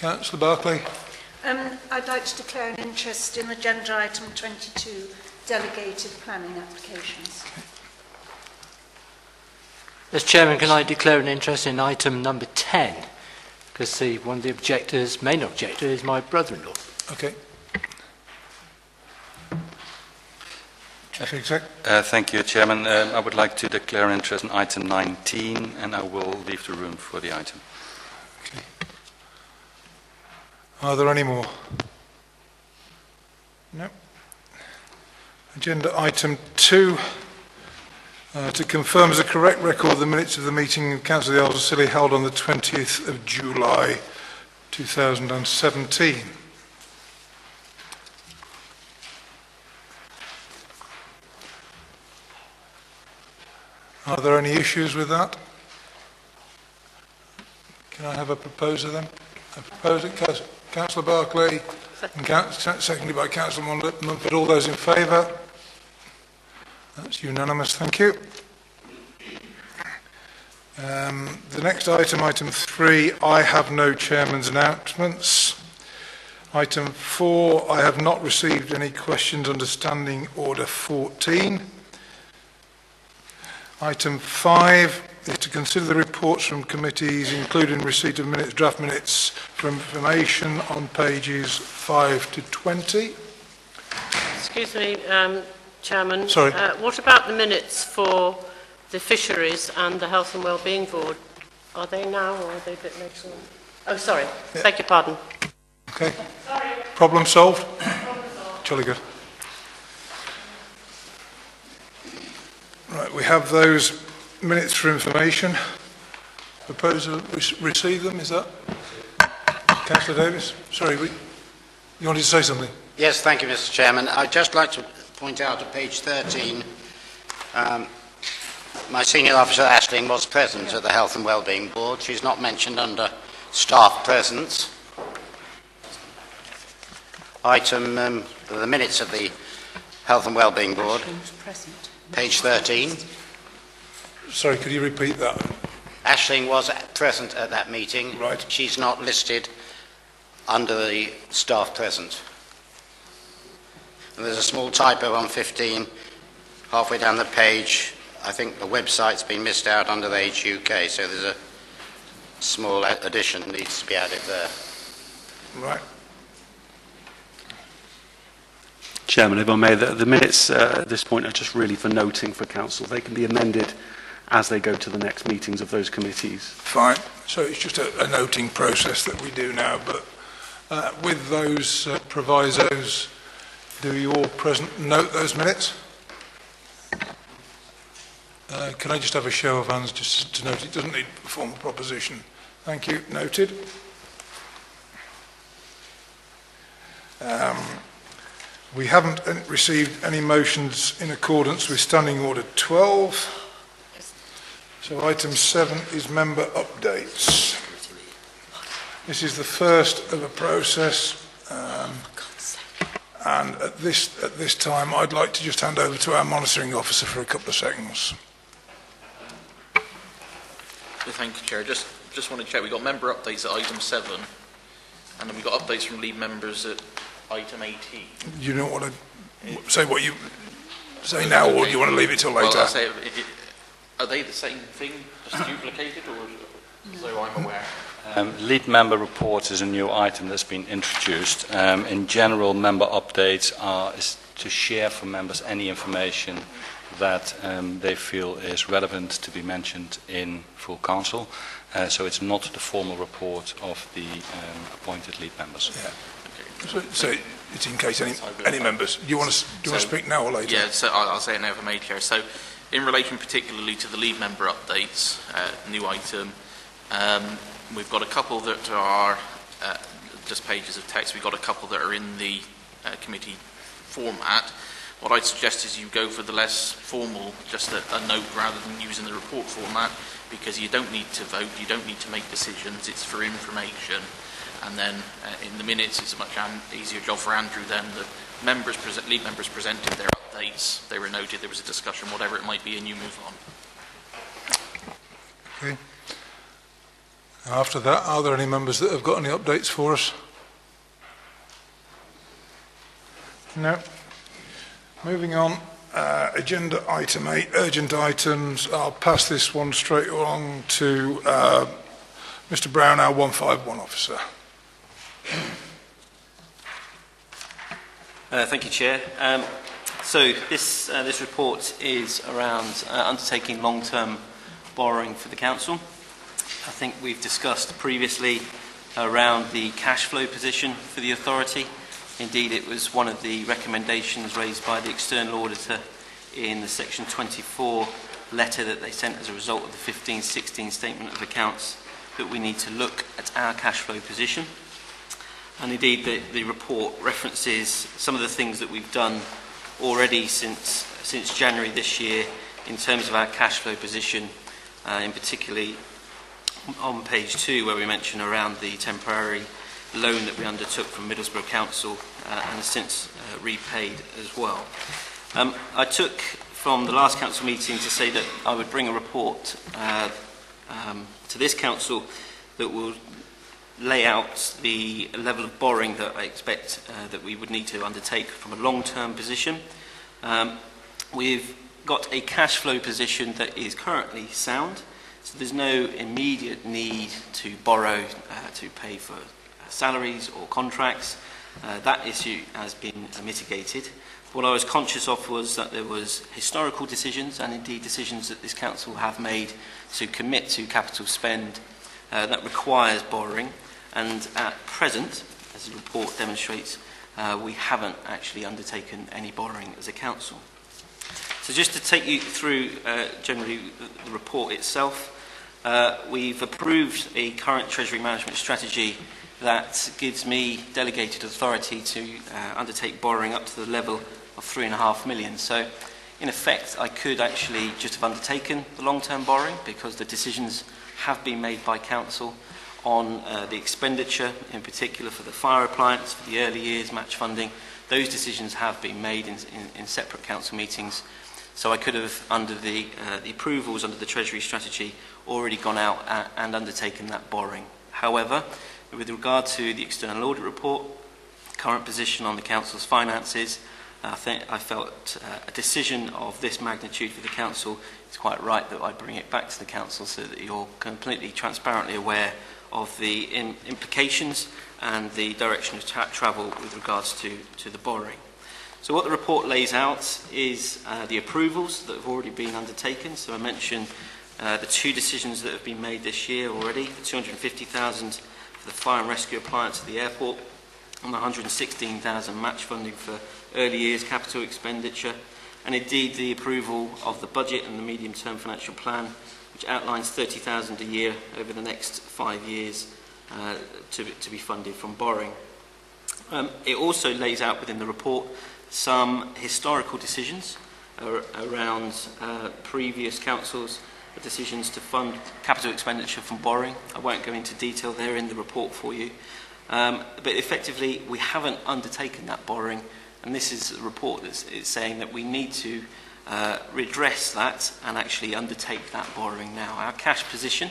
Councillor Barclay. I'd like to declare an interest in agenda item 22, delegated planning applications. Mr. Chairman, can I declare an interest in item number 10? Because one of the objectors, main objector, is my brother-in-law. Okay. Exec. Thank you, Chairman. I would like to declare an interest in item 19, and I will leave the room for the item. Okay. Are there any more? No. Agenda item 2. To confirm as a correct record the minutes of the meeting of Council of the Isles of Scilly held on the 20th of July 2017. Are there any issues with that? Can I have a proposer then? I propose it, Councillor Barclay, and seconded by Councillor Mumford. All those in favour? That's unanimous, thank you. The next item, item 3, I have no chairman's announcements. Item 4, I have not received any questions under Standing Order 14. Item 5 is to consider the reports from committees, including receipt of minutes, draft minutes for information on pages 5 to 20. Excuse me, Chairman. Sorry. What about the minutes for the Fisheries and the Health and Wellbeing Board? Are they now or are they a bit later on? Oh, sorry. Yeah. Beg your pardon. Okay. Sorry. Problem solved? Problem solved. Jolly good. Right, we have those minutes for information. Proposal, receive them, is that? Councillor Davis? Sorry, you wanted to say something? Yes, thank you, Mr. Chairman. I'd just like to point out at page 13, my senior officer Ashling was present at the Health and Wellbeing Board. She's not mentioned under staff presence. Item, the minutes of the Health and Wellbeing Board, page 13. Sorry, could you repeat that? Ashling was present at that meeting. Right. She's not listed under the staff present. And there's a small typo on 15, halfway down the page. I think the website's been missed out under the HUK, so there's a small addition that needs to be added there. Right. Chairman, if I may, the minutes at this point are just really for noting for Council. They can be amended as they go to the next meetings of those committees. Fine. So it's just a noting process that we do now, but with those provisos, do you all present note those minutes? Can I just have a show of hands just to note it doesn't need a formal proposition? Thank you. Noted. We haven't received any motions in accordance with Standing Order 12. So item 7 is member updates. This is the first of a process. And at this time, I'd like to just hand over to our monitoring officer for a couple of seconds. Thank you, Chair. Just want to check. We got member updates at item 7, and then we got updates from lead members at item 18. You don't want to say what you say now, or do you want to leave it till later? Well, I'll say, are they the same thing, just duplicated, or so I'm aware? Lead member report is a new item that's been introduced. In general, member updates is to share for members any information that they feel is relevant to be mentioned in full council. So it's not the formal report of the appointed lead members. Yeah. So it's in case any members. Do you want to speak now or later? Yeah, so I'll say it now for me, Chair. So in relation particularly to the lead member updates, new item, we've got a couple that are just pages of text. We've got a couple that are in the committee format. What I'd suggest is you go for the less formal, just a note rather than using the report format, because you don't need to vote, you don't need to make decisions, it's for information. And then in the minutes, it's a much easier job for Andrew then. The lead members presented their updates, they were noted, there was a discussion, whatever it might be, and you move on. Okay. After that, are there any members that have got any updates for us? No. Moving on, agenda item 8, urgent items. I'll pass this one straight along to Mr Brown, our 151 officer. Thank you, Chair. So this report is around undertaking long-term borrowing for the Council. I think we've discussed previously around the cash flow position for the authority. Indeed, it was one of the recommendations raised by the external auditor in the Section 24 letter that they sent as a result of the 15-16 statement of accounts, that we need to look at our cash flow position. And indeed, the report references some of the things that we've done already since January this year in terms of our cash flow position, in particularly on page 2, where we mention around the temporary loan that we undertook from Middlesbrough Council and has since repaid as well. I took from the last council meeting to say that I would bring a report to this council that will lay out the level of borrowing that I expect that we would need to undertake from a long-term position. We've got a cash flow position that is currently sound, so there's no immediate need to borrow to pay for salaries or contracts. That issue has been mitigated. What I was conscious of was that there was historical decisions and indeed decisions that this council have made to commit to capital spend that requires borrowing, and at present, as the report demonstrates, we haven't actually undertaken any borrowing as a council. So just to take you through generally the report itself, we've approved a current Treasury management strategy that gives me delegated authority to undertake borrowing up to the level of 3.5 million. So in effect, I could actually just have undertaken the long-term borrowing because the decisions have been made by council on the expenditure, in particular for the fire appliance, for the early years match funding. Those decisions have been made in separate council meetings. So I could have, under the approvals under the Treasury strategy, already gone out and undertaken that borrowing. However, with regard to the external audit report, current position on the council's finances, I felt a decision of this magnitude for the council, it's quite right that I bring it back to the council so that you're completely transparently aware of the implications and the direction of travel with regards to the borrowing. So what the report lays out is the approvals that have already been undertaken. So I mentioned the 2 decisions that have been made this year already, the 250,000 for the fire and rescue appliance at the airport and the 116,000 match funding for early years capital expenditure, and indeed the approval of the budget and the medium-term financial plan, which outlines 30,000 a year over the next 5 years to be funded from borrowing. It also lays out within the report some historical decisions around previous councils' decisions to fund capital expenditure from borrowing. I won't go into detail there in the report for you. But effectively, we haven't undertaken that borrowing, and this is a report that's saying that we need to redress that and actually undertake that borrowing now. Our cash position,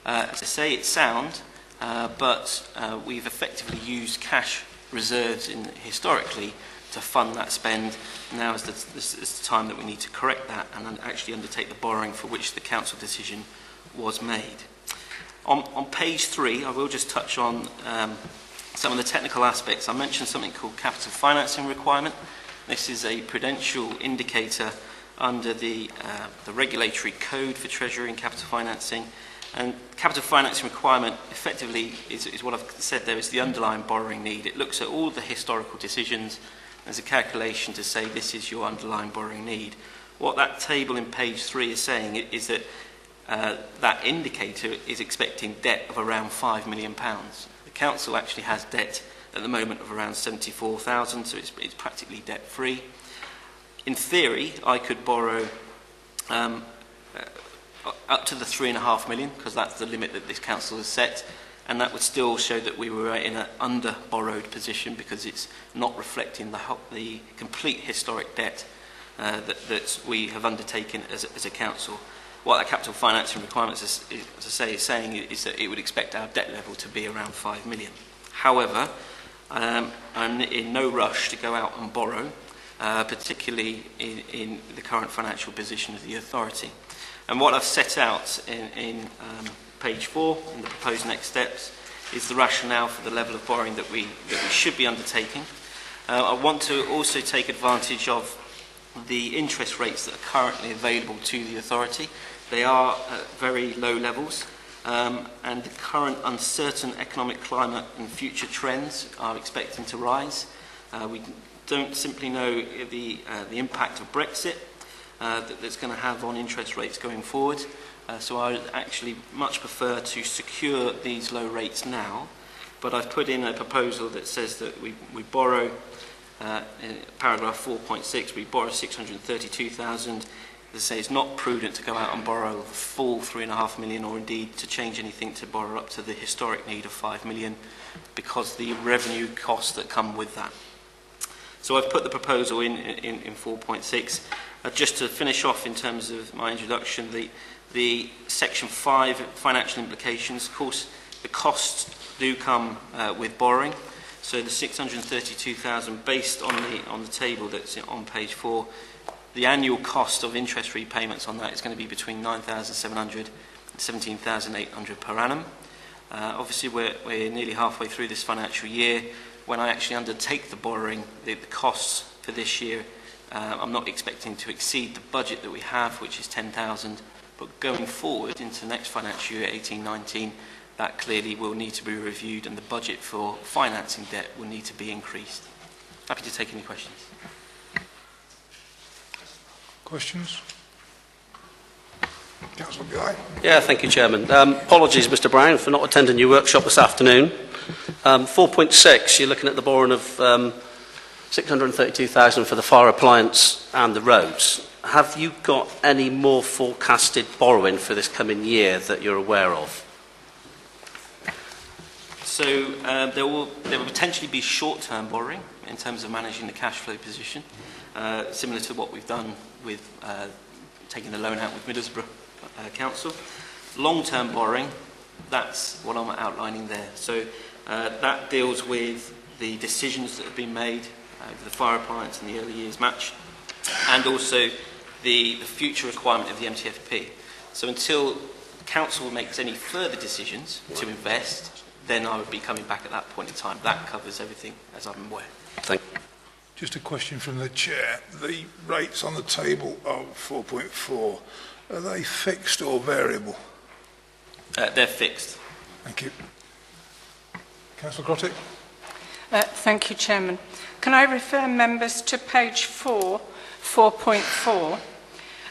as I say, it's sound, but we've effectively used cash reserves historically to fund that spend. Now is the time that we need to correct that and actually undertake the borrowing for which the council decision was made. On page 3, I will just touch on some of the technical aspects. I mentioned something called capital financing requirement. This is a prudential indicator under the regulatory code for Treasury and capital financing. And capital financing requirement effectively is what I've said there, is the underlying borrowing need. It looks at all the historical decisions as a calculation to say this is your underlying borrowing need. What that table in page 3 is saying is that that indicator is expecting debt of around £5 million. The council actually has debt at the moment of around 74,000, so it's practically debt-free. In theory, I could borrow up to the 3.5 million, because that's the limit that this council has set, and that would still show that we were in an under-borrowed position because it's not reflecting the complete historic debt that we have undertaken as a council. what our capital financing requirements, as I say, is saying is that it would expect our debt level to be around 5 million. However, I'm in no rush to go out and borrow, particularly in the current financial position of the authority. And what I've set out in page 4, in the proposed next steps, is the rationale for the level of borrowing that we should be undertaking. I want to also take advantage of the interest rates that are currently available to the authority. They are at very low levels, and the current uncertain economic climate and future trends are expecting to rise. We don't simply know the impact of Brexit that's going to have on interest rates going forward. So I would actually much prefer to secure these low rates now, but I've put in a proposal that says that we borrow, in paragraph 4.6, we borrow 632,000. As I say, it's not prudent to go out and borrow the full 3.5 million, or indeed to change anything to borrow up to the historic need of 5 million, because the revenue costs that come with that. So I've put the proposal in 4.6. Just to finish off in terms of my introduction, the section 5 financial implications, of course, the costs do come with borrowing. So the 632,000, based on the table that's on page 4, the annual cost of interest repayments on that is going to be between 9,700 and 17,800 per annum. Obviously, we're nearly halfway through this financial year. When I actually undertake the borrowing, the costs for this year, I'm not expecting to exceed the budget that we have, which is 10,000. But going forward into next financial year, 18-19, that clearly will need to be reviewed, and the budget for financing debt will need to be increased. Happy to take any questions. Questions? Councillor Guy. Yeah, thank you, Chairman. Apologies, Mr Brown, for not attending your workshop this afternoon. 4.6, you're looking at the borrowing of 632,000 for the fire appliance and the roads. Have you got any more forecasted borrowing for this coming year that you're aware of? So there will potentially be short-term borrowing in terms of managing the cash flow position, similar to what we've done with taking the loan out with Middlesbrough Council. Long-term borrowing, that's what I'm outlining there. So that deals with the decisions that have been made for the fire appliance and the early years match, and also the future requirement of the MTFP. So until Council makes any further decisions to invest, then I would be coming back at that point in time. That covers everything, as I'm aware. Thank you. Just a question from the Chair. The rates on the table of 4.4, are they fixed or variable? They're fixed. Thank you. Councillor Crottick. Thank you, Chairman. Can I refer members to page 4.4,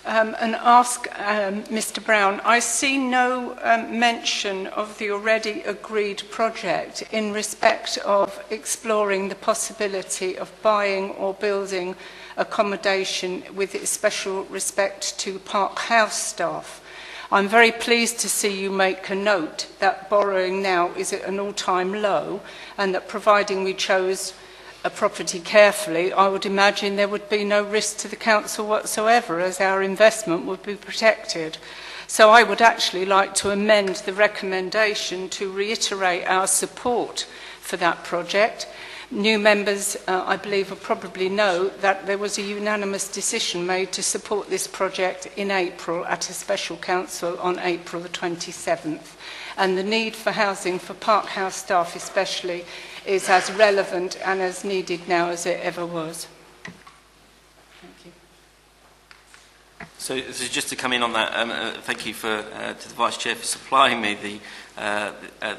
and ask Mr Brown, I see no mention of the already agreed project in respect of exploring the possibility of buying or building accommodation with special respect to Park House staff. I'm very pleased to see you make a note that borrowing now is at an all-time low, and that providing we chose a property carefully, I would imagine there would be no risk to the council whatsoever, as our investment would be protected. So I would actually like to amend the recommendation to reiterate our support for that project. New members, I believe, will probably know that there was a unanimous decision made to support this project in April at a special council on April the 27th. And the need for housing for Park House staff especially is as relevant and as needed now as it ever was. Thank you. So just to come in on that, thank you to the Vice Chair for supplying me the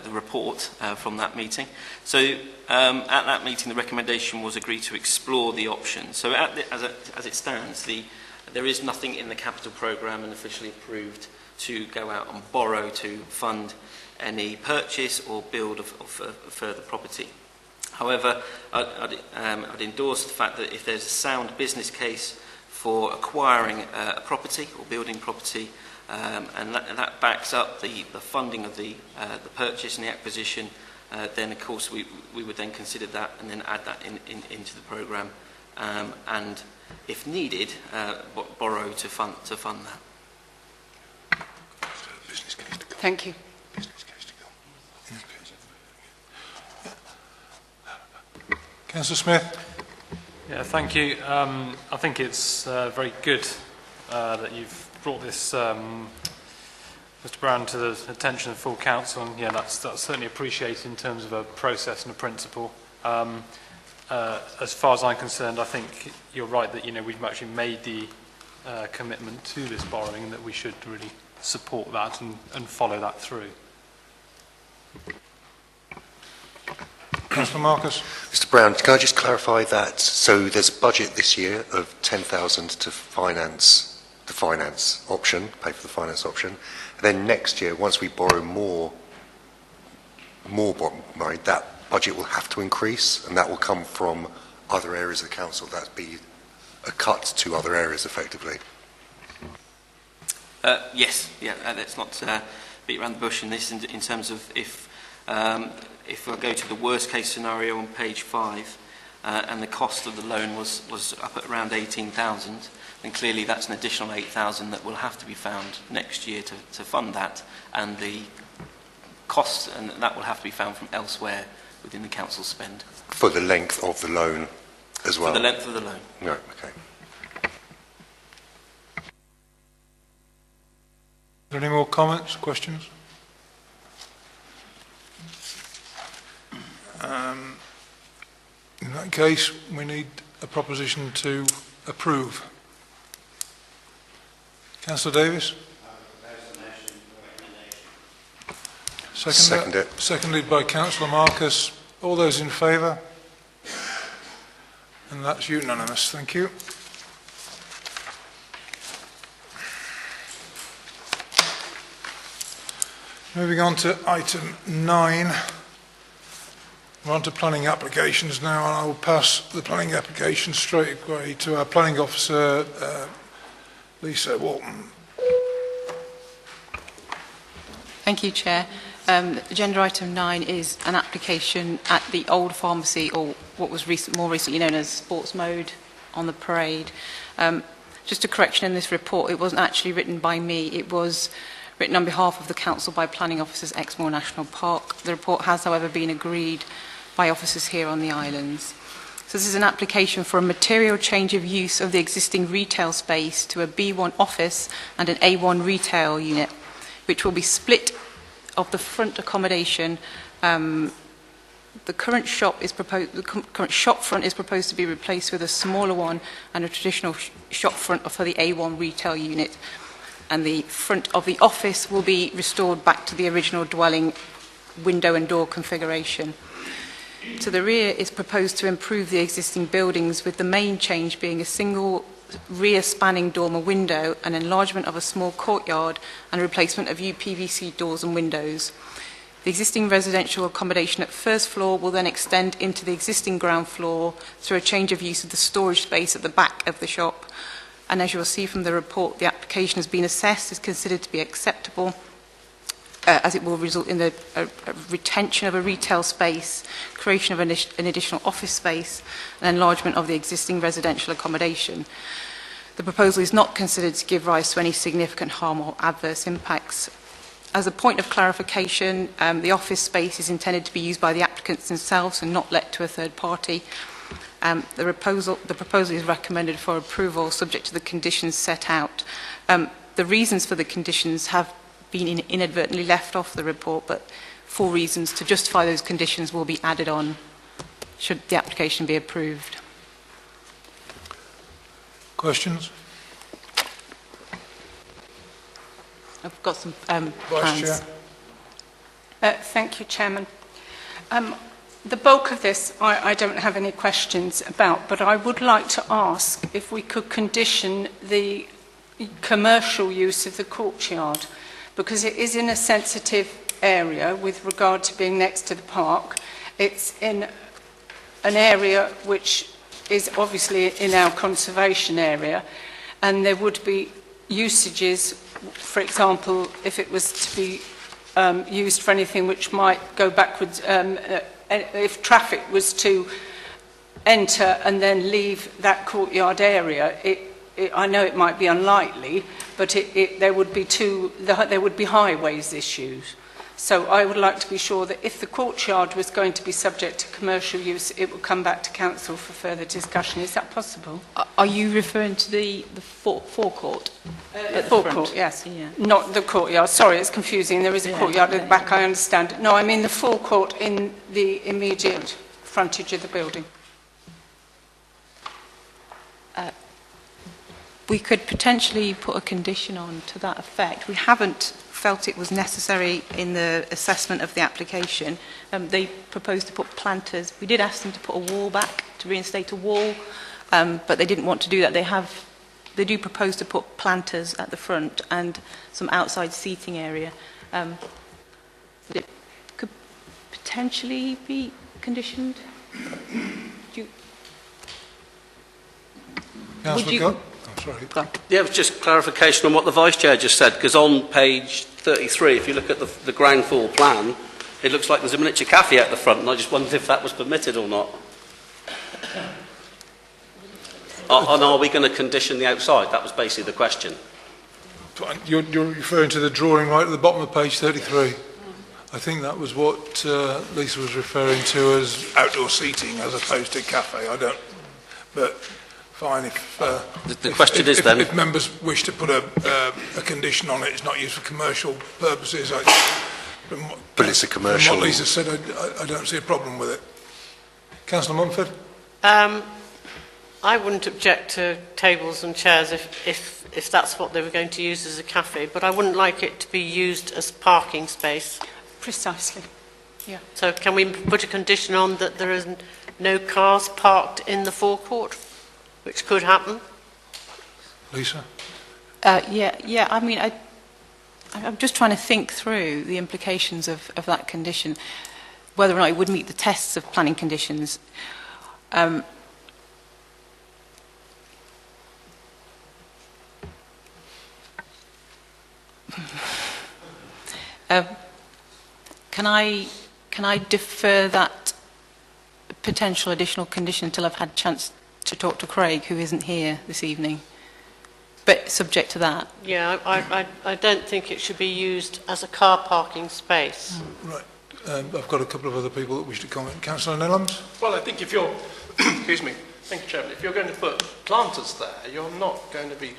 report from that meeting. So at that meeting, the recommendation was agreed to explore the option. So as it stands, there is nothing in the capital programme and officially approved to go out and borrow to fund any purchase or build of further property. However, I'd endorse the fact that if there's a sound business case for acquiring a property or building property, and that backs up the funding of the purchase and the acquisition, then of course we would then consider that and then add that into the programme, and if needed, borrow to fund that. Thank you. Councillor Smith. Yeah, thank you. I think it's very good that you've brought this, Mr. Brown, to the attention of full council, and yeah, that's certainly appreciated in terms of a process and a principle. As far as I'm concerned, I think you're right that we've actually made the commitment to this borrowing, and that we should really support that and follow that through. Councillor Marcus. Mr. Brown, can I just clarify that? So there's a budget this year of 10,000 to finance the finance option, pay for the finance option. And then next year, once we borrow more money, that budget will have to increase, and that will come from other areas of the council. That'd be a cut to other areas, effectively. Yes, yeah. Let's not beat around the bush in this. In terms of if I go to the worst case scenario on page 5, and the cost of the loan was up at around 18,000, then clearly that's an additional 8,000 that will have to be found next year to fund that, and the costs, and that will have to be found from elsewhere within the council spend. For the length of the loan as well? For the length of the loan. No, okay. Are there any more comments, questions? In that case, we need a proposition to approve. Councillor Davis? Second it. Seconded by Councillor Marcus. All those in favour? And that's unanimous. Thank you. Moving on to item 9. We're on to planning applications now, and I will pass the planning application straight away to our planning officer, Lisa Walton. Thank you, Chair. Agenda item 9 is an application at the old pharmacy, or what was more recently known as Sports Mode, on the Parade. Just a correction in this report, it wasn't actually written by me, it was written on behalf of the Council by Planning Officers Exmoor National Park. The report has, however, been agreed by officers here on the islands. So this is an application for a material change of use of the existing retail space to a B1 office and an A1 retail unit, which will be split of the front accommodation. The current shop front is proposed to be replaced with a smaller one and a traditional shop front for the A1 retail unit. And the front of the office will be restored back to the original dwelling window and door configuration. To the rear is proposed to improve the existing buildings, with the main change being a single rear spanning dormer window, an enlargement of a small courtyard, and a replacement of UPVC doors and windows. The existing residential accommodation at first floor will then extend into the existing ground floor through a change of use of the storage space at the back of the shop. And as you will see from the report, the application has been assessed, is considered to be acceptable, as it will result in a retention of a retail space, creation of an additional office space, and enlargement of the existing residential accommodation. The proposal is not considered to give rise to any significant harm or adverse impacts. As a point of clarification, the office space is intended to be used by the applicants themselves and not let to a third party. The proposal is recommended for approval subject to the conditions set out. The reasons for the conditions have been inadvertently left off the report, but 4 reasons to justify those conditions will be added on should the application be approved. Questions? I've got some Vice plans. Chair. Thank you, Chairman. The bulk of this I don't have any questions about, but I would like to ask if we could condition the commercial use of the courtyard, because it is in a sensitive area with regard to being next to the park. It's in an area which is obviously in our conservation area, and there would be usages, for example, if it was to be used for anything which might go backwards, if traffic was to enter and then leave that courtyard area, I know it might be unlikely, but there would be highways issues. So I would like to be sure that if the courtyard was going to be subject to commercial use, it would come back to council for further discussion. Is that possible? Are you referring to the forecourt? The forecourt, yes. Yeah. Not the courtyard. Sorry, it's confusing. There is a courtyard at the back, I understand. No, I mean the forecourt in the immediate frontage of the building. We could potentially put a condition on to that effect. We haven't felt it was necessary in the assessment of the application. They proposed to put planters. We did ask them to put a wall back, to reinstate a wall, but they didn't want to do that. They do propose to put planters at the front and some outside seating area. But it could potentially be conditioned. Councillor Sorry. Yeah, it was just clarification on what the Vice Chair just said, because on page 33, if you look at the ground floor plan, it looks like there's a miniature cafe at the front, and I just wondered if that was permitted or not. And are we going to condition the outside? That was basically the question. You're referring to the drawing right at the bottom of page 33. I think that was what Lisa was referring to as outdoor seating as opposed to cafe. I don't... But... Fine, the question is then... If members wish to put a condition on it, it's not used for commercial purposes. But it's a commercial... From what Lisa said, I don't see a problem with it. Councillor Mumford? I wouldn't object to tables and chairs if that's what they were going to use as a cafe, but I wouldn't like it to be used as parking space. Precisely, yeah. So can we put a condition on that there is no cars parked in the forecourt? Which could happen. Lisa? Yeah. I mean, I'm just trying to think through the implications of that condition, whether or not it would meet the tests of planning conditions. Can I defer that potential additional condition until I've had a chance to talk to Craig, who isn't here this evening, but subject to that? Yeah, I don't think it should be used as a car parking space. Right. I've got a couple of other people that wish to comment. Councillor Nellams? Well, I think if you're... Excuse me. Thank you, Chairman. If you're going to put planters there, you're not going to be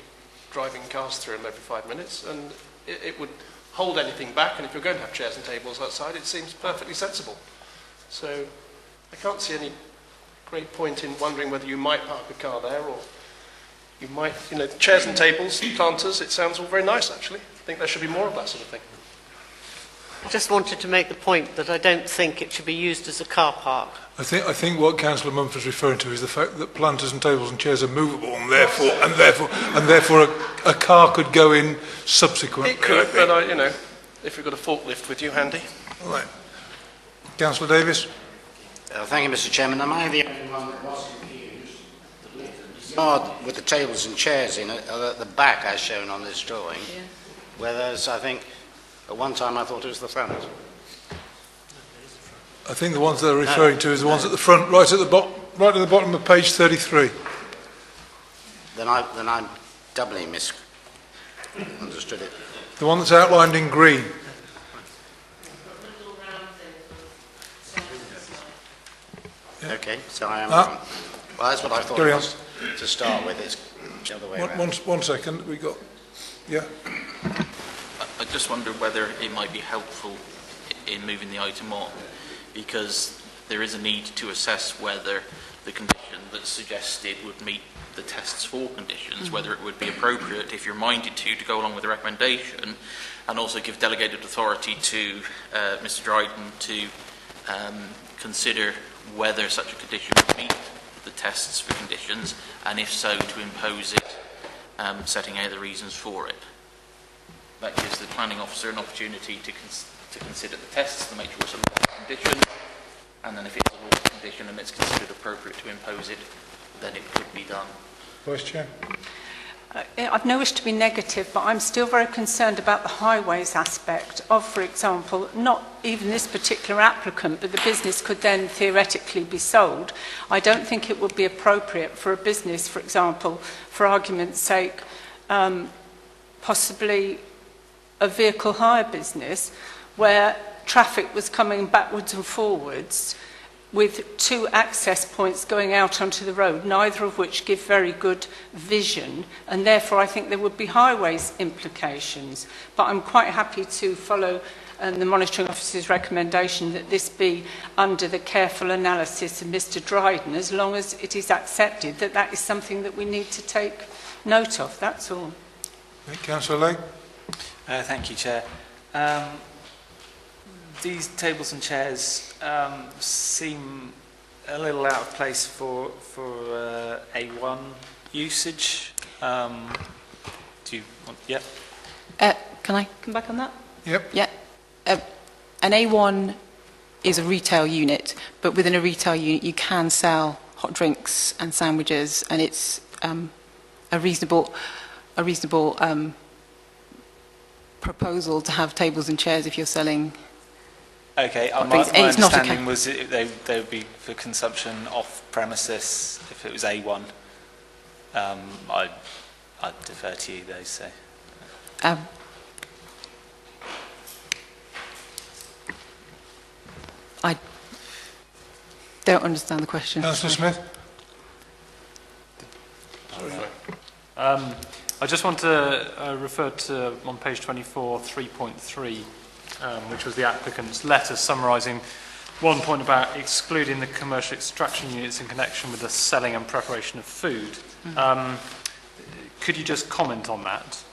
driving cars through them every 5 minutes, and it would hold anything back, and if you're going to have chairs and tables outside, it seems perfectly sensible. So I can't see any great point in wondering whether you might park a car there or you might, chairs and tables, planters, it sounds all very nice actually. I think there should be more of that sort of thing. I just wanted to make the point that I don't think it should be used as a car park. I think what Councillor Mumford is referring to is the fact that planters and tables and chairs are movable, and therefore a car could go in subsequently. It could, but if you've got a forklift with you handy. All right. Councillor Davis? Thank you, Mr. Chairman. Am I the only one that was confused? The yard with the tables and chairs in it are at the back, as shown on this drawing, whereas I think at one time I thought it was the front. I think the ones they're referring to is the ones at the front, right at the bottom of page 33. Then I'm doubly misunderstood it. The one that's outlined in green. Yeah. Okay, so I am wrong. Well, that's what I thought it was to start with. It's the other way around. One second, we got... Yeah. I just wonder whether it might be helpful in moving the item on, because there is a need to assess whether the condition that's suggested would meet the tests for conditions, whether it would be appropriate, if you're minded to go along with the recommendation, and also give delegated authority to Mr Dryden to consider whether such a condition would meet the tests for conditions, and if so, to impose it, setting out the reasons for it. That gives the planning officer an opportunity to consider the tests to make sure it's a lawful condition, and then if it's a lawful condition and it's considered appropriate to impose it, then it could be done. Vice Chair. I've no wish to be negative, but I'm still very concerned about the highways aspect of, for example, not even this particular applicant, but the business could then theoretically be sold. I don't think it would be appropriate for a business, for example, for argument's sake, possibly a vehicle hire business where traffic was coming backwards and forwards with two access points going out onto the road, neither of which give very good vision, and therefore I think there would be highways implications. But I'm quite happy to follow the Monitoring Officer's recommendation that this be under the careful analysis of Mr Dryden, as long as it is accepted that that is something that we need to take note of, that's all. Councillor Legg. Thank you, Chair. These tables and chairs seem a little out of place for A1 usage. Do you want, yep. Can I come back on that? Yep. Yeah. An A1 is a retail unit, but within a retail unit you can sell hot drinks and sandwiches, and it's a reasonable proposal to have tables and chairs if you're selling. Okay, my understanding was they would be for consumption off premises if it was A1. I'd defer to you, they say. I don't understand the question. Councillor Smith. I just want to refer to, on page 24, 3.3, which was the applicant's letter summarising one point about excluding the commercial extraction units in connection with the selling and preparation of food. Could you just comment on that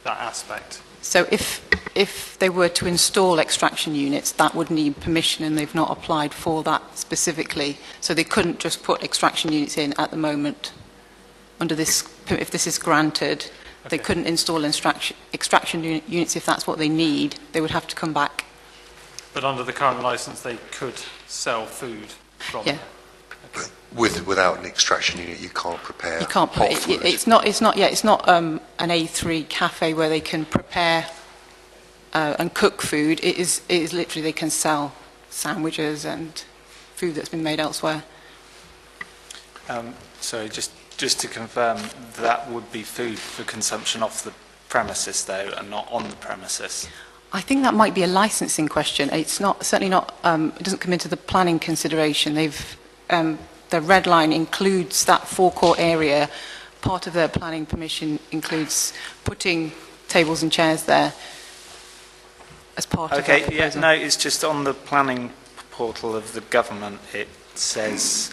aspect? So if they were to install extraction units, that would need permission, and they've not applied for that specifically. So they couldn't just put extraction units in at the moment. Under this, if this is granted, they couldn't install extraction units if that's what they need. They would have to come back. But under the current licence, they could sell food from Yeah. Okay. Without an extraction unit, you can't prepare. You can't put it. It's not an A3 cafe where they can prepare and cook food. It is literally they can sell sandwiches and food that's been made elsewhere. Sorry, just to confirm, that would be food for consumption off the premises, though, and not on the premises. I think that might be a licensing question. It's not certainly not. It doesn't come into the planning consideration. The red line includes that forecourt area. Part of their planning permission includes putting tables and chairs there as part of that proposal. Yeah, no, it's just on the planning portal of the government. It says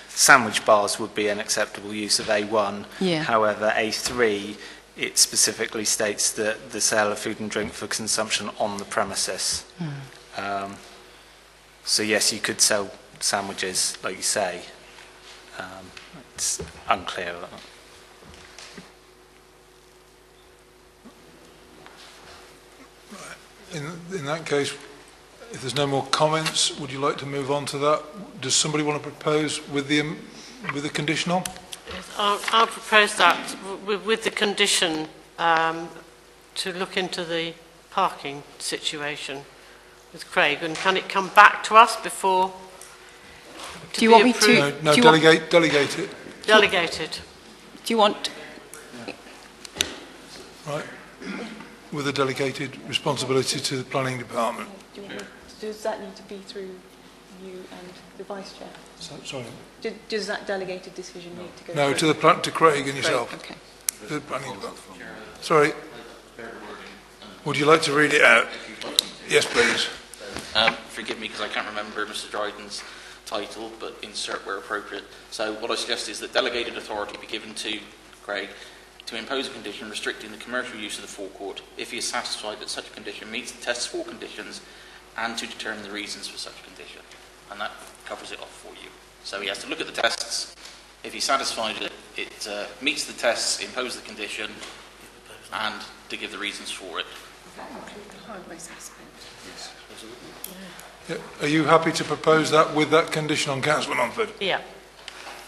sandwich bars would be an acceptable use of A1. Yeah. However, A3, it specifically states that the sale of food and drink for consumption on the premises. So yes, you could sell sandwiches, like you say. It's unclear. In that case, if there's no more comments, would you like to move on to that? Does somebody want to propose with the conditional? Yes, I'll propose that with the condition to look into the parking situation with Craig, and can it come back to us before? Do you want me to? No, delegate it. Delegate it. Do you want? Right. With a delegated responsibility to the planning department. Does that need to be through you and the vice chair? Sorry. Does that delegated decision need to go? No, through? to Craig and yourself. Okay. To the planning department. Sorry. Would you like to read it out? Yes, please. Forgive me because I can't remember Mr. Dryden's title, but insert where appropriate. So what I suggest is that delegated authority be given to Craig to impose a condition restricting the commercial use of the forecourt if he is satisfied that such a condition meets the test's four conditions, and to determine the reasons for such a condition. And that covers it off for you. So he has to look at the tests. If he's satisfied that it meets the tests, impose the condition, and to give the reasons for it. Does that include the highways aspect? Yes. Yeah. Are you happy to propose that with that condition on Councillor Mumford? Yeah.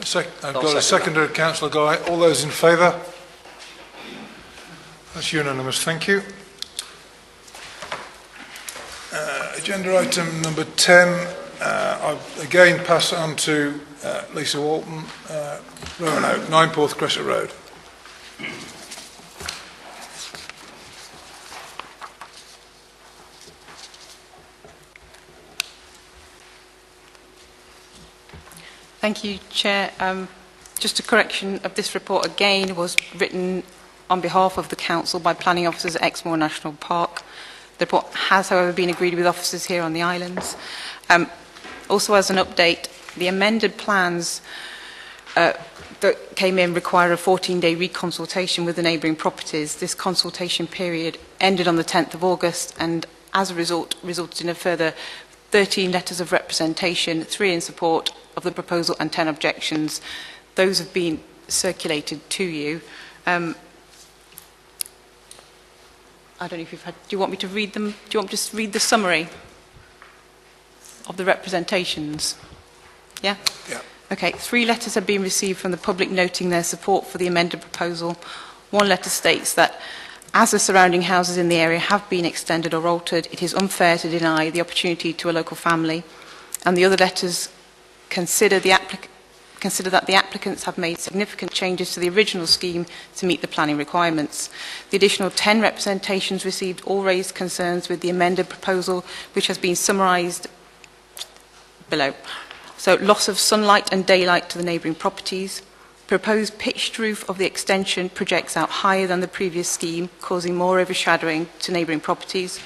I've got a seconder, Councillor Guy. All those in favour? That's unanimous. Thank you. Agenda item number 10. I'll again pass on to Lisa Walton, Roanoke, 9 Porth Crescent Road. Thank you, Chair. Just a correction of this report again was written on behalf of the Council by planning officers at Exmoor National Park. The report has, however, been agreed with officers here on the islands. Also, as an update, the amended plans that came in require a 14-day reconsultation with the neighbouring properties. This consultation period ended on the 10th of August and, as a result, resulted in a further 13 letters of representation, 3 in support of the proposal and 10 objections. Those have been circulated to you. I don't know if you've had... Do you want me to read them? Do you want me to just read the summary of the representations? Yeah? Yeah. Okay. 3 letters have been received from the public noting their support for the amended proposal. 1 letter states that as the surrounding houses in the area have been extended or altered, it is unfair to deny the opportunity to a local family. And the other letters consider that the applicants have made significant changes to the original scheme to meet the planning requirements. The additional 10 representations received all raised concerns with the amended proposal, which has been summarised below. So, loss of sunlight and daylight to the neighbouring properties. Proposed pitched roof of the extension projects out higher than the previous scheme, causing more overshadowing to neighbouring properties.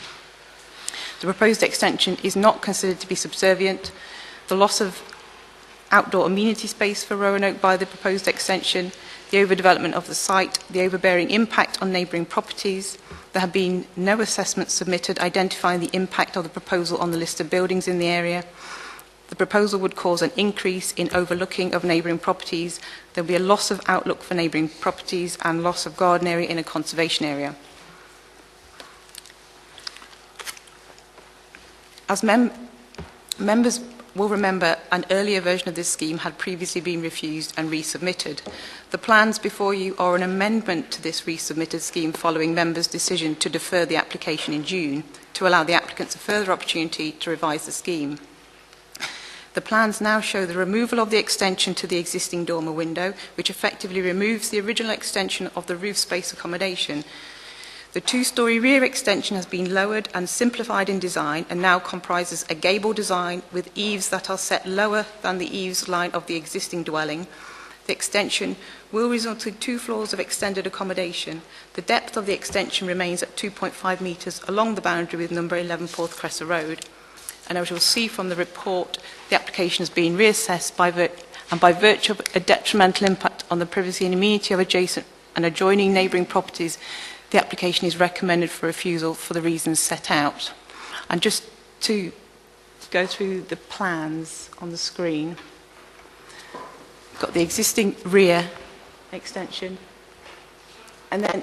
The proposed extension is not considered to be subservient. The loss of outdoor amenity space for Roanoke by the proposed extension, the overdevelopment of the site, the overbearing impact on neighbouring properties. There have been no assessments submitted identifying the impact of the proposal on the list of buildings in the area. The proposal would cause an increase in overlooking of neighbouring properties. There will be a loss of outlook for neighbouring properties and loss of garden area in a conservation area. As members will remember, an earlier version of this scheme had previously been refused and resubmitted. The plans before you are an amendment to this resubmitted scheme following members' decision to defer the application in June to allow the applicants a further opportunity to revise the scheme. The plans now show the removal of the extension to the existing dormer window, which effectively removes the original extension of the roof space accommodation. The 2-storey rear extension has been lowered and simplified in design and now comprises a gable design with eaves that are set lower than the eaves line of the existing dwelling. The extension will result in 2 floors of extended accommodation. The depth of the extension remains at 2.5 metres along the boundary with number 11 Porth Cresser Road. And as you'll see from the report, the application has been reassessed by virtue of a detrimental impact on the privacy and amenity of adjacent and adjoining neighbouring properties. The application is recommended for refusal for the reasons set out. And just to go through the plans on the screen, we've got the existing rear extension, and then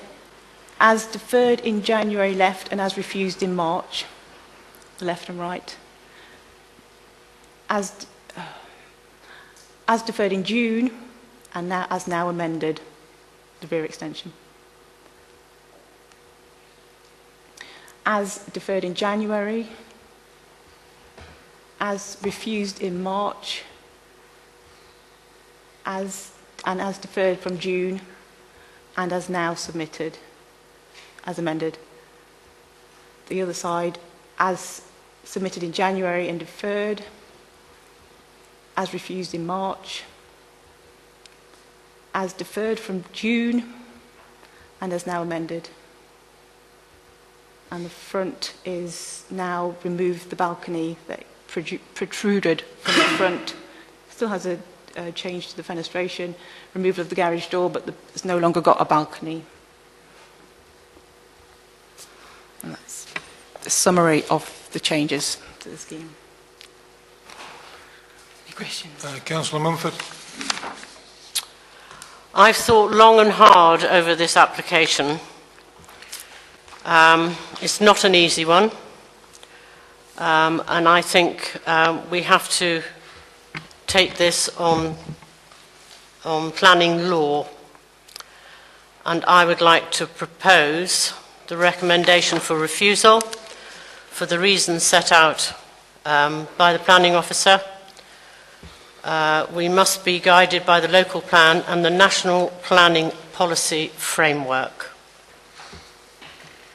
as deferred in January left and as refused in March, left and right. As deferred in June and now amended, the rear extension. As deferred in January, as refused in March, as deferred from June, and as now submitted, as amended. The other side, as submitted in January and deferred, as refused in March, as deferred from June, and as now amended. And the front is now removed the balcony that protruded from the front. Still has a change to the fenestration, removal of the garage door, but it's no longer got a balcony. And that's the summary of the changes to the scheme. Any questions? Councillor Mumford. I've thought long and hard over this application. It's not an easy one, and I think we have to take this on planning law, and I would like to propose the recommendation for refusal for the reasons set out by the planning officer. We must be guided by the local plan and the national planning policy framework.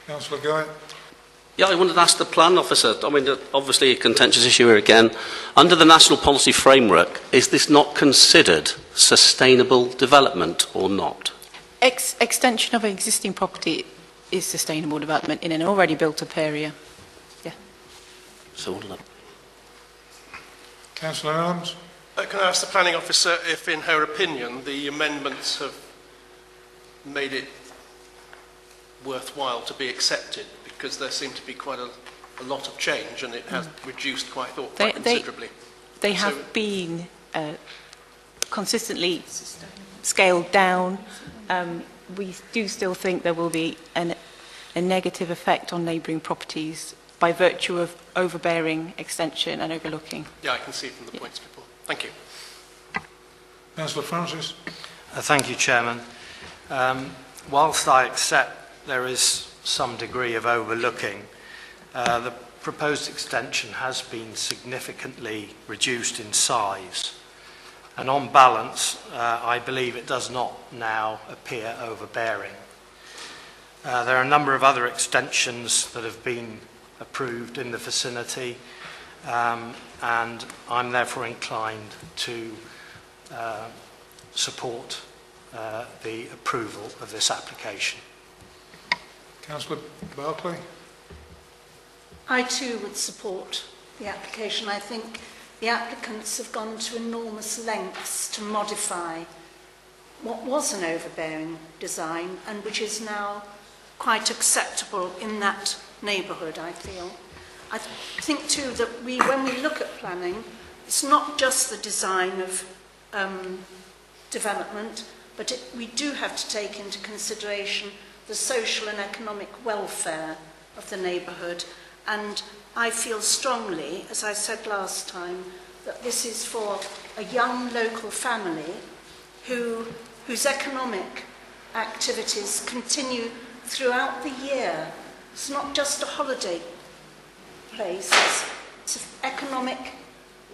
Councillor Guy. Yeah, I wanted to ask the plan officer, I mean, obviously a contentious issue here again. Under the National Policy Framework, is this not considered sustainable development or not? Extension of an existing property is sustainable development in an already built-up area. Yeah. So, Councillor Adams? Can I ask the planning officer if, in her opinion, the amendments have made it worthwhile to be accepted? Because there seemed to be quite a lot of change, and it has reduced quite considerably. They have been consistently scaled down. We do still think there will be a negative effect on neighbouring properties by virtue of overbearing extension and overlooking. Yeah, I can see from the points before. Thank you. Councillor Francis? Thank you, Chairman. Whilst I accept there is some degree of overlooking, the proposed extension has been significantly reduced in size. And on balance, I believe it does not now appear overbearing. There are a number of other extensions that have been approved in the vicinity, and I'm therefore inclined to support the approval of this application. Councillor Barclay? I too would support the application. I think the applicants have gone to enormous lengths to modify what was an overbearing design and which is now quite acceptable in that neighbourhood, I feel. I think too that when we look at planning, it's not just the design of development, but we do have to take into consideration the social and economic welfare of the neighbourhood. And I feel strongly, as I said last time, that this is for a young local family whose economic activities continue throughout the year. It's not just a holiday place, it's economic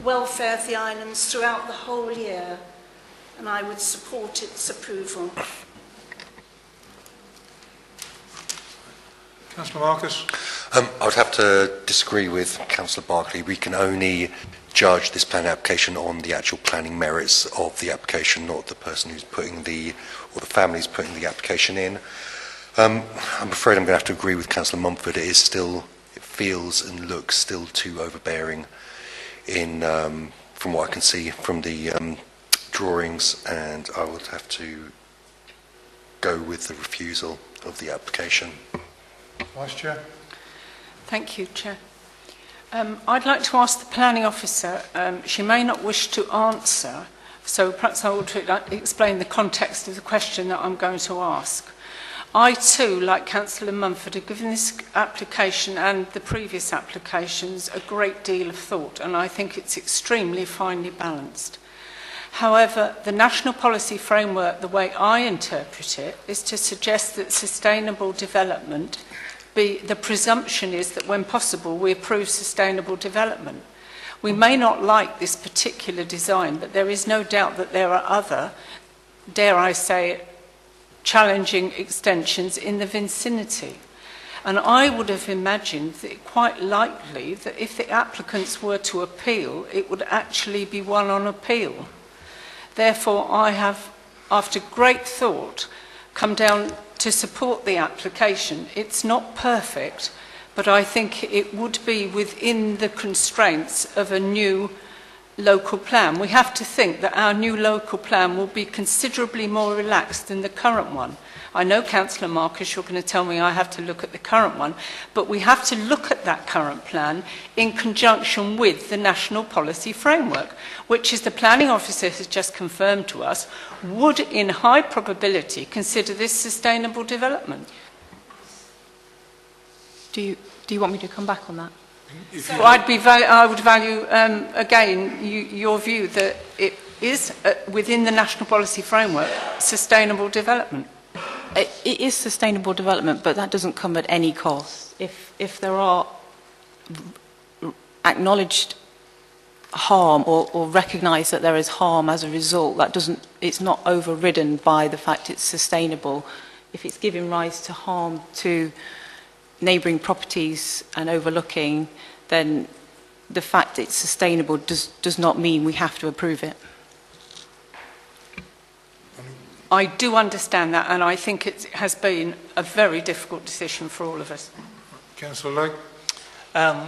welfare of the islands throughout the whole year, and I would support its approval. Councillor Marcus? I would have to disagree with Councillor Barclay. We can only judge this planning application on the actual planning merits of the application, not the person who's putting the family who's putting the application in. I'm afraid I'm going to have to agree with Councillor Mumford. It feels and looks still too overbearing from what I can see from the drawings, and I would have to go with the refusal of the application. Vice Chair? Thank you, Chair. I'd like to ask the planning officer, she may not wish to answer, so perhaps I would explain the context of the question that I'm going to ask. I too, like Councillor Mumford, have given this application and the previous applications a great deal of thought, and I think it's extremely finely balanced. However, the national policy framework, the way I interpret it, is to suggest that sustainable development the presumption is that when possible we approve sustainable development. We may not like this particular design, but there is no doubt that there are other, dare I say, challenging extensions in the vicinity. And I would have imagined that quite likely that if the applicants were to appeal, it would actually be one on appeal. Therefore, I have, after great thought, come down to support the application. It's not perfect, but I think it would be within the constraints of a new local plan. We have to think that our new local plan will be considerably more relaxed than the current one. I know, Councillor Marcus, you're going to tell me I have to look at the current one, but we have to look at that current plan in conjunction with the national policy framework, which, as the planning officer has just confirmed to us, would in high probability consider this sustainable development. Do you want me to come back on that? So I would value, again, your view that it is, within the national policy framework, sustainable development. It is sustainable development, but that doesn't come at any cost. If there are acknowledged harm or recognise that there is harm as a result, it's not overridden by the fact it's sustainable. If it's giving rise to harm to neighbouring properties and overlooking, then the fact it's sustainable does not mean we have to approve it. I do understand that, and I think it has been a very difficult decision for all of us. Councillor Legg?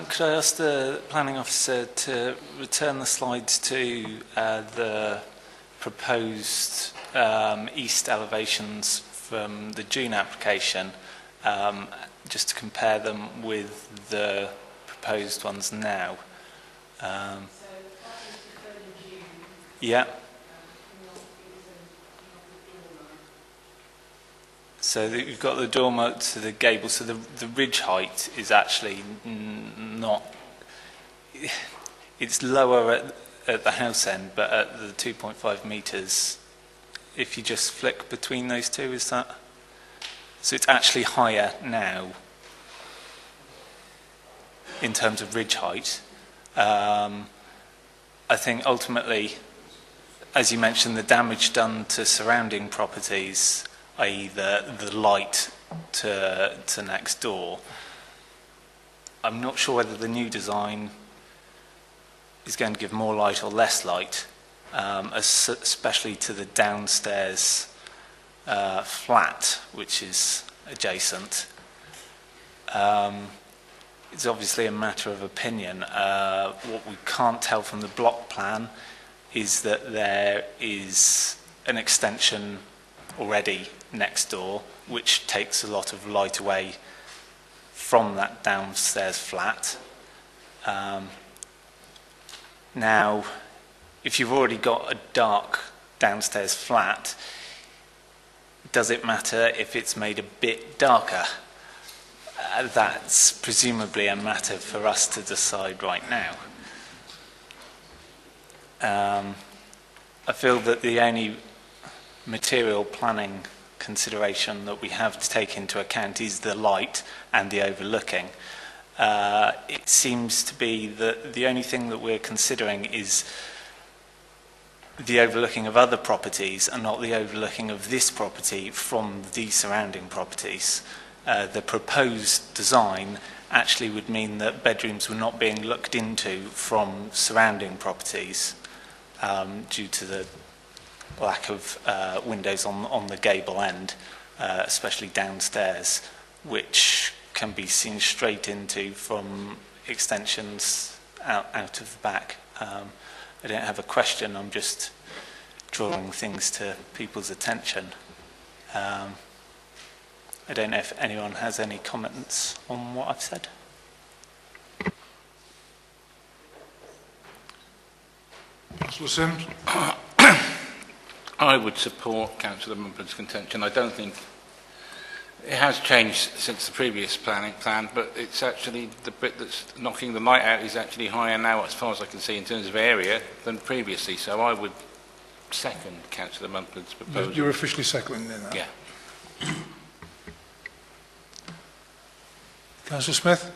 Could I ask the planning officer to return the slides to the proposed east elevations from the June application, just to compare them with the proposed ones now? Yeah. So you've got the dormer to the gable, so the ridge height is actually not... It's lower at the house end, but at the 2.5 metres, if you just flick between those two, is that... So it's actually higher now in terms of ridge height. I think ultimately, as you mentioned, the damage done to surrounding properties, i.e. the light to next door, I'm not sure whether the new design is going to give more light or less light, especially to the downstairs flat, which is adjacent. It's obviously a matter of opinion. What we can't tell from the block plan is that there is an extension already next door, which takes a lot of light away from that downstairs flat. Now, if you've already got a dark downstairs flat, does it matter if it's made a bit darker? That's presumably a matter for us to decide right now. I feel that the only material planning consideration that we have to take into account is the light and the overlooking. It seems to be that the only thing that we're considering is the overlooking of other properties and not the overlooking of this property from the surrounding properties. The proposed design actually would mean that bedrooms were not being looked into from surrounding properties due to the lack of windows on the gable end, especially downstairs, which can be seen straight into from extensions out of the back. I don't have a question, I'm just drawing things to people's attention. I don't know if anyone has any comments on what I've said. Councillor Sims? I would support Councillor Mumford's contention. I don't think it has changed since the previous plan, but it's actually the bit that's knocking the light out is actually higher now, as far as I can see, in terms of area than previously. So I would second Councillor Mumford's proposal. You're officially seconding it now? Yeah. Councillor Smith?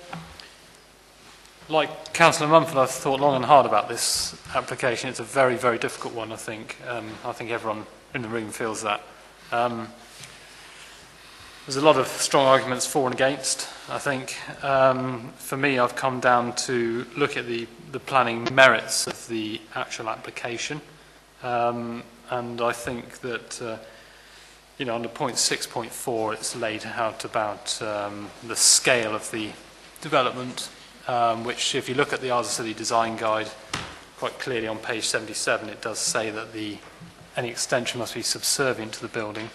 Like Councillor Mumford, I've thought long and hard about this application. It's a very, very difficult one, I think. I think everyone in the room feels that. There's a lot of strong arguments for and against, I think. For me, I've come down to look at the planning merits of the actual application. And I think that, under point 6.4, it's laid out about the scale of the development, which, if you look at the Isles of Scilly Design Guide, quite clearly on page 77, it does say that any extension must be subservient to the building.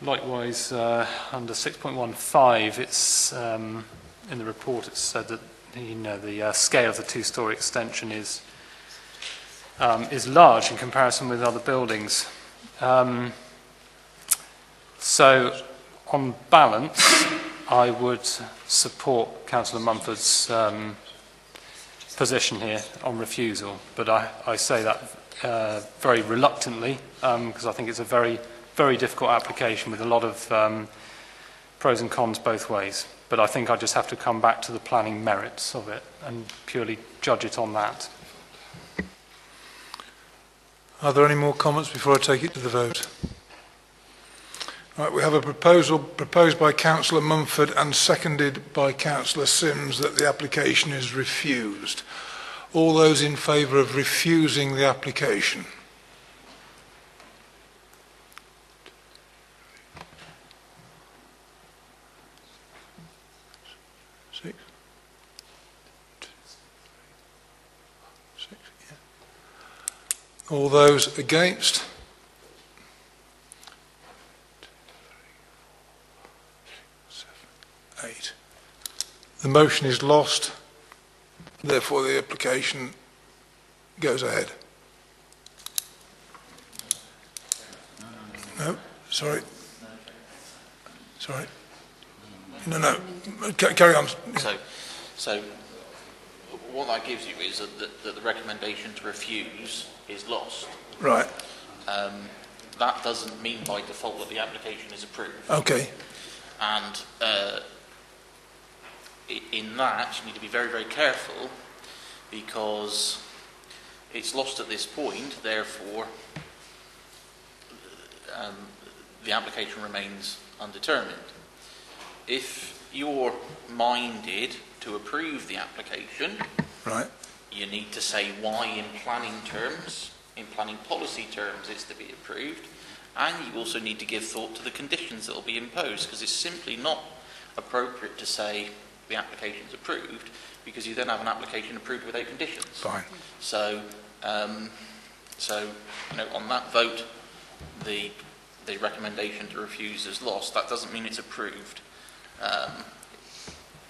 Likewise, under 6.15, it's in the report it's said that the scale of the two-storey extension is large in comparison with other buildings. So, on balance, I would support Councillor Mumford's position here on refusal, but I say that very reluctantly because I think it's a very, very difficult application with a lot of pros and cons both ways. But I think I just have to come back to the planning merits of it and purely judge it on that. Are there any more comments before I take it to the vote? Right, we have a proposal proposed by Councillor Mumford and seconded by Councillor Sims that the application is refused. All those in favour of refusing the application? Six? Six, yeah. All those against? Eight. The motion is lost, therefore the application goes ahead. No, sorry. Sorry. No. Carry on. So what that gives you is that the recommendation to refuse is lost. Right. That doesn't mean by default that the application is approved. Okay. And in that, you need to be very, very careful, because it's lost at this point, therefore the application remains undetermined. If you're minded to approve the application, right, you need to say why in planning terms, in planning policy terms, it's to be approved, and you also need to give thought to the conditions that will be imposed, because it's simply not appropriate to say the application is approved, because you then have an application approved without conditions. Fine. So, on that vote, the recommendation to refuse is lost. That doesn't mean it's approved.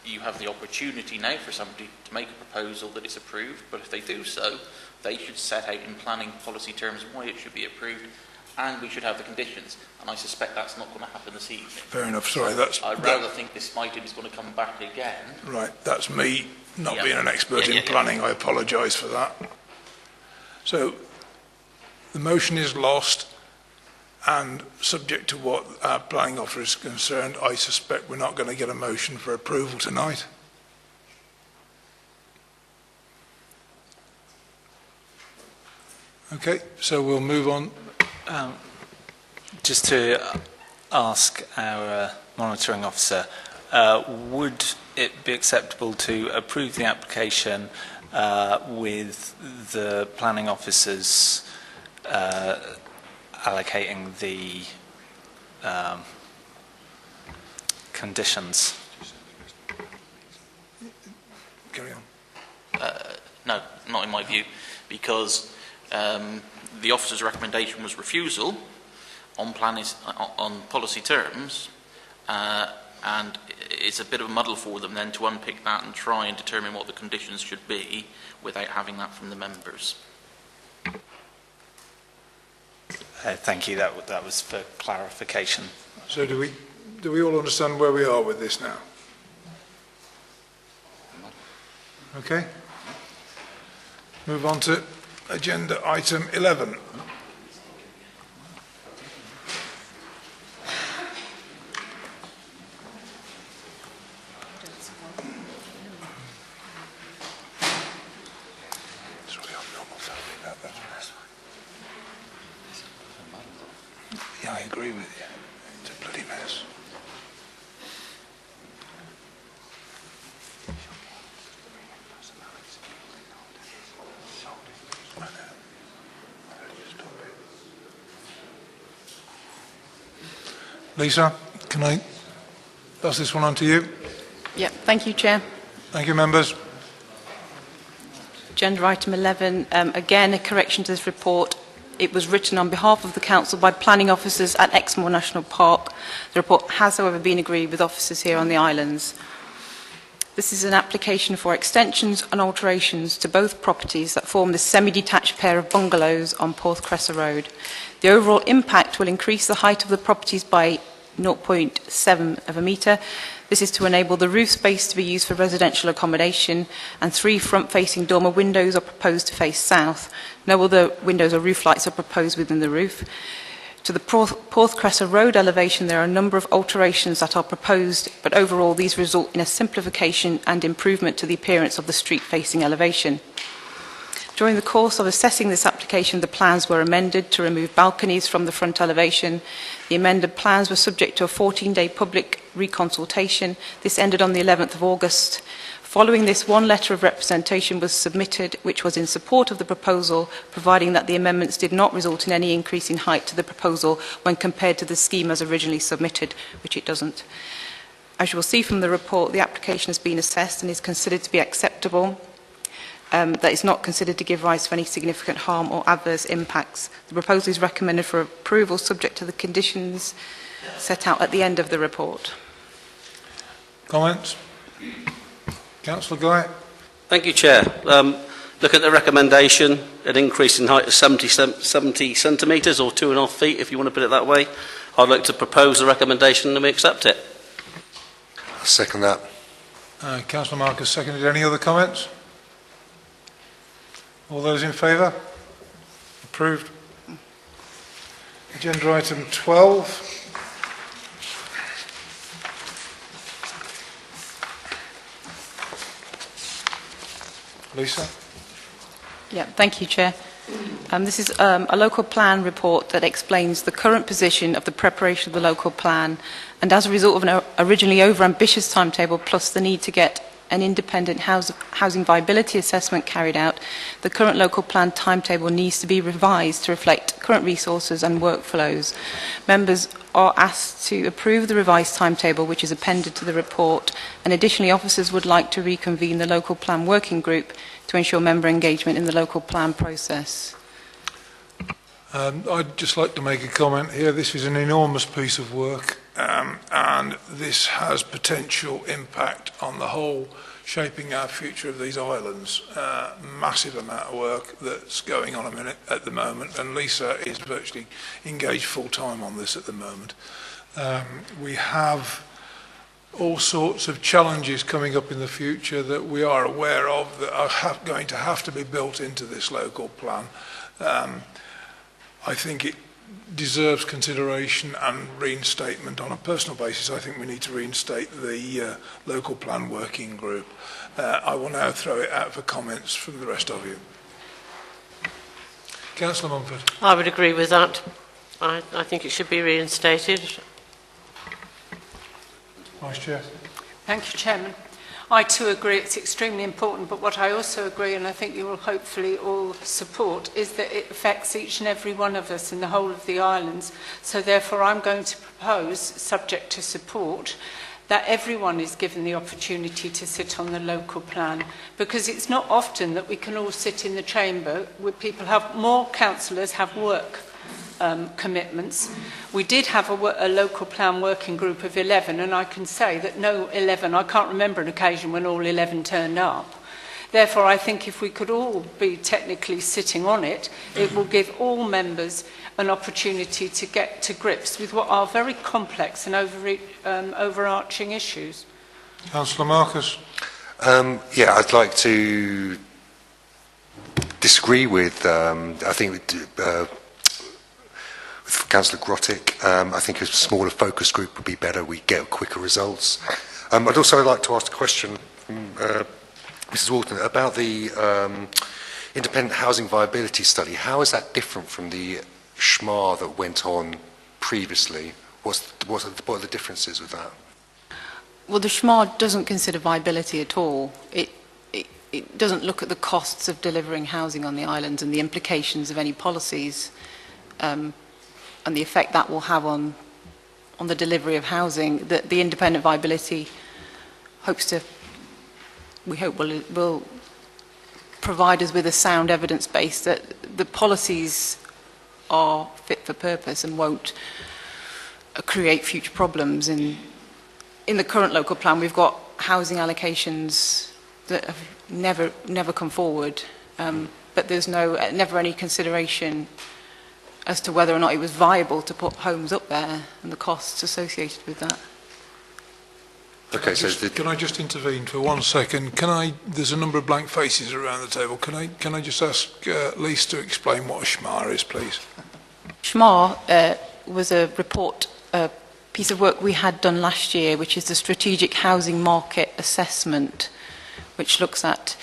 You have the opportunity now for somebody to make a proposal that it's approved, but if they do so, they should set out in planning policy terms why it should be approved, and we should have the conditions. And I suspect that's not going to happen this evening. Fair enough. Sorry, I'd rather think this item is going to come back again. Right, that's me not being an expert in planning. I apologise for that. So, the motion is lost, and subject to what our planning officer is concerned, I suspect we're not going to get a motion for approval tonight. Okay, so we'll move on. Just to ask our monitoring officer, would it be acceptable to approve the application with the planning officers allocating the conditions? Carry on. No, not in my view, because the officer's recommendation was refusal on policy terms, and it's a bit of a muddle for them then to unpick that and try and determine what the conditions should be without having that from the members. Thank you. That was for clarification. So do we all understand where we are with this now? Okay. Move on to agenda item 11. Yeah, I agree with you. It's a bloody mess. Lisa, can I pass this one on to you? Yeah, thank you, Chair. Thank you, members. Agenda item 11, again, a correction to this report. It was written on behalf of the Council by planning officers at Exmoor National Park. The report has, however, been agreed with officers here on the islands. This is an application for extensions and alterations to both properties that form the semi-detached pair of bungalows on Porthcresser Road. The overall impact will increase the height of the properties by 0.7 of a metre. This is to enable the roof space to be used for residential accommodation, and 3 front-facing dormer windows are proposed to face south. No other windows or roof lights are proposed within the roof. To the Porthcresser Road elevation, there are a number of alterations that are proposed, but overall these result in a simplification and improvement to the appearance of the street-facing elevation. During the course of assessing this application, the plans were amended to remove balconies from the front elevation. The amended plans were subject to a 14-day public reconsultation. This ended on the 11th of August. Following this, one letter of representation was submitted, which was in support of the proposal, providing that the amendments did not result in any increase in height to the proposal when compared to the scheme as originally submitted, which it doesn't. As you will see from the report, the application has been assessed and is considered to be acceptable. That is not considered to give rise to any significant harm or adverse impacts. The proposal is recommended for approval subject to the conditions set out at the end of the report. Comments? Councillor Guy. Thank you, Chair. Look at the recommendation, an increase in height of 70 centimetres or 2.5 feet, if you want to put it that way. I'd like to propose a recommendation and we accept it. I second that. Councillor Marcus seconded. Any other comments? All those in favour? Approved. Agenda item 12. Lisa? Yeah, thank you, Chair. This is a local plan report that explains the current position of the preparation of the local plan, and as a result of an originally over-ambitious timetable, plus the need to get an independent housing viability assessment carried out, the current local plan timetable needs to be revised to reflect current resources and workflows. Members are asked to approve the revised timetable, which is appended to the report, and additionally officers would like to reconvene the local plan working group to ensure member engagement in the local plan process. I'd just like to make a comment here. This is an enormous piece of work, and this has potential impact on the whole shaping our future of these islands. Massive amount of work that's going on at the moment, and Lisa is virtually engaged full-time on this at the moment. We have all sorts of challenges coming up in the future that we are aware of that are going to have to be built into this local plan. I think it deserves consideration and reinstatement on a personal basis. I think we need to reinstate the local plan working group. I will now throw it out for comments from the rest of you. Councillor Mumford. I would agree with that. I think it should be reinstated. Vice Chair. Thank you, Chairman. I too agree it's extremely important, but what I also agree, and I think you will hopefully all support, is that it affects each and every one of us in the whole of the islands. So therefore I'm going to propose, subject to support, that everyone is given the opportunity to sit on the local plan, because it's not often that we can all sit in the chamber where people have, more councillors have work commitments. We did have a local plan working group of 11, and I can say that no 11, I can't remember an occasion when all 11 turned up. Therefore, I think if we could all be technically sitting on it, it will give all members an opportunity to get to grips with what are very complex and overarching issues. Councillor Marcus. Yeah, I'd like to disagree with, I think, with Councillor Grottick. I think a smaller focus group would be better. We get quicker results. I'd also like to ask a question from Mrs. Walton about the independent housing viability study. How is that different from the SHMAR that went on previously? What are the differences with that? Well, the SHMAR doesn't consider viability at all. It doesn't look at the costs of delivering housing on the islands and the implications of any policies and the effect that will have on the delivery of housing. That the independent viability we hope will provide us with a sound evidence base that the policies are fit for purpose and won't create future problems. In the current local plan, we've got housing allocations that have never come forward, but there's never any consideration as to whether or not it was viable to put homes up there and the costs associated with that. Okay, can I just intervene for 1 second? There's a number of blank faces around the table. Can I just ask Lise to explain what a SHMAR is, please? SHMAR was a report, a piece of work we had done last year, which is the Strategic Housing Market Assessment, which looks at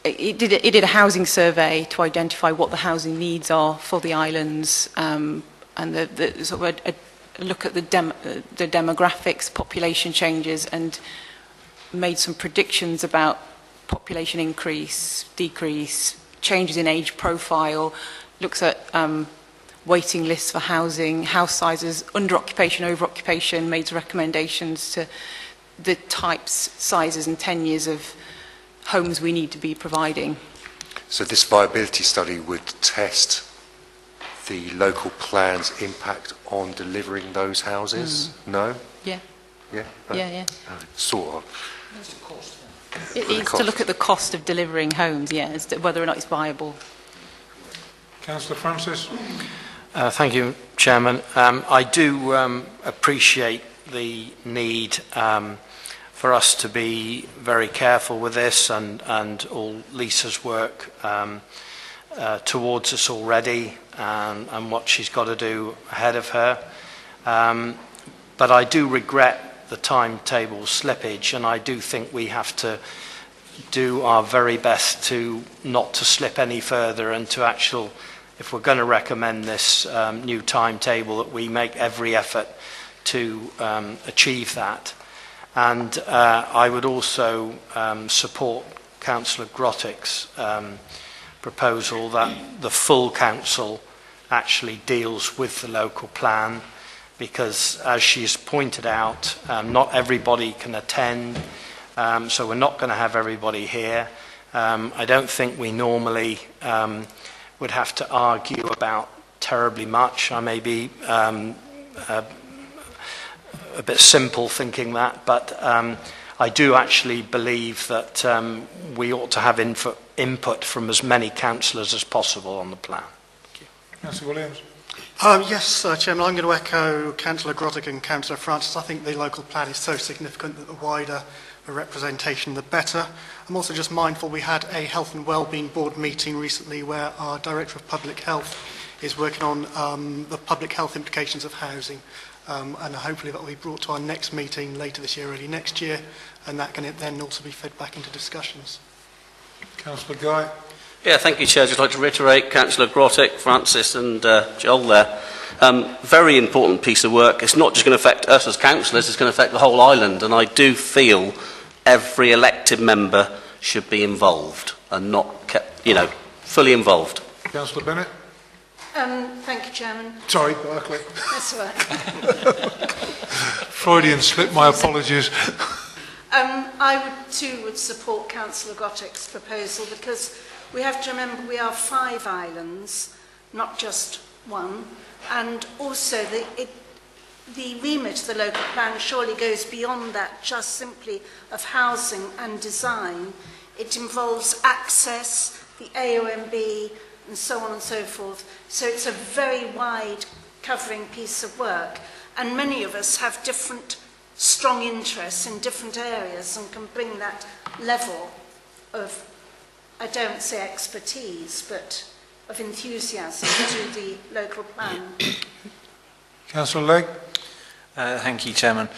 it did a housing survey to identify what the housing needs are for the islands, and the sort of a look at the demographics, population changes, and made some predictions about population increase, decrease, changes in age profile, looks at waiting lists for housing, house sizes, under occupation, over occupation, made recommendations to the types, sizes and tenures of homes we need to be providing. So this viability study would test the local plan's impact on delivering those houses? No? Yeah. Yeah? No? Yeah. Sort of. It is to look at the cost of delivering homes, yeah, as to whether or not it's viable. Councillor Francis. Thank you, Chairman. I do appreciate the need for us to be very careful with this, and all Lisa's work towards us already, and what she's got to do ahead of her. But I do regret the timetable slippage, and I do think we have to do our very best to not to slip any further, and to if we're going to recommend this new timetable, that we make every effort to achieve that. And I would also support Councillor Grottick's proposal that the full council actually deals with the local plan, because, as she's pointed out, not everybody can attend, so we're not going to have everybody here. I don't think we normally would have to argue about terribly much. I may be a bit simple thinking that, but I do actually believe that we ought to have input from as many councillors as possible on the plan. Thank you. Councillor Williams. Yes, Chairman, I'm going to echo Councillor Grottick and Councillor Francis. I think the local plan is so significant that the wider the representation, the better. I'm also just mindful we had a Health and Wellbeing Board meeting recently where our Director of Public Health is working on the public health implications of housing. And hopefully that will be brought to our next meeting later this year, early next year, and that can then also be fed back into discussions. Councillor Guy. Yeah, thank you, Chair. I'd just like to reiterate Councillor Grottick, Francis and Joel there. Very important piece of work. It's not just going to affect us as councillors, it's going to affect the whole island, and I do feel every elected member should be involved and not kept, fully involved. Councillor Bennett. Thank you, Chairman. Sorry, Barclay. That's all right. Freudian slip, my apologies. I would support Councillor Grottick's proposal, because we have to remember we are 5 islands, not just one, and also the remit of the local plan surely goes beyond that just simply of housing and design. It involves access, the AOMB, and so on and so forth. So it's a very wide covering piece of work, and many of us have different strong interests in different areas and can bring that level of, I don't say expertise, but of enthusiasm to the local plan. Councillor Legg. Thank you, Chairman.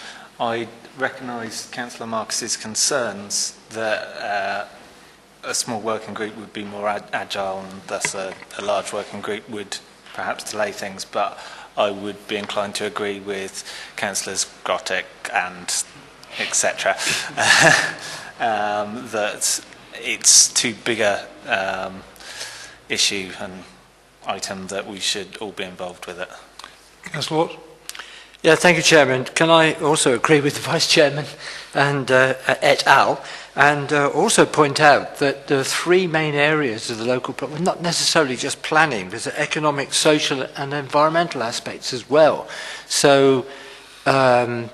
I recognise Councillor Marcus's concerns that a small working group would be more agile, and thus a large working group would perhaps delay things, but I would be inclined to agree with Councillors Grottick and etc. That it's too big a issue and item that we should all be involved with it. Councillor Watts. Yeah, thank you, Chairman. Can I also agree with the Vice Chairman and et al., and also point out that the 3 main areas of the local plan, not necessarily just planning, there's economic, social and environmental aspects as well. So there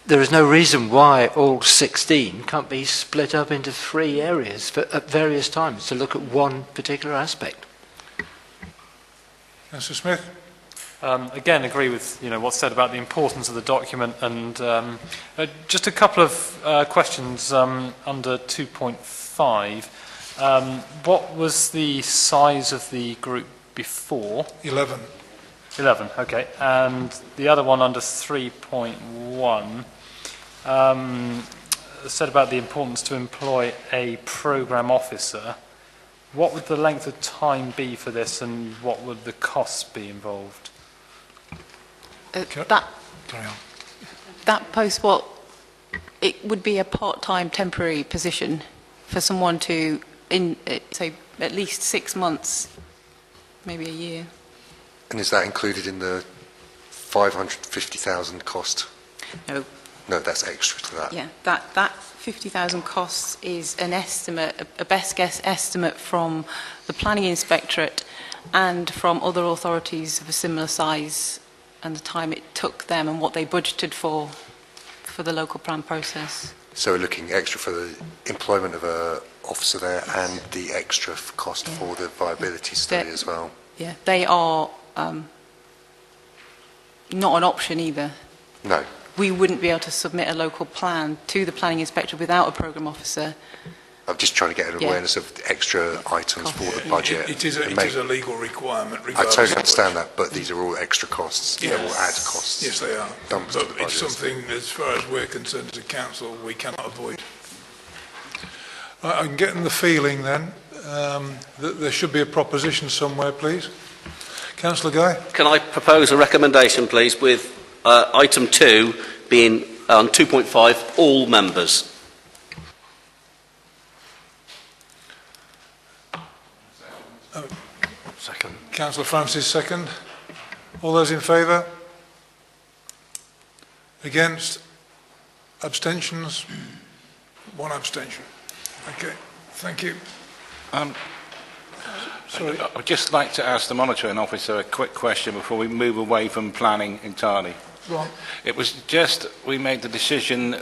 is no reason why all 16 can't be split up into 3 areas at various times to look at one particular aspect. Councillor Smith. Again, agree with what's said about the importance of the document, and just a couple of questions under 2.5. What was the size of the group before? 11. 11, okay. And the other one under 3.1 said about the importance to employ a programme officer. what would the length of time be for this, and what would the costs be involved? That post, it would be a part-time temporary position for someone to, say, at least 6 months, maybe a year. And is that included in the 550,000 cost? No. No, that's extra to that. Yeah, that 50,000 costs is an estimate, a best guess estimate from the Planning Inspectorate and from other authorities of a similar size, and the time it took them and what they budgeted for the local plan process. So we're looking extra for the employment of an officer there and the extra cost for the viability study as well. Yeah, they are not an option either. No. We wouldn't be able to submit a local plan to the planning inspector without a programme officer. I'm just trying to get an awareness of extra items for the budget. It is a legal requirement. I totally understand that, but these are all extra costs. Yes. They will add costs. Yes, they are. Dumped to the But budget. it's something, as far as we're concerned as a council, we cannot avoid. I'm getting the feeling then that there should be a proposition somewhere, please. Councillor Guy? Can I propose a recommendation, please, with item 2 being on 2.5, all members? Second. Councillor Francis, second. All those in favour? Against? Abstentions? One abstention. Okay, thank you. Sorry. I'd just like to ask the monitoring officer a quick question before we move away from planning entirely. Go on. It was just, we made the decision,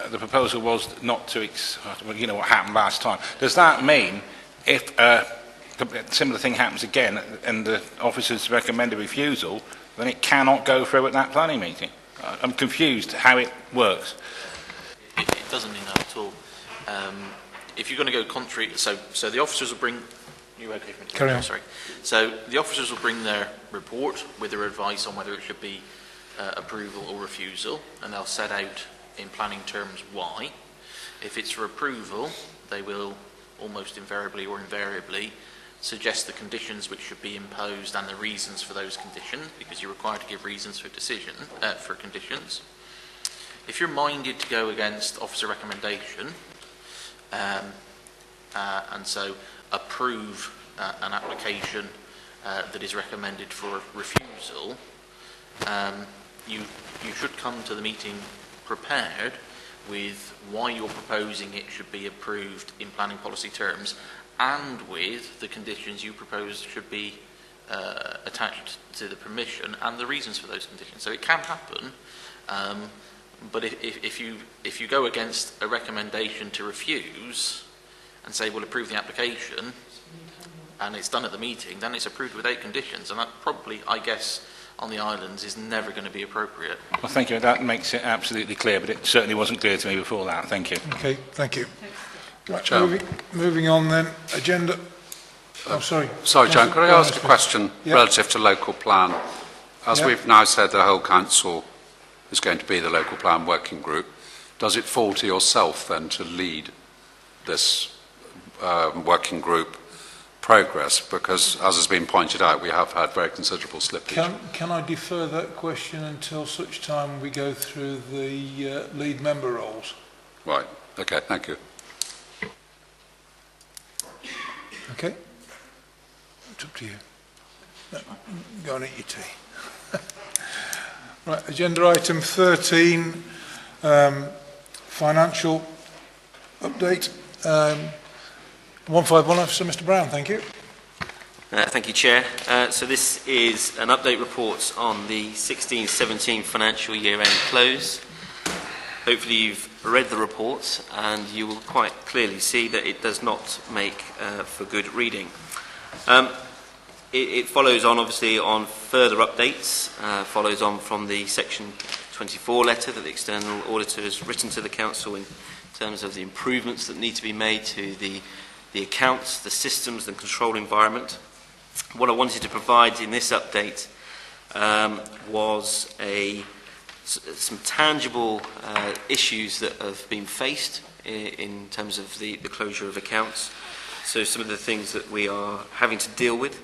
the proposal was not to, you know what happened last time. Does that mean if a similar thing happens again and the officers recommend a refusal, then it cannot go through at that planning meeting? I'm confused how it works. It doesn't mean that at all. If you're going to go contrary, so the officers will bring. You okay for me to carry on? Sorry. So the officers will bring their report with their advice on whether it should be approval or refusal, and they'll set out in planning terms why. If it's for approval, they will almost invariably or invariably suggest the conditions which should be imposed and the reasons for those conditions, because you're required to give reasons for for conditions. If you're minded to go against officer recommendation, and so approve an application that is recommended for refusal, you should come to the meeting prepared with why you're proposing it should be approved in planning policy terms, and with the conditions you propose should be attached to the permission and the reasons for those conditions. So it can happen, but if you go against a recommendation to refuse and say we'll approve the application and it's done at the meeting, then it's approved without conditions, and that probably, I guess, on the islands is never going to be appropriate. Well, thank you. That makes it absolutely clear, but it certainly wasn't clear to me before that. Thank you. Okay, thank you. Right, moving on then, agenda. Oh, sorry. Sorry, John, could I ask a question relative to local plan? As we've now said, the whole council is going to be the local plan working group. Does it fall to yourself then to lead this working group progress? Because, as has been pointed out, we have had very considerable slippage. Can I defer that question until such time we go through the lead member roles? Right. Okay, thank you. Okay. It's up to you. No, go and eat your tea. Right, agenda item 13, financial update. 151 Officer Mr Brown, thank you. Thank you, Chair. So this is an update report on the 16-17 financial year-end close. Hopefully you've read the report and you will quite clearly see that it does not make for good reading. It follows on, obviously, on further updates, follows on from the Section 24 letter that the external auditor has written to the Council in terms of the improvements that need to be made to the accounts, the systems and control environment. What I wanted to provide in this update was some tangible issues that have been faced in terms of the closure of accounts. So some of the things that we are having to deal with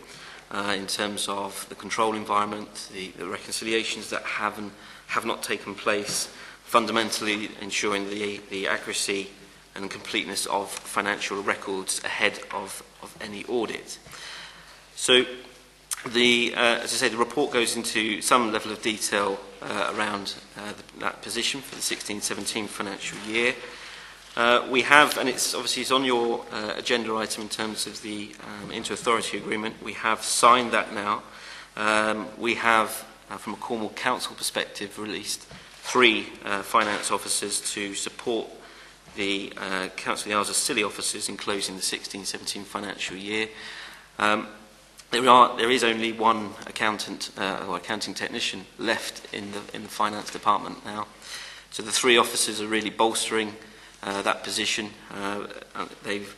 in terms of the control environment, the reconciliations that have not taken place, fundamentally ensuring the accuracy and completeness of financial records ahead of any audit. So as I say, the report goes into some level of detail around that position for the 16-17 financial year. We have, and it's on your agenda item in terms of the inter-authority agreement, we have signed that now. We have, from a Cornwall Council perspective, released 3 finance officers to support the Council of the Isles of Scilly officers in closing the 16-17 financial year. There is only one accountant or accounting technician left in the finance department now. So the 3 officers are really bolstering that position. They've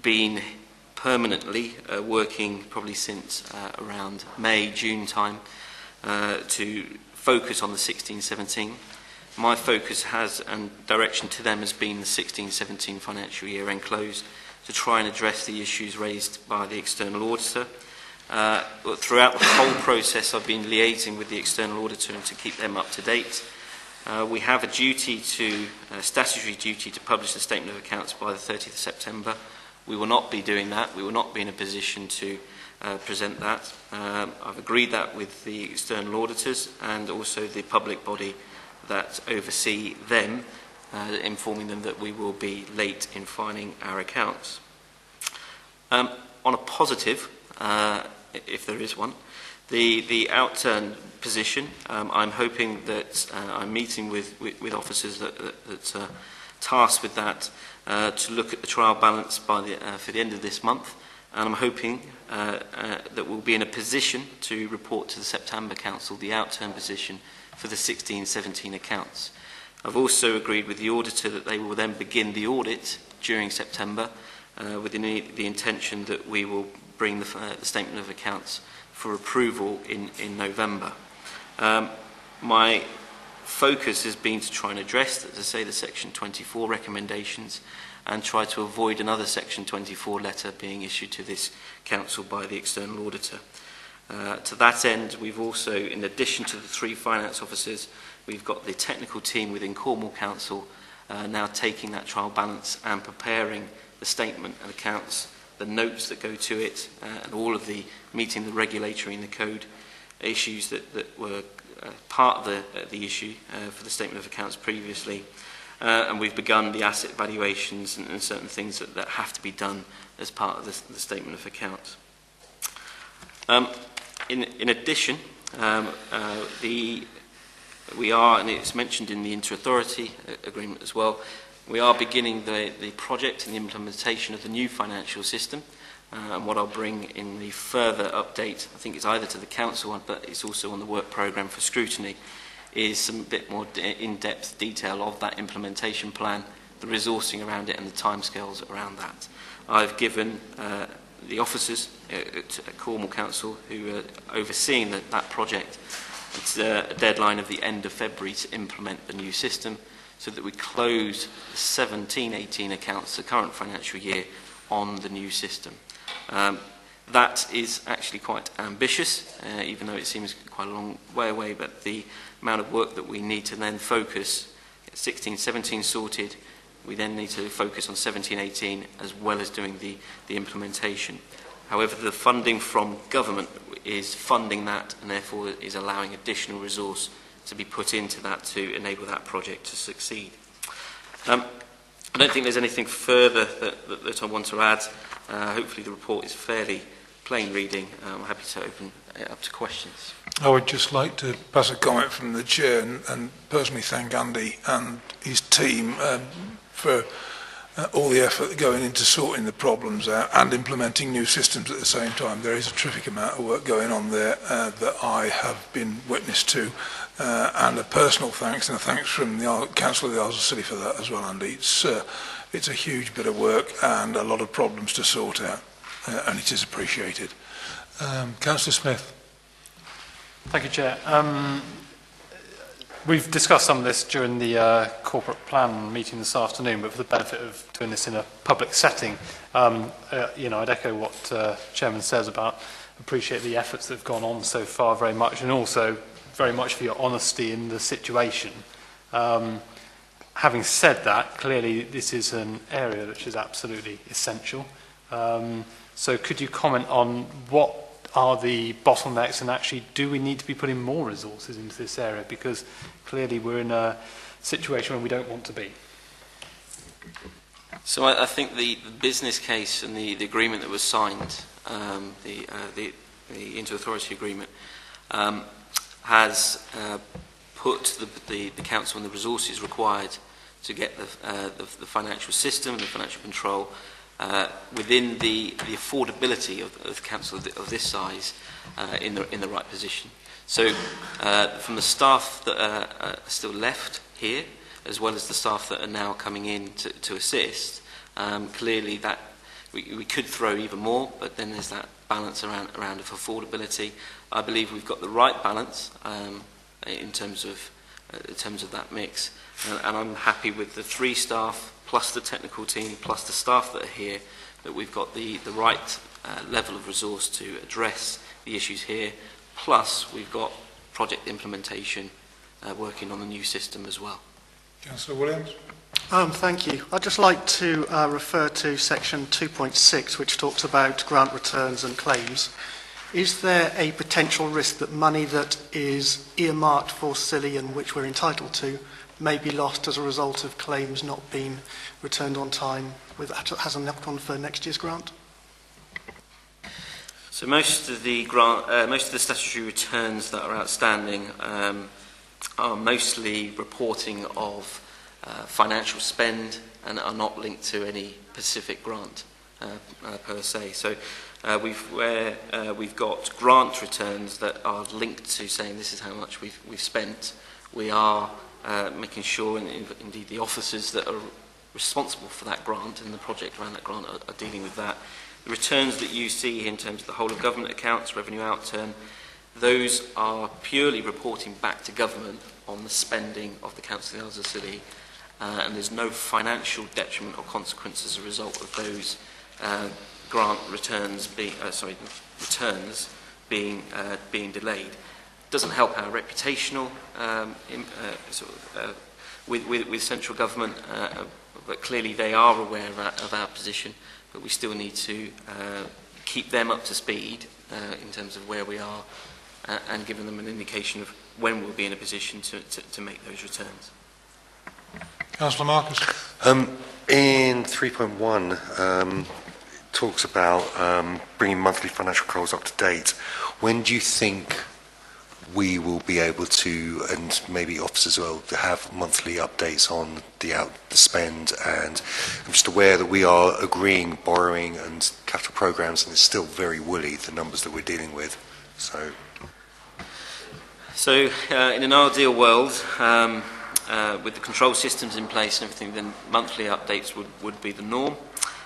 been permanently working probably since around May, June time to focus on the 16-17. My focus and direction to them has been the 16-17 financial year end close to try and address the issues raised by the external auditor. Throughout the whole process, I've been liaising with the external auditor to keep them up to date. We have a statutory duty to publish the statement of accounts by the 30th of September. We will not be doing that. We will not be in a position to present that. I've agreed that with the external auditors and also the public body that oversee them, informing them that we will be late in filing our accounts. On a positive, if there is one, the outturn position, I'm hoping that I'm meeting with officers that are tasked with that to look at the trial balance for the end of this month, and I'm hoping that we'll be in a position to report to the September Council the outturn position for the 16-17 accounts. I've also agreed with the auditor that they will then begin the audit during September with the intention that we will bring the statement of accounts for approval in November. My focus has been to try and address, as I say, the Section 24 recommendations and try to avoid another Section 24 letter being issued to this Council by the external auditor. To that end, we've also, in addition to the 3 finance officers, we've got the technical team within Cornwall Council now taking that trial balance and preparing the statement and accounts, the notes that go to it, and all of the meeting the regulatory and the code issues that were part of the issue for the statement of accounts previously. And we've begun the asset valuations and certain things that have to be done as part of the statement of accounts. In addition, we are, and it's mentioned in the inter-authority agreement as well, we are beginning the project and the implementation of the new financial system. And what I'll bring in the further update, I think it's either to the Council, but it's also on the work programme for scrutiny, is some bit more in-depth detail of that implementation plan, the resourcing around it and the timescales around that. I've given the officers at Cornwall Council who are overseeing that project a deadline of the end of February to implement the new system so that we close the 17-18 accounts, the current financial year, on the new system. That is actually quite ambitious, even though it seems quite a long way away, but the amount of work that we need to then focus, 16-17 sorted, we then need to focus on 17-18 as well as doing the implementation. However, the funding from government is funding that and therefore is allowing additional resource to be put into that to enable that project to succeed. I don't think there's anything further that I want to add. Hopefully the report is fairly plain reading. I'm happy to open it up to questions. I would just like to pass a comment from the Chair and personally thank Andy and his team for all the effort going into sorting the problems out and implementing new systems at the same time. There is a terrific amount of work going on there that I have been witness to, and a personal thanks and a thanks from the Council of the Isles of Scilly for that as well, Andy. It's a huge bit of work and a lot of problems to sort out, and it is appreciated. Councillor Smith. Thank you, Chair. we've discussed some of this during the corporate plan meeting this afternoon, but for the benefit of doing this in a public setting, I'd echo what Chairman says about appreciate the efforts that have gone on so far very much, and also very much for your honesty in the situation. Having said that, clearly this is an area which is absolutely essential. So could you comment on what are the bottlenecks, and actually do we need to be putting more resources into this area, because clearly we're in a situation where we don't want to be? So I think the business case and the agreement that was signed, the inter-authority agreement, has put the council and the resources required to get the financial system and the financial control within the affordability of council of this size in the right position. So from the staff that are still left here, as well as the staff that are now coming in to assist, clearly that we could throw even more, but then there's that balance around of affordability. I believe we've got the right balance in terms of that mix, and I'm happy with the 3 staff plus the technical team, plus the staff that are here, that we've got the right level of resource to address the issues here, plus we've got project implementation working on the new system as well. Councillor Williams. Thank you. I'd just like to refer to section 2.6, which talks about grant returns and claims. Is there a potential risk that money that is earmarked for Scilly and which we're entitled to may be lost as a result of claims not being returned on time, has a knock-on for next year's grant? So most of the statutory returns that are outstanding are mostly reporting of financial spend and are not linked to any specific grant per se. So we've got grant returns that are linked to saying this is how much we've spent. We are making sure, and indeed the officers that are responsible for that grant and the project around that grant are dealing with that. The returns that you see in terms of the whole of government accounts, revenue outturn, those are purely reporting back to government on the spending of the Council of the Isles of Scilly, and there's no financial detriment or consequence as a result of those grant returns being delayed. Doesn't help our reputational with central government, but clearly they are aware of our position, but we still need to keep them up to speed in terms of where we are and giving them an indication of when we'll be in a position to make those returns. Councillor Marcus. In 3.1, talks about bringing monthly financial controls up to date. When do you think we will be able to, and maybe officers will, to have monthly updates on the spend? And I'm just aware that we are agreeing borrowing and capital programs, and it's still very woolly, the numbers that we're dealing with. So in an ideal world, with the control systems in place and everything, then monthly updates would be the norm.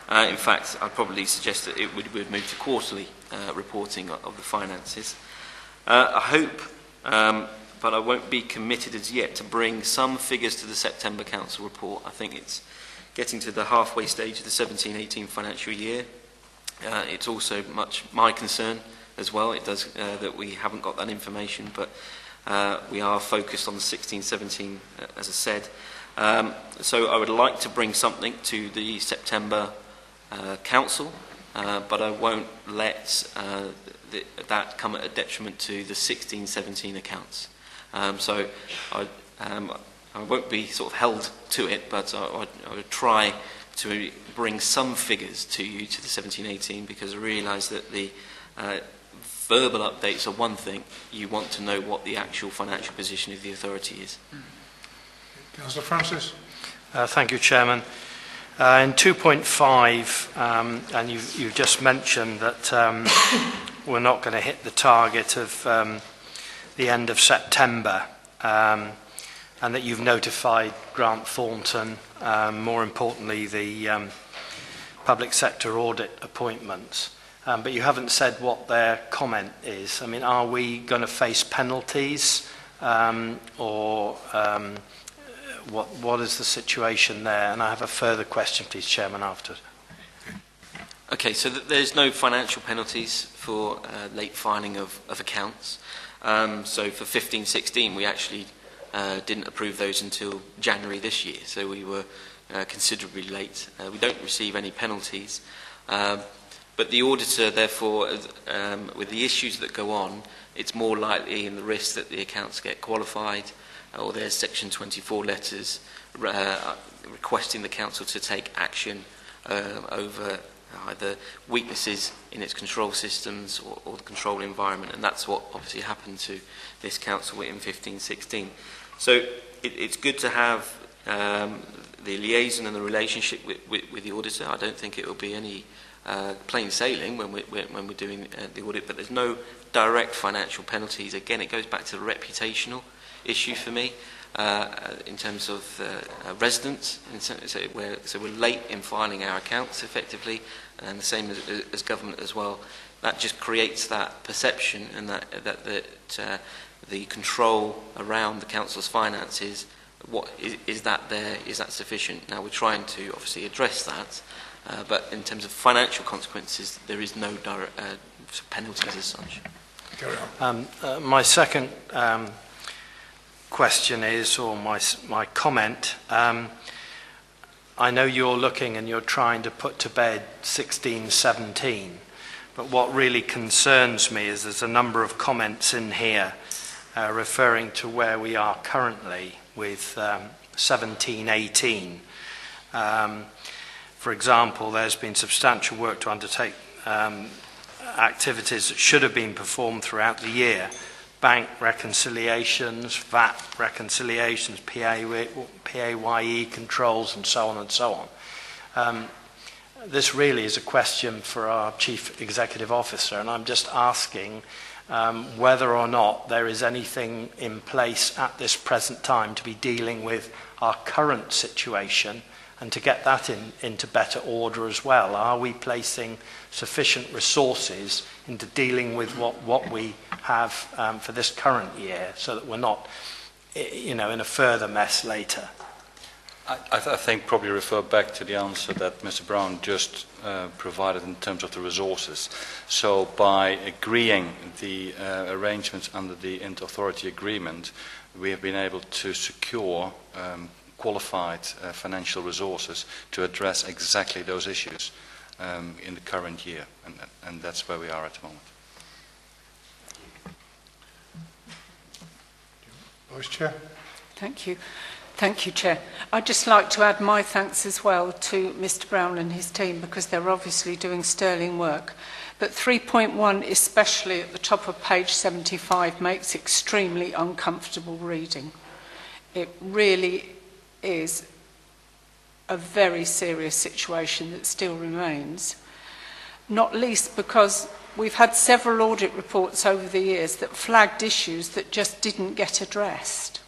In fact, I'd probably suggest that it would move to quarterly reporting of the finances. I hope, but I won't be committed as yet, to bring some figures to the September Council report. I think it's getting to the halfway stage of the 17-18 financial year. It's also much my concern as well. It does that we haven't got that information, but we are focused on the 16-17, as I said. So I would like to bring something to the September Council, but I won't let that come at a detriment to the 16-17 accounts. So I won't be sort of held to it, but I would try to bring some figures to you to the 17-18, because I realise that the verbal updates are one thing. You want to know what the actual financial position of the authority is. Councillor Francis. Thank you, Chairman. In 2.5, and you've just mentioned that we're not going to hit the target of the end of September, and that you've notified Grant Thornton, more importantly the public sector audit appointments, but you haven't said what their comment is. I mean, are we going to face penalties what is the situation there? And I have a further question, please, Chairman, after. Okay, so there's no financial penalties for late filing of accounts. So for 15-16, we actually didn't approve those until January this year, so we were considerably late. We don't receive any penalties, but the auditor, therefore, with the issues that go on, it's more likely in the risk that the accounts get qualified, or there's Section 24 letters requesting the council to take action over either weaknesses in its control systems or the control environment, and that's what obviously happened to this council in 15-16. So it's good to have the liaison and the relationship with the auditor. I don't think it will be any plain sailing when we're doing the audit, but there's no direct financial penalties. Again, it goes back to the reputational issue for me in terms of residents. So we're late in filing our accounts effectively, and the same as government as well. That just creates that perception, and that the control around the council's finances, is that sufficient? Now we're trying to obviously address that, but in terms of financial consequences, there is no direct penalties as such. Carry on. My second question is, or my comment, I know you're looking and you're trying to put to bed 16-17, but what really concerns me is there's a number of comments in here referring to where we are currently with 17-18. For example, there's been substantial work to undertake activities that should have been performed throughout the year. Bank reconciliations, VAT reconciliations, PAYE controls, and so on and so on. This really is a question for our Chief Executive Officer, and I'm just asking whether or not there is anything in place at this present time to be dealing with our current situation and to get that into better order as well. Are we placing sufficient resources into dealing with what we have for this current year, so that we're not, in a further mess later? I think probably refer back to the answer that Mr. Brown just provided in terms of the resources. So by agreeing the arrangements under the inter-authority agreement, we have been able to secure qualified financial resources to address exactly those issues in the current year, and that's where we are at the moment. Vice Chair. Thank you. Thank you, Chair. I'd just like to add my thanks as well to Mr. Brown and his team, because they're obviously doing sterling work. But 3.1, especially at the top of page 75, makes extremely uncomfortable reading. It really is a very serious situation that still remains, not least because we've had several audit reports over the years that flagged issues that just didn't get addressed.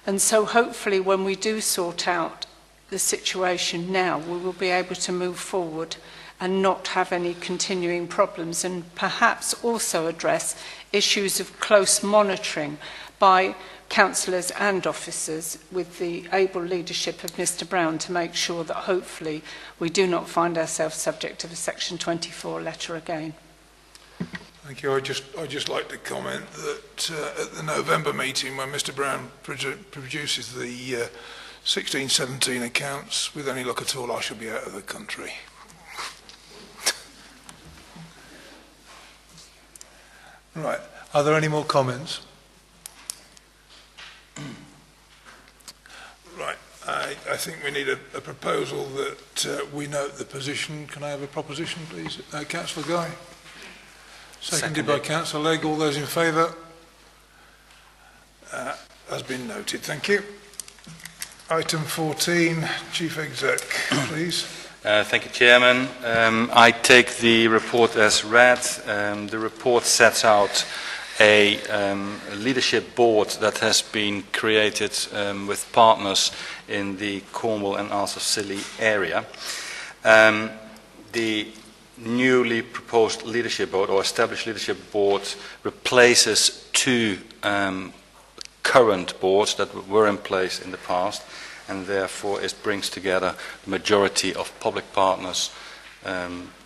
And so hopefully when we do sort out the situation now, we will be able to move forward and not have any continuing problems, and perhaps also address issues of close monitoring by councillors and officers with the able leadership of Mr. Brown, to make sure that hopefully we do not find ourselves subject to a Section 24 letter again. Thank you. I'd just like to comment that at the November meeting, when Mr. Brown produces the 16-17 accounts, with any luck at all, I shall be out of the country. Right. Are there any more comments? Right. I think we need a proposal that we note the position. Can I have a proposition, please? Councillor Guy. Seconded by Councillor Legg. All those in favour? Has been noted. Thank you. Item 14, Chief Exec, please. Thank you, Chairman. I take the report as read. The report sets out a leadership board that has been created with partners in the Cornwall and Isles of Scilly area. The newly proposed leadership board, or established leadership board, replaces two current boards that were in place in the past, and therefore it brings together the majority of public partners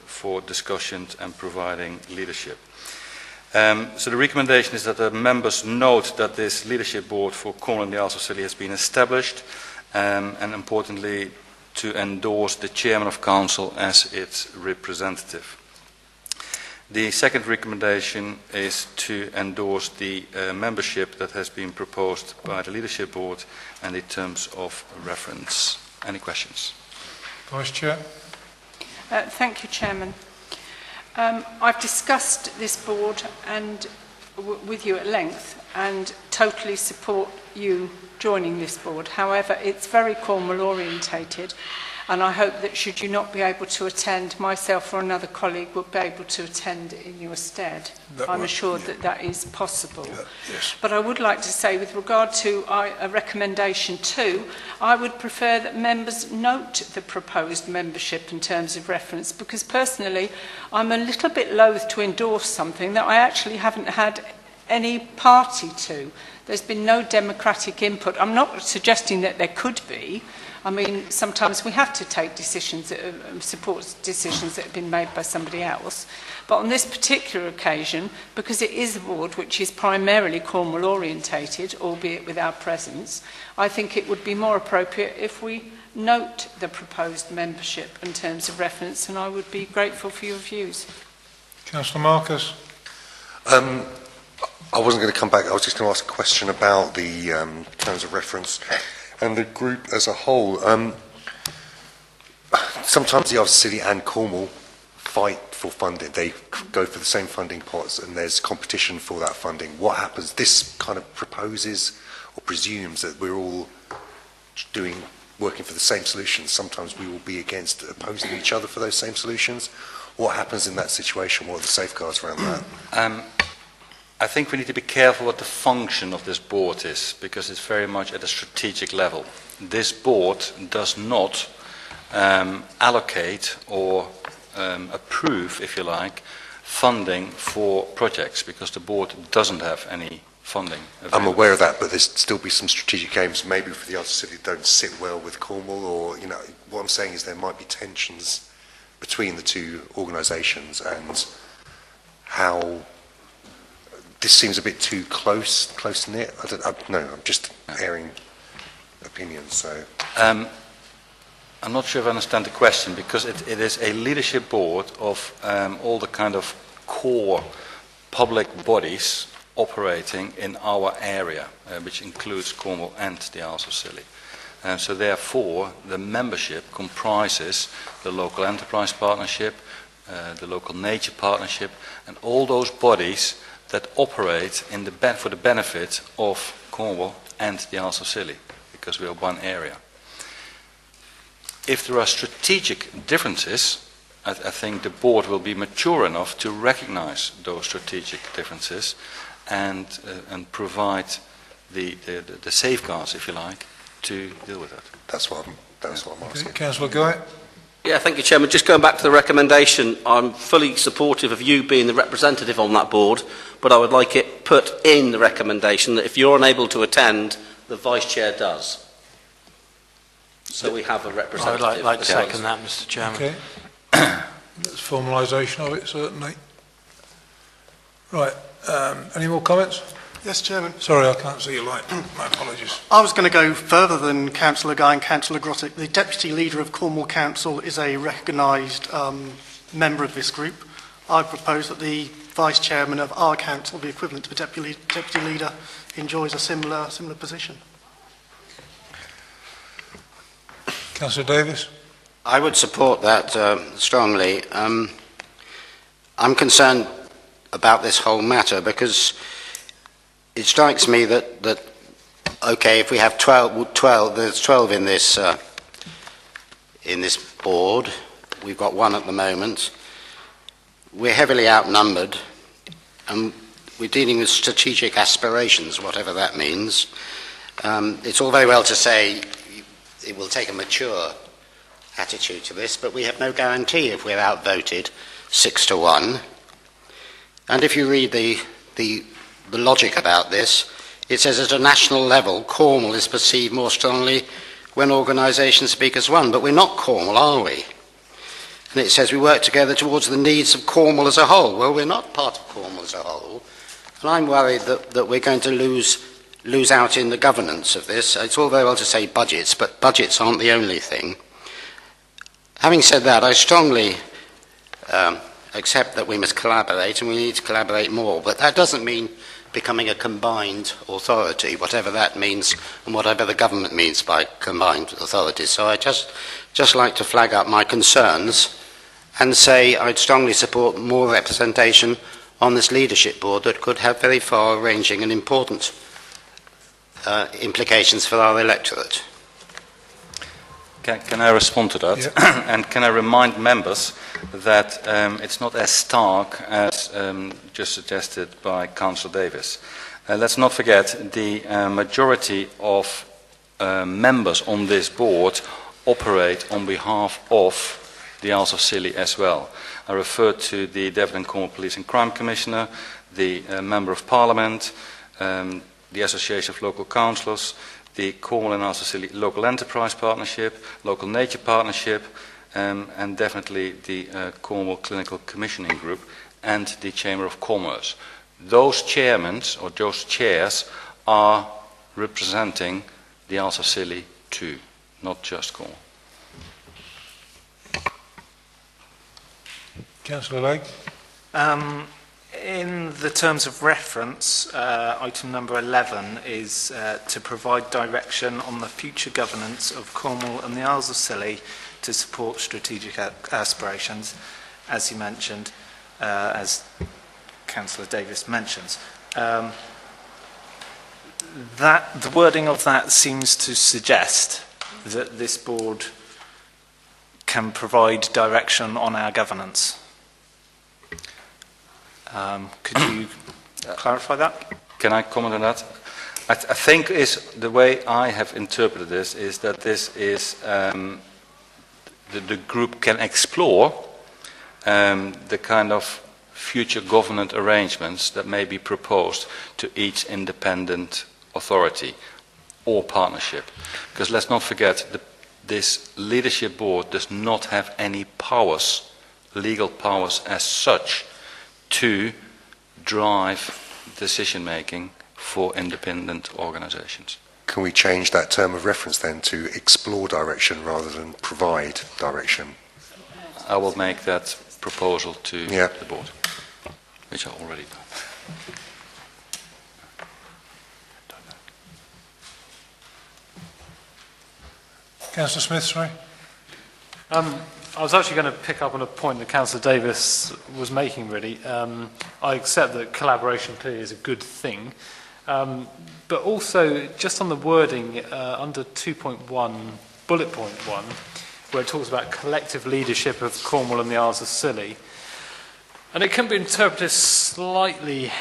for discussions and providing leadership. So the recommendation is that the members note that this leadership board for Cornwall and the Isles of Scilly has been established, and importantly to endorse the chairman of council as its representative. The second recommendation is to endorse the membership that has been proposed by the leadership board and the terms of reference. Any questions? Vice Chair. Thank you, Chairman. I've discussed this board and with you at length and totally support you joining this board. However, it's very Cornwall orientated, and I hope that should you not be able to attend, myself or another colleague will be able to attend in your stead. I'm assured that that is possible. Yes. But I would like to say, with regard to a recommendation 2, I would prefer that members note the proposed membership in terms of reference, because personally I'm a little bit loath to endorse something that I actually haven't had any party to. There's been no democratic input. I'm not suggesting that there could be. I mean, sometimes we have to take decisions that support decisions that have been made by somebody else. But on this particular occasion, because it is a board which is primarily Cornwall orientated, albeit with our presence, I think it would be more appropriate if we note the proposed membership in terms of reference, and I would be grateful for your views. Councillor Marcus. I wasn't going to come back. I was just going to ask a question about the terms of reference and the group as a whole. Sometimes the Isles of Scilly and Cornwall fight for funding. They go for the same funding pots, and there's competition for that funding. What happens? This kind of proposes or presumes that we're all working for the same solutions. Sometimes we will be opposing each other for those same solutions. What happens in that situation? What are the safeguards around that? I think we need to be careful what the function of this board is, because it's very much at a strategic level. This board does not allocate or approve, if you like, funding for projects, because the board doesn't have any funding available. I'm aware of that, but there's still be some strategic aims, maybe for the Isles of Scilly that don't sit well with Cornwall, or, you know, what I'm saying is there might be tensions between the two organisations, and how this seems a bit too close-knit. I don't know, I'm just airing opinions, so... I'm not sure if I understand the question, because it is a leadership board of all the kind of core public bodies operating in our area, which includes Cornwall and the Isles of Scilly. So therefore, the membership comprises the local enterprise partnership, the local nature partnership, and all those bodies that operate for the benefit of Cornwall and the Isles of Scilly, because we are one area. If there are strategic differences, I think the board will be mature enough to recognize those strategic differences and provide the safeguards, if you like, to deal with that. That's what I'm asking. Councillor Guy. Yeah, thank you, Chairman. Just going back to the recommendation, I'm fully supportive of you being the representative on that board, but I would like it put in the recommendation that if you're unable to attend, the Vice Chair does. So we have a representative. I would like to second that, Mr. Chairman. Okay. That's formalisation of it, certainly. Right. Any more comments? Yes, Chairman. Sorry, I can't see your light. My apologies. I was going to go further than Councillor Guy and Councillor Grottick. The Deputy Leader of Cornwall Council is a recognised member of this group. I propose that the Vice Chairman of our council, the equivalent to the Deputy Leader, enjoys a similar position. Councillor Davis. I would support that strongly. I'm concerned about this whole matter because it strikes me that okay, if we have 12, there's 12 in this board. We've got one at the moment. We're heavily outnumbered, and we're dealing with strategic aspirations, whatever that means. It's all very well to say it will take a mature attitude to this, but we have no guarantee if we're outvoted 6-1. And if you read the logic about this, It says at a national level, Cornwall is perceived more strongly when organisations speak as one, but we're not Cornwall, are we? And it says we work together towards the needs of Cornwall as a whole. Well, we're not part of Cornwall as a whole, and I'm worried that we're going to lose out in the governance of this. It's all very well to say budgets, but budgets aren't the only thing. Having said that, I strongly accept that we must collaborate, and we need to collaborate more, but that doesn't mean becoming a combined authority, whatever that means and whatever the government means by combined authorities. So I just like to flag up my concerns and say I'd strongly support more representation on this leadership board that could have very far-ranging and important implications for our electorate. Can I respond to that? Yeah. And can I remind members that it's not as stark as just suggested by Councillor Davis. Let's not forget the majority of members on this board operate on behalf of the Isles of Scilly as well. I refer to the Devon and Cornwall Police and Crime Commissioner, the Member of Parliament, the Association of Local Councillors, the Cornwall and Isles of Scilly Local Enterprise Partnership, Local Nature Partnership, and definitely the Cornwall Clinical Commissioning Group and the Chamber of Commerce. Those chairmen or those chairs are representing the Isles of Scilly too, not just Cornwall. Councillor Lake. In the terms of reference, item number 11 is to provide direction on the future governance of Cornwall and the Isles of Scilly to support strategic aspirations, as you mentioned, as Councillor Davis mentions. The wording of that seems to suggest that this board can provide direction on our governance. Could you clarify that? Can I comment on that? I think the way I have interpreted this is that this is the group can explore the kind of future government arrangements that may be proposed to each independent authority or partnership. Because let's not forget, this leadership board does not have any powers, legal powers as such, to drive decision-making for independent organizations. Can we change that term of reference then to explore direction rather than provide direction? I will make that proposal to the board, which I already done. Councillor Smith, sorry. I was actually going to pick up on a point that Councillor Davis was making, really. I accept that collaboration clearly is a good thing, but also just on the wording under 2.1, bullet point 1, where it talks about collective leadership of Cornwall and the Isles of Scilly, and it can be interpreted slightly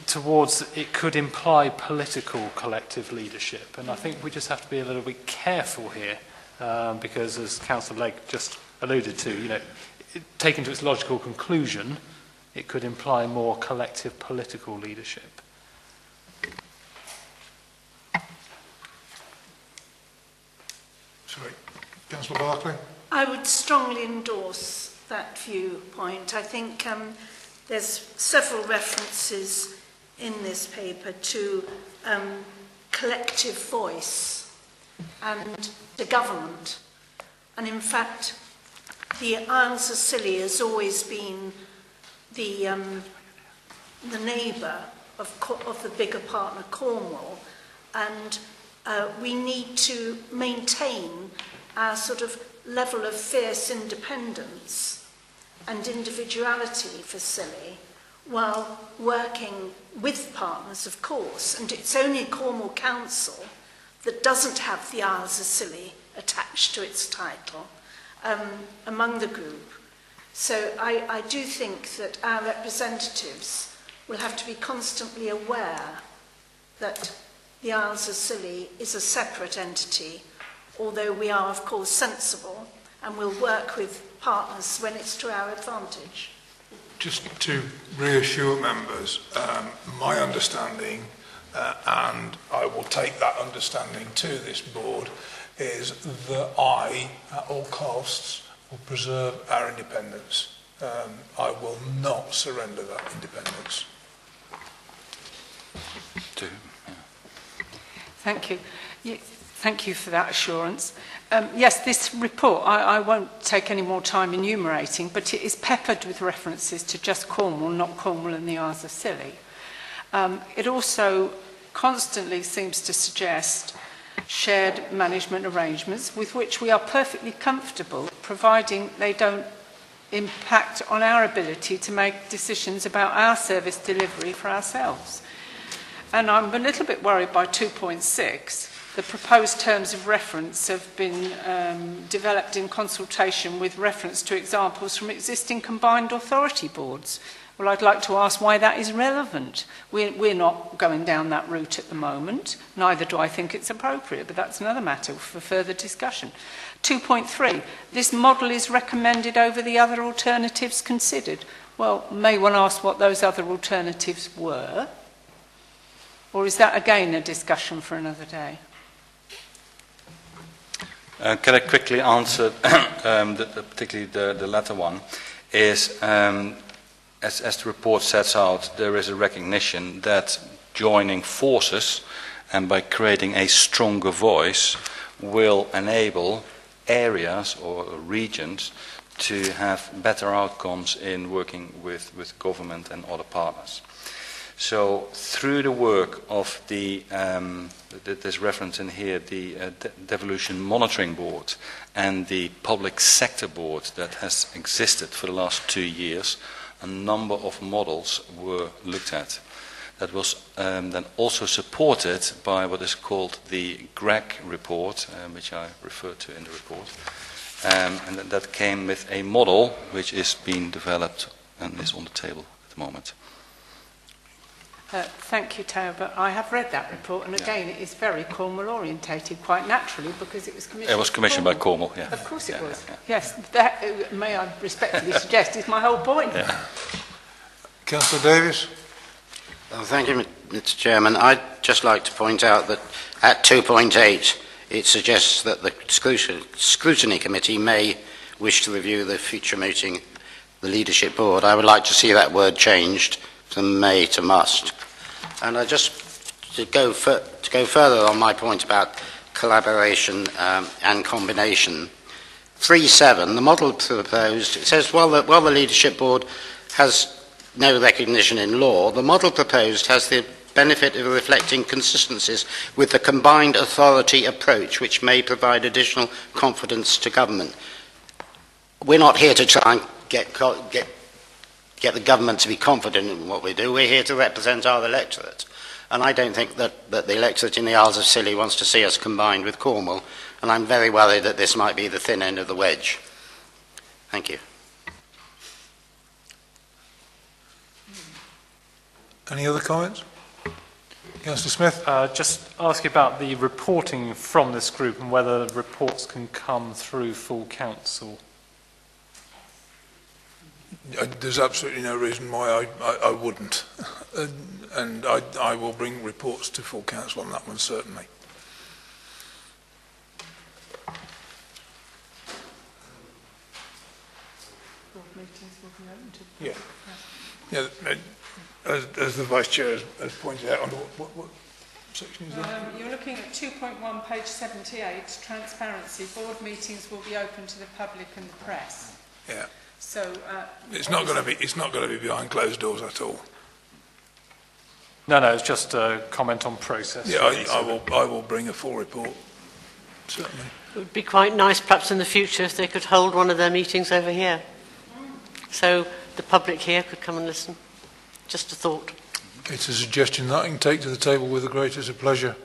towards it could imply political collective leadership, and I think we just have to be a little bit careful here, because as Councillor Lake just alluded to, taken to its logical conclusion, it could imply more collective political leadership. Sorry, Councillor Barclay. I would strongly endorse that viewpoint. I think there's several references in this paper to collective voice and the government. And in fact, the Isles of Scilly has always been the neighbour of the bigger partner, Cornwall, and we need to maintain our sort of level of fierce independence and individuality for Scilly while working with partners, of course. And it's only Cornwall Council that doesn't have the Isles of Scilly attached to its title among the group. So I do think that our representatives will have to be constantly aware that the Isles of Scilly is a separate entity, although we are, of course, sensible and will work with partners when it's to our advantage. Just to reassure members, my understanding and I will take that understanding to this board, is that I, at all costs, will preserve our independence. I will not surrender that independence. Thank you. Thank you for that assurance. Yes, this report, I won't take any more time enumerating, but it is peppered with references to just Cornwall, not Cornwall and the Isles of Scilly. It also constantly seems to suggest shared management arrangements with which we are perfectly comfortable, providing they don't impact on our ability to make decisions about our service delivery for ourselves. And I'm a little bit worried by 2.6. The proposed terms of reference have been developed in consultation with reference to examples from existing combined authority boards. Well, I'd like to ask why that is relevant. We're not going down that route at the moment, neither do I think it's appropriate, but that's another matter for further discussion. 2.3, this model is recommended over the other alternatives considered. Well, may one ask what those other alternatives were? Or is that again a discussion for another day? Can I quickly answer, particularly the latter one, is as the report sets out, there is a recognition that joining forces and by creating a stronger voice will enable areas or regions to have better outcomes in working with government and other partners. So through the work of there's reference in here, the Devolution Monitoring Board and the Public Sector Board that has existed for the last 2 years, a number of models were looked at. That was then also supported by what is called the GREC report, which I referred to in the report. And that came with a model which is being developed and is on the table at the moment. Thank you, Tao, but I have read that report, and again, it is very Cornwall orientated, quite naturally, because it was commissioned. It was commissioned by Cornwall, yeah. Of course it was. Yes, that, may I respectfully suggest, is my whole point. Yeah. Councillor Davis. Thank you, Mr. Chairman. I'd just like to point out that at 2.8, it suggests that the scrutiny committee may wish to review the future meeting, the leadership board. I would like to see that word changed from may to must. And to go further on my point about collaboration and combination, 3.7, the model proposed, it says, while the leadership board has no recognition in law, the model proposed has the benefit of reflecting consistencies with the combined authority approach, which may provide additional confidence to government. We're not here to try and get the government to be confident in what we do. We're here to represent our electorate. And I don't think that the electorate in the Isles of Scilly wants to see us combined with Cornwall, and I'm very worried that this might be the thin end of the wedge. Thank you. Any other comments? Councillor Smith? Just ask about the reporting from this group and whether reports can come through full council. There's absolutely no reason why I wouldn't. And I will bring reports to full council on that one, certainly. Yeah. Yeah. As the Vice Chair has pointed out, what section is that? You're looking at 2.1, page 78, transparency. Board meetings will be open to the public and the press. Yeah. So it's not going to be behind closed doors at all. No, it's just a comment on process. Yeah, I will bring a full report, certainly. It would be quite nice, perhaps in the future, if they could hold one of their meetings over here, so the public here could come and listen. Just a thought. It's a suggestion that I can take to the table with the greatest of pleasure.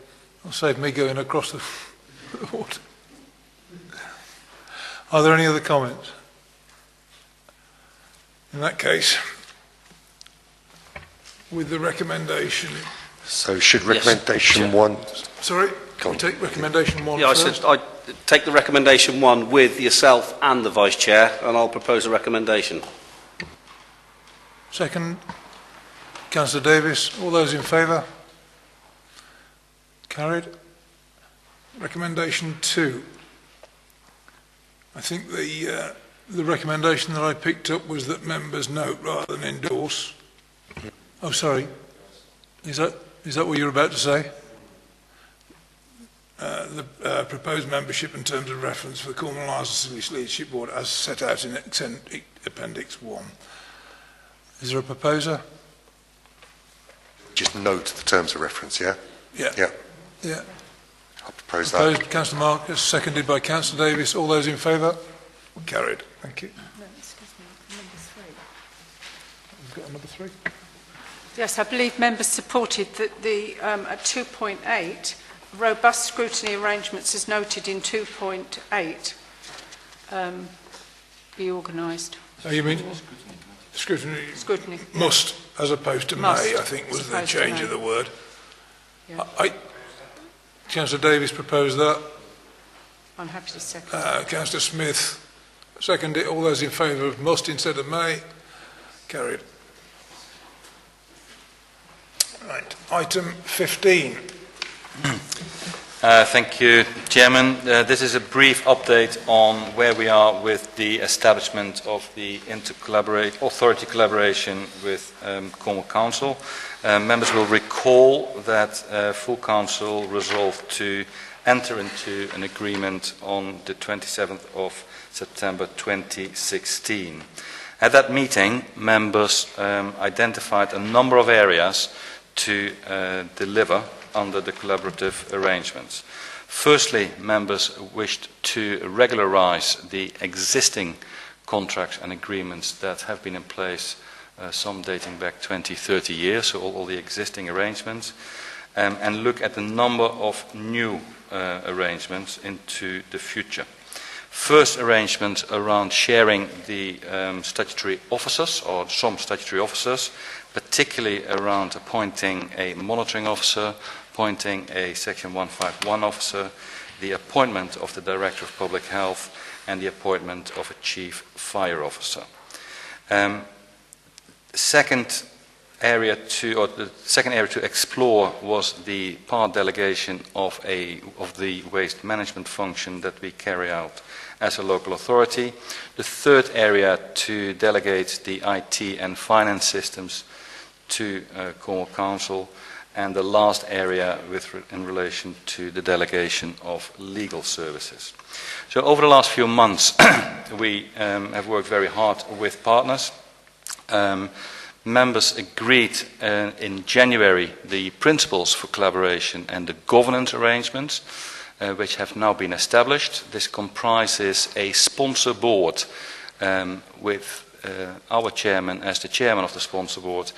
It'll save me going across the water. Are there any other comments? In that case, with the recommendation... So should recommendation one... Sorry, can we take recommendation one Yeah, first? I take the recommendation one with yourself and the Vice Chair, and I'll propose a recommendation. Second, Councillor Davis. All those in favour? Carried. Recommendation 2. I think the recommendation that I picked up was that members note rather than endorse. Oh, sorry. Is that what you're about to say? The proposed membership in terms of reference for the Cornwall Isles Leadership Board as set out in Appendix 1. Is there a proposer? Just note the terms of reference, yeah? Yeah. Yeah. Yeah. I'll propose Proposed that. Councillor Marcus, seconded by Councillor Davis. All those in favour? Carried. Thank you. No, excuse me, number 3. We've got number 3. Yes, I believe members supported that the at 2.8, robust scrutiny arrangements as noted in 2.8 be organised. Oh, you mean scrutiny? Scrutiny. Must, as opposed to Must, may, I think was the as opposed to change may. of the word. Yeah. Councillor Davis proposed that. I'm happy to second. Councillor Smith seconded it. All those in favour of must instead of may? Carried. Right. Item 15. Thank you, Chairman. This is a brief update on where we are with the establishment of the authority collaboration with Cornwall Council. Members will recall that full Council resolved to enter into an agreement on the 27th of September 2016. At that meeting, members identified a number of areas to deliver under the collaborative arrangements. Firstly, members wished to regularise the existing contracts and agreements that have been in place, some dating back 20-30 years, so all the existing arrangements, and look at the number of new arrangements into the future. First, arrangements around sharing the statutory officers, or some statutory officers, particularly around appointing a monitoring officer, appointing a Section 151 officer, the appointment of the Director of Public Health, and the appointment of a Chief Fire Officer. The second area to explore was the part delegation of the waste management function that we carry out as a local authority. The third area to delegate the IT and finance systems to Cornwall Council, and the last area in relation to the delegation of legal services. So over the last few months we have worked very hard with partners. Members agreed in January the principles for collaboration and the governance arrangements which have now been established. This comprises a sponsor board with our chairman as the chairman of the sponsor board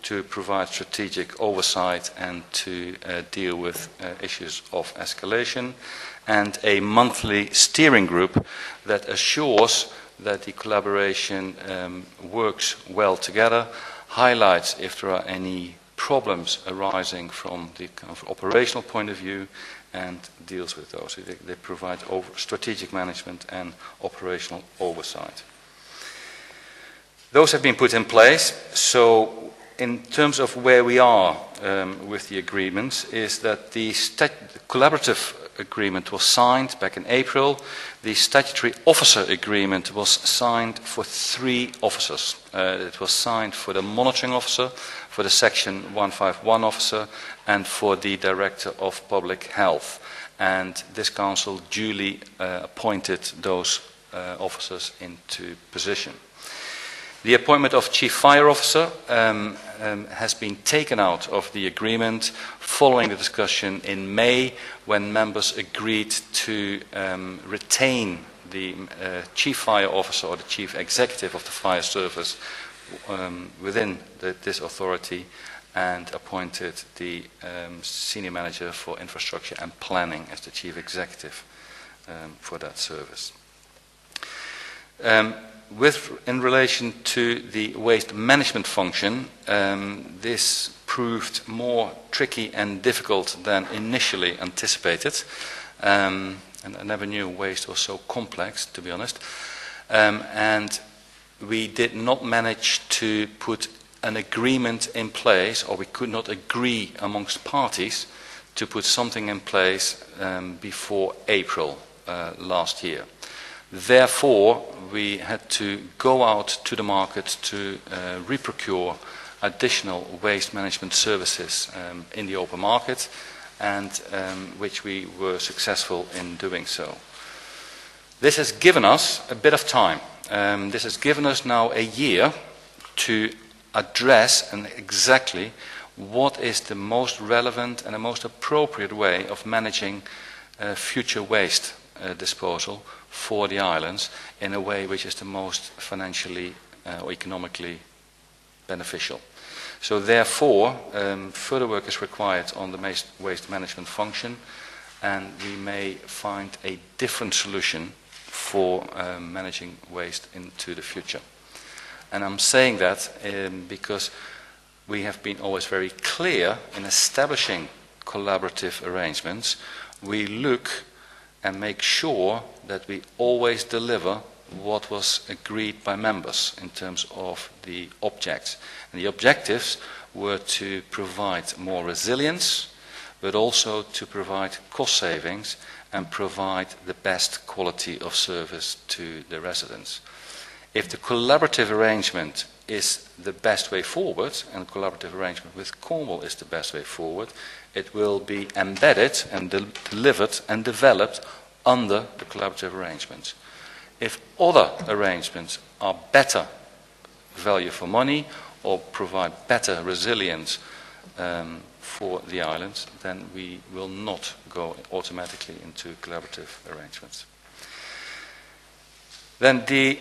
to provide strategic oversight and to deal with issues of escalation, and a monthly steering group that assures that the collaboration works well together, highlights if there are any problems arising from the kind of operational point of view, and deals with those. They provide strategic management and operational oversight. Those have been put in place. So in terms of where we are with the agreements, is that the collaborative agreement was signed back in April. The statutory officer agreement was signed for 3 officers. It was signed for the monitoring officer, for the Section 151 officer, and for the Director of Public Health. And this council duly appointed those officers into position. The appointment of Chief Fire Officer has been taken out of the agreement following the discussion in May, when members agreed to retain the Chief Fire Officer or the Chief Executive of the Fire Service within this authority, and appointed the Senior Manager for Infrastructure and Planning as the Chief Executive for that service. In relation to the waste management function, this proved more tricky and difficult than initially anticipated. And I never knew waste was so complex, to be honest. And we did not manage to put an agreement in place, or we could not agree amongst parties to put something in place before April last year. Therefore, we had to go out to the market to reprocure additional waste management services in the open market, and which we were successful in doing so. This has given us a bit of time. This has given us now a year to address and exactly what is the most relevant and the most appropriate way of managing future waste disposal for the islands in a way which is the most financially or economically beneficial. So therefore, further work is required on the waste management function, and we may find a different solution for managing waste into the future. And I'm saying that because we have been always very clear in establishing collaborative arrangements. We look and make sure that we always deliver what was agreed by members in terms of the objects. And the objectives were to provide more resilience, but also to provide cost savings and provide the best quality of service to the residents. If the collaborative arrangement is the best way forward, and the collaborative arrangement with Cornwall is the best way forward, it will be embedded and delivered and developed under the collaborative arrangements. If other arrangements are better value for money or provide better resilience for the islands, then we will not go automatically into collaborative arrangements. Then the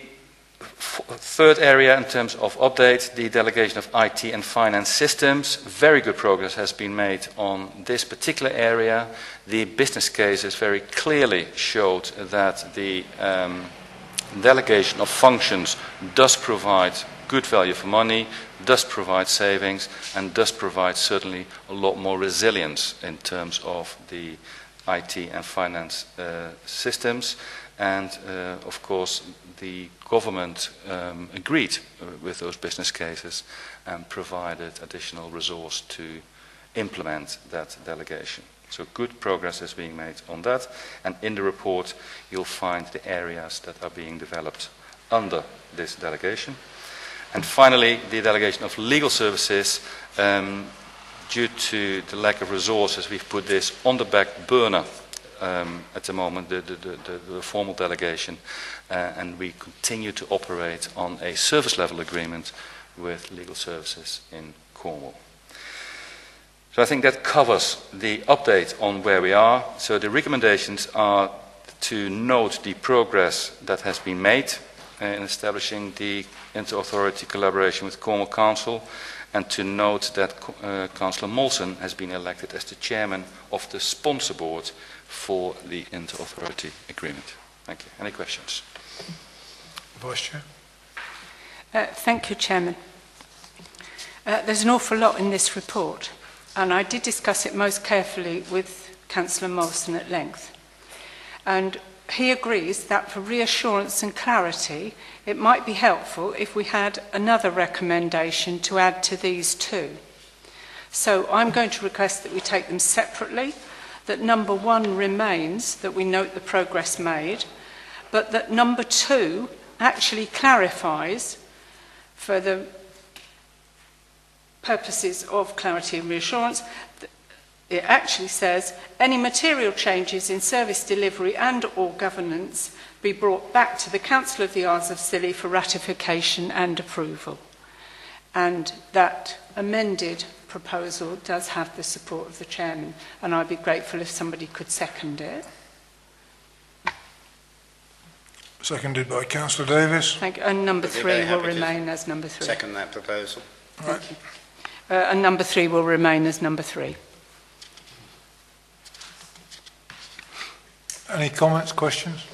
third area in terms of update, the delegation of IT and finance systems. Very good progress has been made on this particular area. The business cases very clearly showed that the delegation of functions does provide good value for money, does provide savings, and does provide certainly a lot more resilience in terms of the IT and finance systems. And of course, the government agreed with those business cases and provided additional resource to implement that delegation. So good progress is being made on that, and in the report you'll find the areas that are being developed under this delegation. And finally, the delegation of legal services. Due to the lack of resources, we've put this on the back burner at the moment, the formal delegation, and we continue to operate on a service level agreement with legal services in Cornwall. So I think that covers the update on where we are. So the recommendations are to note the progress that has been made in establishing the inter-authority collaboration with Cornwall Council, and to note that Councillor Molson has been elected as the chairman of the sponsor board for the inter-authority agreement. Thank you. Any questions? Vice Chair. Thank you, Chairman. There's an awful lot in this report, and I did discuss it most carefully with Councillor Molson at length. And he agrees that for reassurance and clarity, it might be helpful if we had another recommendation to add to these two. So I'm going to request that we take them separately, that number 1 remains, that we note the progress made, but that number 2 actually clarifies, for the purposes of clarity and reassurance, it actually says, any material changes in service delivery and or governance be brought back to the Council of the Isles of Scilly for ratification and approval. And that amended proposal does have the support of the Chairman, and I'd be grateful if somebody could second it. Seconded by Councillor Davis. Thank you. And number 3 will remain as number 3. Second that proposal. Right. Thank you. And number 3 will remain as number 3. Any comments, questions?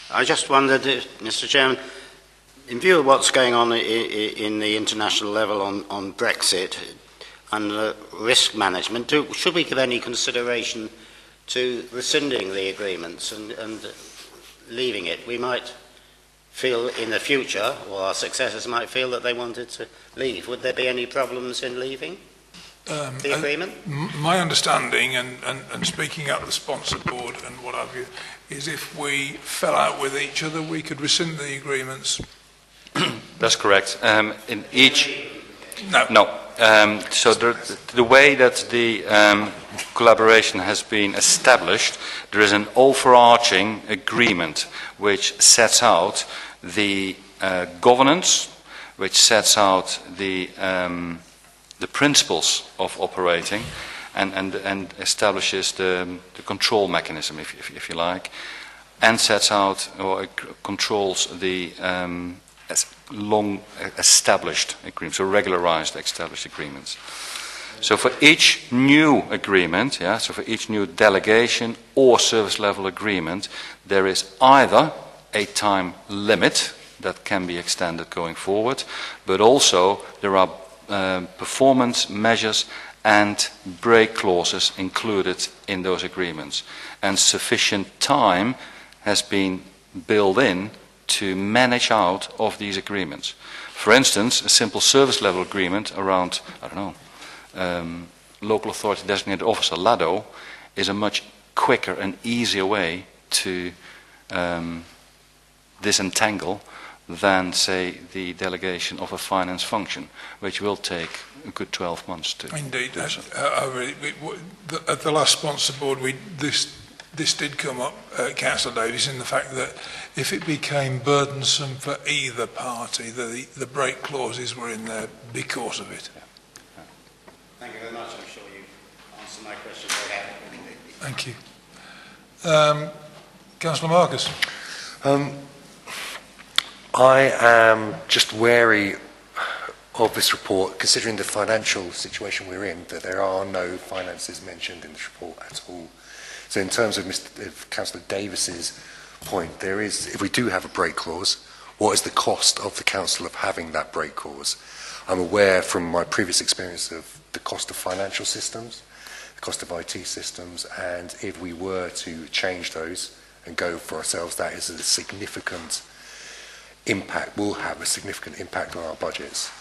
I just wondered, Mr. Chairman, in view of what's going on in the international level on Brexit and risk management, should we give any consideration to rescinding the agreements and leaving it? We might feel in the future, or our successors might feel that they wanted to leave. Would there be any problems in leaving? The agreement? My understanding, and speaking out of the sponsor board and what have you, is if we fell out with each other, we could rescind the agreements. That's correct. In each... No. So the way that the collaboration has been established, there is an overarching agreement which sets out the governance, which sets out the principles of operating, and establishes the control mechanism, if you like, and sets out or controls the long established agreements, so regularized established agreements. So for each new agreement, so for each new delegation or service level agreement, there is either a time limit that can be extended going forward, but also there are performance measures and break clauses included in those agreements. And sufficient time has been built in to manage out of these agreements. For instance, a simple service level agreement around, I don't know, local authority designated officer, LADO, is a much quicker and easier way to disentangle than, say, the delegation of a finance function, which will take a good 12 months to... Indeed. At the last sponsor board, this did come up, Councillor Davies, in the fact that if it became burdensome for either party, the break clauses were in there because of it. Thank you very much. I'm sure you answered my question very adequately. Thank you. Councillor Marcus. I am just wary of this report, considering the financial situation we're in, that there are no finances mentioned in this report at all. So in terms of Councillor Davis's point, there is, if we do have a break clause, what is the cost of the council of having that break clause? I'm aware from my previous experience of the cost of financial systems, the cost of IT systems, and if we were to change those and go for ourselves, that is a significant impact, will have a significant impact on our budgets.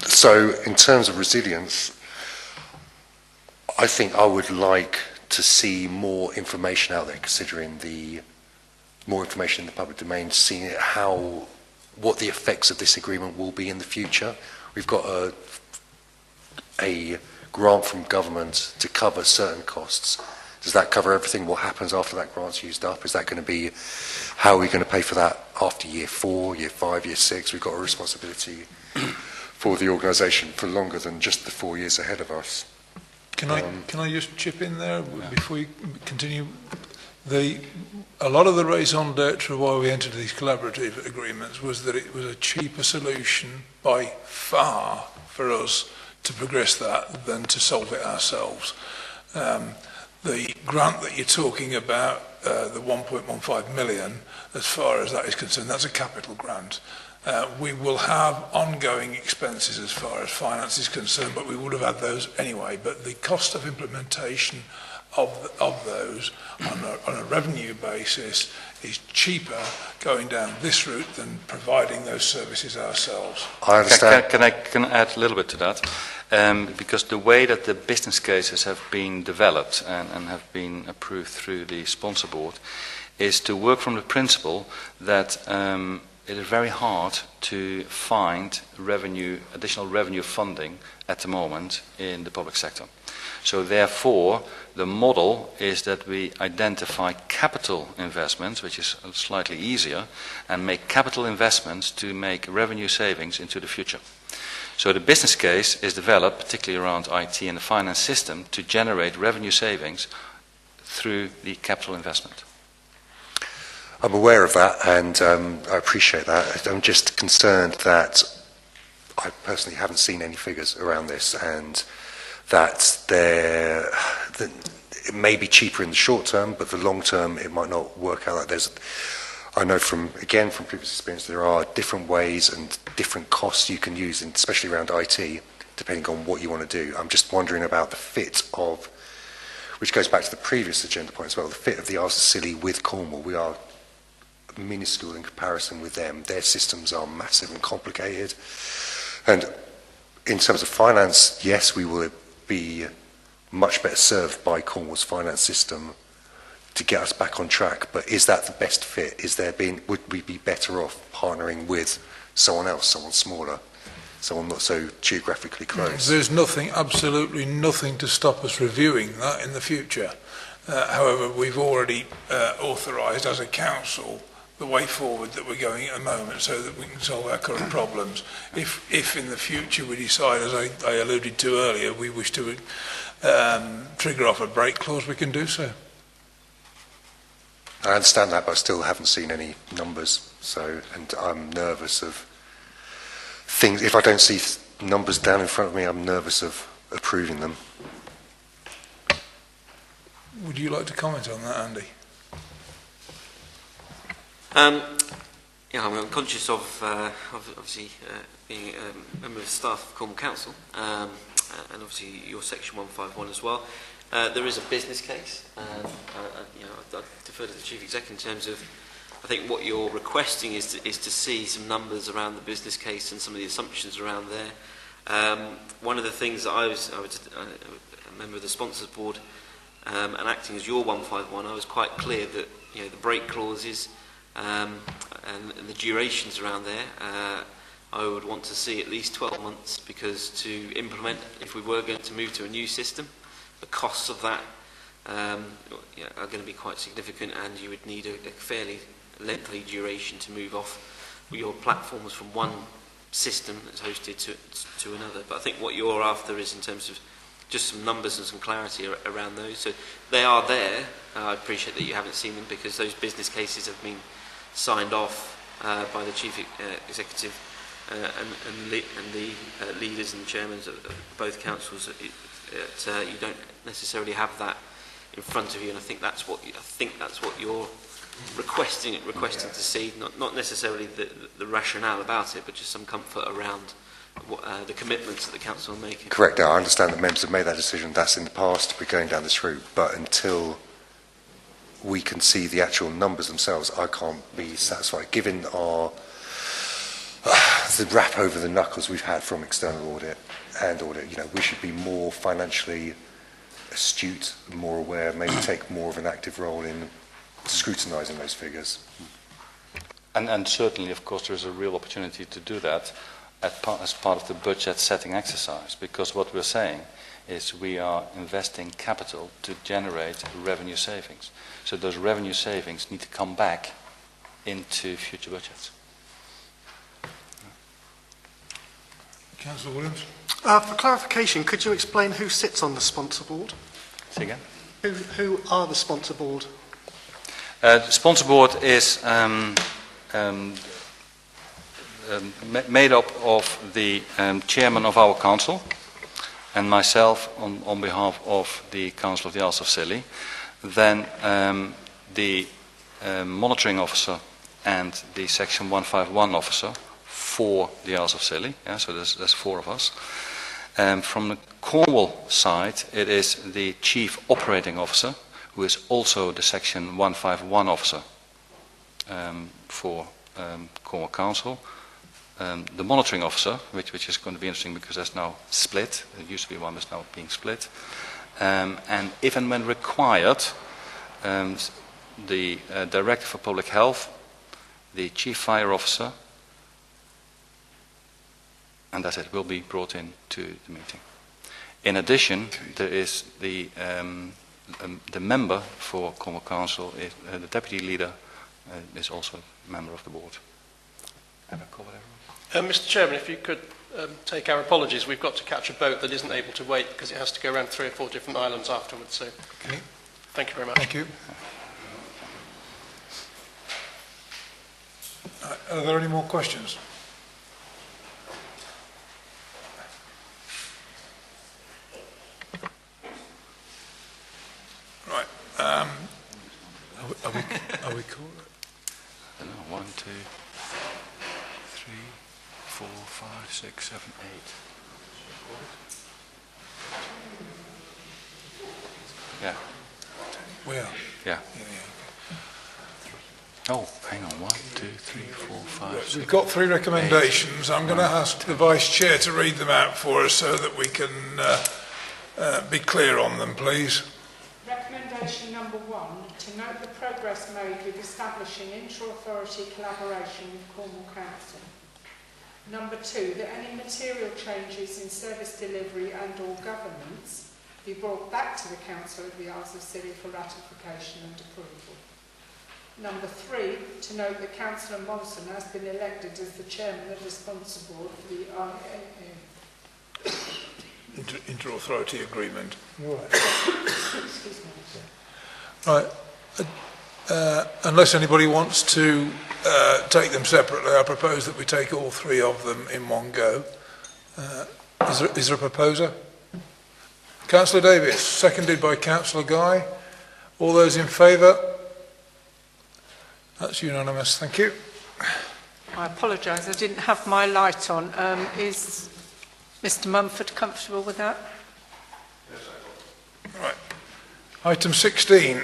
So in terms of resilience, I think I would like to see more information out there, considering the more information in the public domain, seeing what the effects of this agreement will be in the future. We've got a grant from government to cover certain costs. Does that cover everything? What happens after that grant's used up? Is that going to be, how are we going to pay for that after year 4, year 5, year 6? We've got a responsibility for the organisation for longer than just the 4 years ahead of us. Can I just chip in there before we continue? A lot of the raison d'etre why we entered these collaborative agreements was that it was a cheaper solution by far for us to progress that than to solve it ourselves. The grant that you're talking about, the 1.15 million, as far as that is concerned, that's a capital grant. We will have ongoing expenses as far as finance is concerned, but we would have had those anyway. But the cost of implementation of those on a revenue basis is cheaper going down this route than providing those services ourselves. I understand. Can I add a little bit to that? Because the way that the business cases have been developed and have been approved through the sponsor board is to work from the principle that it is very hard to find additional revenue funding at the moment in the public sector. So therefore, the model is that we identify capital investments, which is slightly easier, and make capital investments to make revenue savings into the future. So the business case is developed, particularly around IT and the finance system, to generate revenue savings through the capital investment. I'm aware of that, and I appreciate that. I'm just concerned that I personally haven't seen any figures around this, and that it may be cheaper in the short term, but the long term it might not work out like there's. I know from previous experience, there are different ways and different costs you can use, especially around IT, depending on what you want to do. I'm just wondering about the fit of, which goes back to the previous agenda point as well, the fit of the Isles of Scilly with Cornwall. We are minuscule in comparison with them. Their systems are massive and complicated. And in terms of finance, yes, we will be much better served by Cornwall's finance system to get us back on track. But is that the best fit? Would we be better off partnering with someone else, someone smaller, someone not so geographically close? There's nothing, absolutely nothing to stop us reviewing that in the future. However, we've already authorised as a council the way forward that we're going at the moment so that we can solve our current problems. If in the future we decide, as I alluded to earlier, we wish to trigger off a break clause, we can do so. I understand that, but I still haven't seen any numbers, and I'm nervous of things. If I don't see numbers down in front of me, I'm nervous of approving them. Would you like to comment on that, Andy? Yeah, I'm conscious of obviously being a member of staff of Cornwall Council, and obviously your section 151 as well. There is a business case. I defer to the Chief Executive in terms of, I think what you're requesting is to see some numbers around the business case and some of the assumptions around there. One of the things that I was a member of the sponsors board and acting as your 151, I was quite clear that the break clauses and the durations around there, I would want to see at least 12 months, because to implement, if we were going to move to a new system, the costs of that are going to be quite significant, and you would need a fairly lengthy duration to move off your platforms from one system that's hosted to another. But I think what you're after is in terms of just some numbers and some clarity around those. So they are there. I appreciate that you haven't seen them because those business cases have been signed off by the Chief Executive and the leaders and chairmen of both councils. You don't necessarily have that in front of you, and I think that's what you're requesting to see. Not necessarily the rationale about it, but just some comfort around the commitments that the council are making. Correct. I understand that members have made that decision. That's in the past. We're going down this route, but until we can see the actual numbers themselves, I can't be satisfied. Given the rap over the knuckles we've had from external audit and audit, we should be more financially astute, more aware, maybe take more of an active role in scrutinising those figures. And certainly, of course, there is a real opportunity to do that as part of the budget setting exercise, because what we're saying is we are investing capital to generate revenue savings. So those revenue savings need to come back into future budgets. Councillor Williams? For clarification, could you explain who sits on the sponsor board? Say again? Who are the sponsor board? The sponsor board is made up of the chairman of our council and myself on behalf of the Council of the Isles of Scilly, then the monitoring officer and the section 151 officer for the Isles of Scilly, so there's 4 of us. From the Cornwall side, it is the chief operating officer, who is also the section 151 officer for Cornwall Council. The monitoring officer, which is going to be interesting because that's now split. There used to be one that's now being split. And if and when required, the Director for Public Health, the Chief Fire Officer, and that's it, will be brought in to the meeting. In addition, there is the member for Cornwall Council, the Deputy Leader, is also a member of the board. Have I covered everyone? Mr. Chairman, if you could take our apologies, we've got to catch a boat that isn't able to wait because it has to go around 3 or 4 different islands afterwards. So, okay. Thank you very much. Thank you. Are there any more questions? Right. Are we cool? I don't know, 1, 2, 3, 4, 5, 6, 7, 8. Yeah. We are? Yeah. Oh, hang on, 1, 2, 3, 4, 5, Right, 6. we've got 3 recommendations. I'm going to ask the Vice Chair to read them out for us so that we can be clear on them, please. Recommendation number 1, to note the progress made with establishing intra-authority collaboration with Cornwall Council. Number 2, that any material changes in service delivery and or governance be brought back to the Council of the Isles of Scilly for ratification and approval. Number 3, to note that Councillor Monson has been elected as the Chairman of the Sponsor Board for the Inter-authority agreement. Excuse me. Right. Unless anybody wants to take them separately, I propose that we take all 3 of them in one go. Is there a proposer? Councillor Davis, seconded by Councillor Guy. All those in favour? That's unanimous. Thank you. I apologise, I didn't have my light on. Is Mr Mumford comfortable with that? Right. Item 16.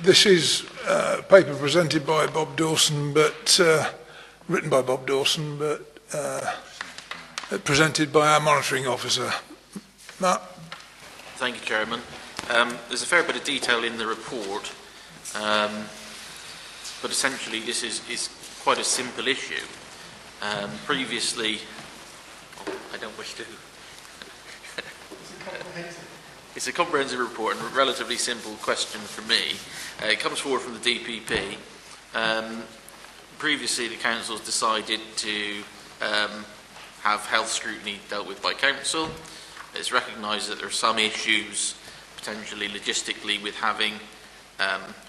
This is a paper presented by Bob Dawson, but written by Bob Dawson, but presented by our monitoring officer. Matt? Thank you, Chairman. There's a fair bit of detail in the report, but essentially this is quite a simple issue. Previously, I don't wish to. It's a comprehensive report and a relatively simple question for me. It comes forward from the DPP. Previously, the council's decided to have health scrutiny dealt with by council. It's recognised that there are some issues, potentially logistically, with having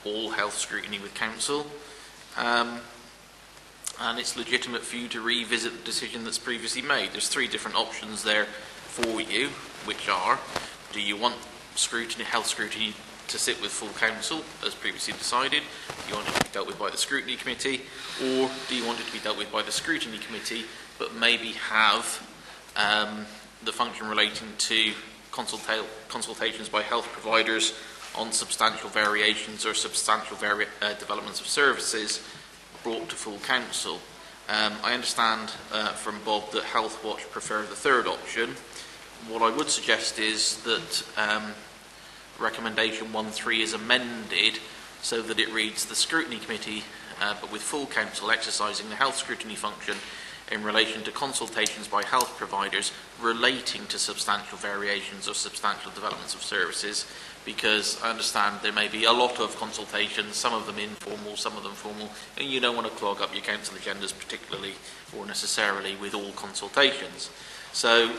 all health scrutiny with council. And it's legitimate for you to revisit the decision that's previously made. There's 3 different options there for you, which are: do you want scrutiny, health scrutiny, to sit with full council, as previously decided? Do you want it to be dealt with by the scrutiny committee? Or do you want it to be dealt with by the scrutiny committee, but maybe have the function relating to consultations by health providers on substantial variations or substantial developments of services brought to full council? I understand from Bob that Health Watch prefer the 3rd option. What I would suggest is that recommendation 1.3 is amended so that it reads: the scrutiny committee, but with full council, exercising the health scrutiny function in relation to consultations by health providers relating to substantial variations or substantial developments of services, because I understand there may be a lot of consultations, some of them informal, some of them formal, and you don't want to clog up your council agendas particularly or necessarily with all consultations. So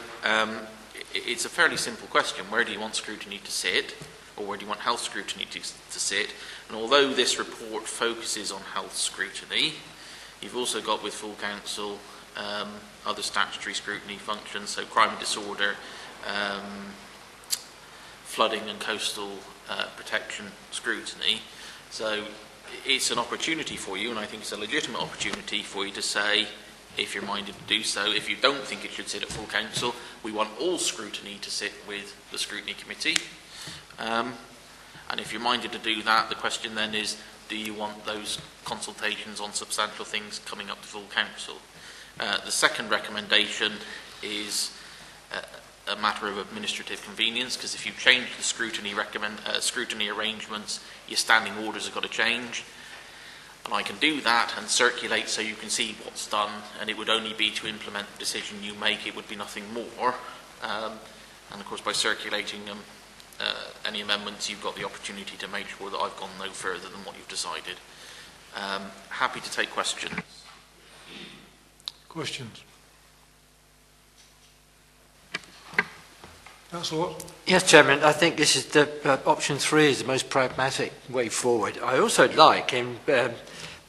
it's a fairly simple question: where do you want scrutiny to sit, or where do you want health scrutiny to sit? And although this report focuses on health scrutiny, you've also got with full council other statutory scrutiny functions, so crime and disorder, flooding and coastal protection scrutiny. So it's an opportunity for you, and I think it's a legitimate opportunity for you to say, if you're minded to do so, if you don't think it should sit at full council, we want all scrutiny to sit with the scrutiny committee. And if you're minded to do that, the question then is, do you want those consultations on substantial things coming up to full council? The second recommendation is a matter of administrative convenience, because if you change the scrutiny arrangements, your standing orders have got to change. And I can do that and circulate so you can see what's done, and it would only be to implement the decision you make. It would be nothing more. And of course, by circulating any amendments, you've got the opportunity to make sure that I've gone no further than what you've decided. Happy to take questions. Questions? Councillor Watt? Yes, Chairman, I think this is the option 3 is the most pragmatic way forward. I also like in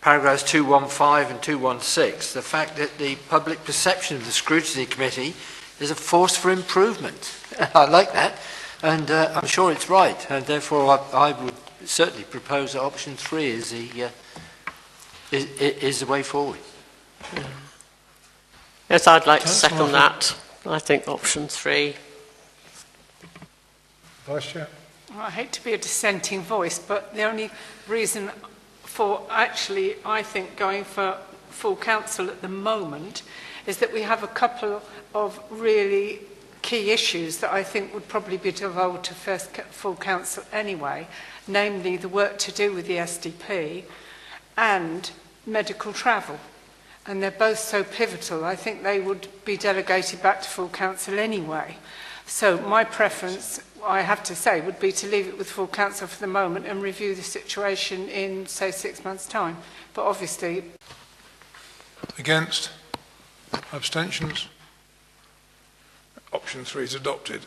paragraphs 215 and 216 the fact that the public perception of the scrutiny committee is a force for improvement. I like that, and I'm sure it's right, and therefore I would certainly propose that option 3 is the way forward. Yes, I'd like to second that. I think option 3. Vice Chair? I hate to be a dissenting voice, but the only reason for actually, I think, going for full council at the moment is that we have a couple of really key issues that I think would probably be devolved to full council anyway, namely the work to do with the SDP and medical travel. And they're both so pivotal, I think they would be delegated back to full council anyway. So my preference, I have to say, would be to leave it with full council for the moment and review the situation in, say, 6 months' time. But obviously... Against? Abstentions? Option 3 is adopted.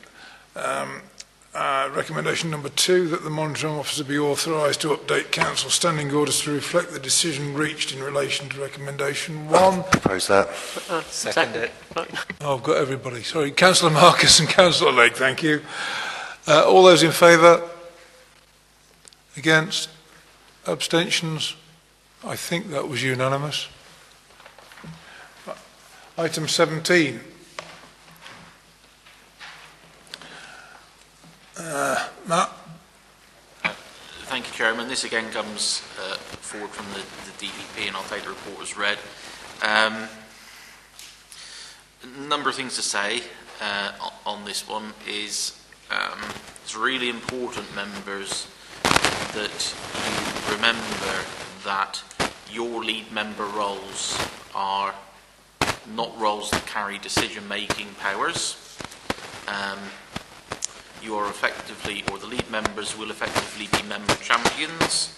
Recommendation number 2, that the monitoring officer be authorised to update council standing orders to reflect the decision reached in relation to recommendation 1. Propose that. Second it. Oh, I've got everybody. Sorry, Councillor Marcus and Councillor Legg, thank you. All those in favour? Against? Abstentions? I think that was unanimous. Item 17. Matt? Thank you, Chairman. This again comes forward from the DPP, and I'll take the report as read. A number of things to say on this one is it's really important, members, that you remember that your lead member roles are not roles that carry decision-making powers. You are effectively, or the lead members will effectively be member champions.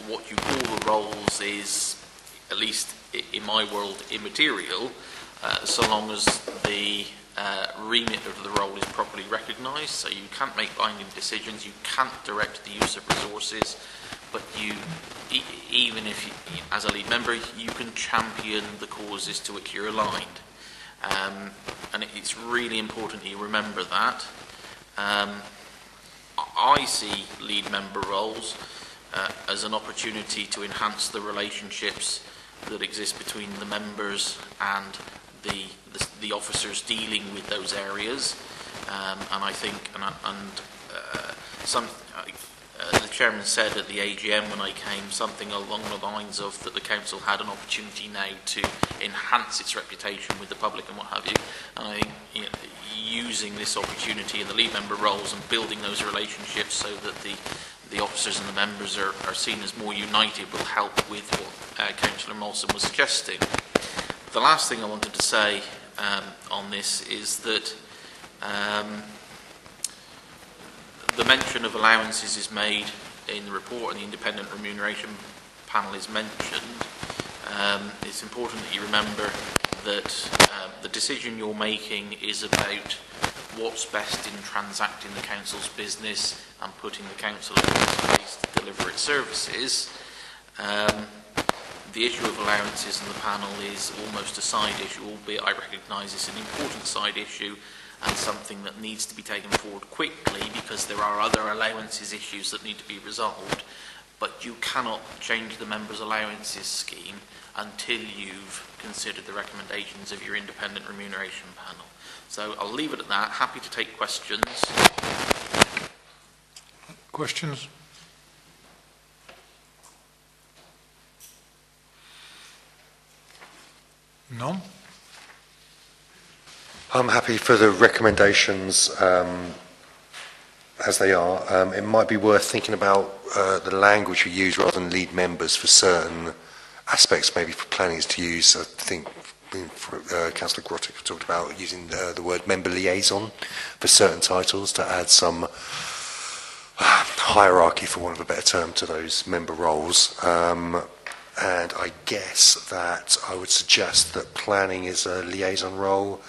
What you call the roles is, at least in my world, immaterial, so long as the remit of the role is properly recognised. So you can't make binding decisions, you can't direct the use of resources, but you, even if you, as a lead member, you can champion the causes to which you're aligned. And it's really important that you remember that. I see lead member roles as an opportunity to enhance the relationships that exist between the members and the officers dealing with those areas. And I think, the chairman said at the AGM when I came something along the lines of that the council had an opportunity now to enhance its reputation with the public and what have you. And I think using this opportunity in the lead member roles and building those relationships so that the officers and the members are seen as more united will help with what Councillor Molson was suggesting. The last thing I wanted to say on this is that the mention of allowances is made in the report, and the independent remuneration panel is mentioned. It's important that you remember that the decision you're making is about what's best in transacting the council's business and putting the council in place to deliver its services. The issue of allowances in the panel is almost a side issue, albeit I recognise it's an important side issue and something that needs to be taken forward quickly because there are other allowances issues that need to be resolved. But you cannot change the members' allowances scheme until you've considered the recommendations of your independent remuneration panel. So I'll leave it at that. Happy to take questions. Questions? None? I'm happy for the recommendations as they are. It might be worth thinking about the language we use rather than lead members for certain aspects, maybe for planning is to use. I think Councillor Grottick talked about using the word member liaison for certain titles to add some hierarchy, for want of a better term, to those member roles. And I guess that I would suggest that planning is a liaison role,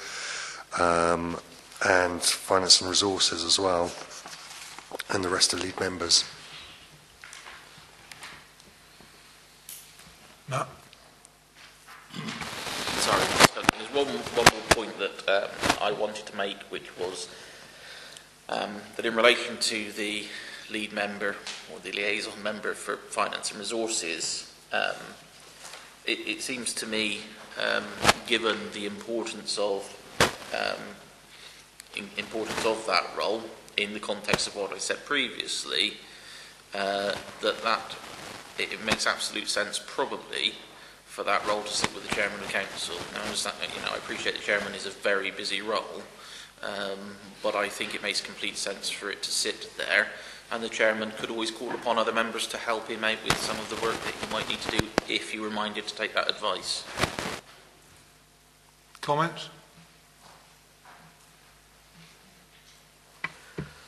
and finance and resources as well, and the rest are lead members. No. Sorry, there's one more point that I wanted to make, which was that in relation to the lead member or the liaison member for finance and resources, it seems to me, given the importance of that role, in the context of what I said previously, it makes absolute sense probably for that role to sit with the chairman of the council. Now, I understand, I appreciate the chairman is a very busy role, but I think it makes complete sense for it to sit there, and the chairman could always call upon other members to help him out with some of the work that he might need to do if you reminded to take that advice. Comments?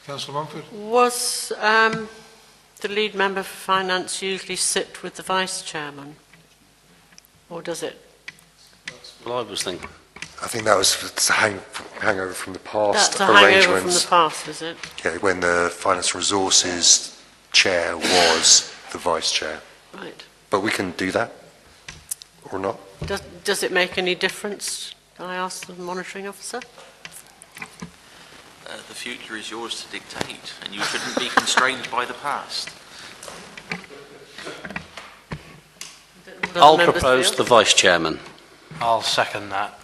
Councillor Mumford? Was the lead member for finance usually sit with the vice chairman? Or does it? Well, I was thinking. I think that was a hangover from the past That's a hangover from arrangements. the past, is it? Yeah, when the Finance and Resources chair was the vice chair. Right. But we can do that, or not. Does it make any difference? Can I ask the monitoring officer? The future is yours to dictate, and you shouldn't be constrained by the past. I'll propose the vice chairman. I'll second that.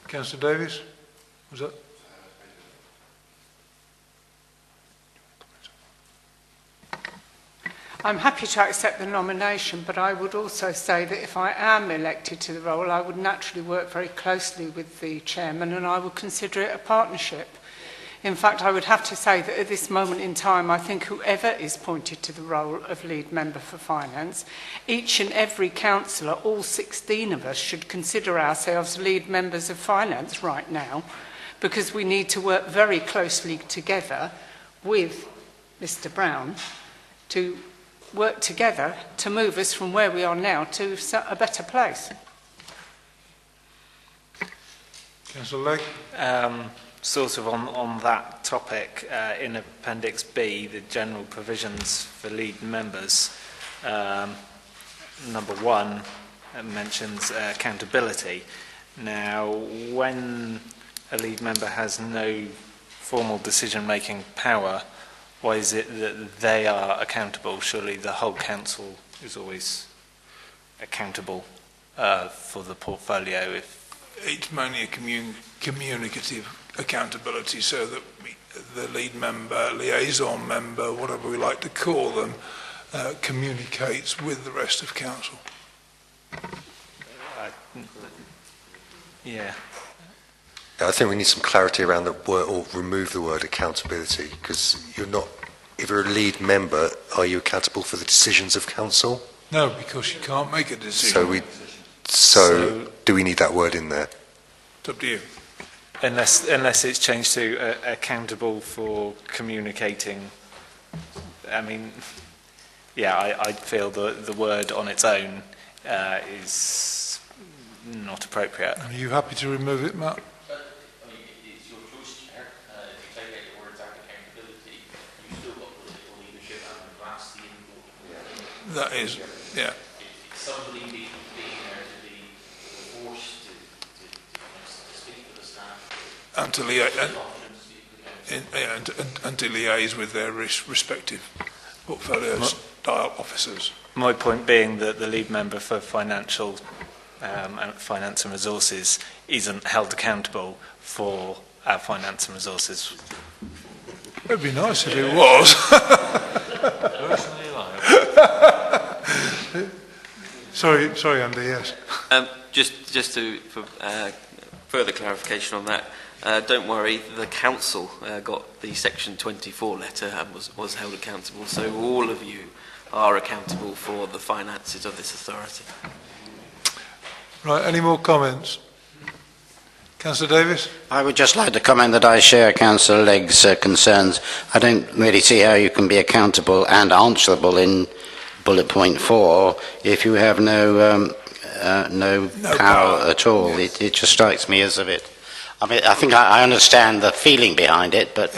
Councillor Davies? Was that? I'm happy to accept the nomination, but I would also say that if I am elected to the role, I would naturally work very closely with the chairman, and I would consider it a partnership. In fact, I would have to say that at this moment in time, I think whoever is appointed to the role of lead member for finance, each and every councillor, all 16 of us, should consider ourselves lead members of finance right now, because we need to work very closely together with Mr. Brown to work together to move us from where we are now to a better place. Councillor Legg? Sort of on that topic, in Appendix B, the general provisions for lead members, number 1 mentions accountability. Now, when a lead member has no formal decision-making power, why is it that they are accountable? Surely the whole council is always accountable for the portfolio. It's mainly a communicative accountability, so that the lead member, liaison member, whatever we like to call them, communicates with the rest of council. Yeah. I think we need some clarity around the word, or remove the word accountability, because you're not, if you're a lead member, are you accountable for the decisions of council? No, because you can't make a decision. So do we need that word in there? It's up to you. Unless it's changed to accountable for communicating. I mean, yeah, I feel the word on its own is not appropriate. Are you happy to remove it, Matt? It's your choice, Chair. If you take out the words accountability, you've still got political leadership and that's the important. That is, yeah. It's somebody being there to be forced to speak for the staff. And to liaise with their respective portfolio style officers. My point being that the lead member for financial finance and resources isn't held accountable for our finance and resources. It'd be nice if it was. Sorry, Andy. Yes. Just for further clarification on that. Don't worry, the council got the Section 24 letter and was held accountable, so all of you are accountable for the finances of this authority. Right, any more comments? Councillor Davis? I would just like to comment that I share Councillor Legg's concerns. I don't really see how you can be accountable and answerable in bullet point 4 if you have no power at all. Yeah. It just strikes me as a bit... I mean, I think I understand the feeling behind it, but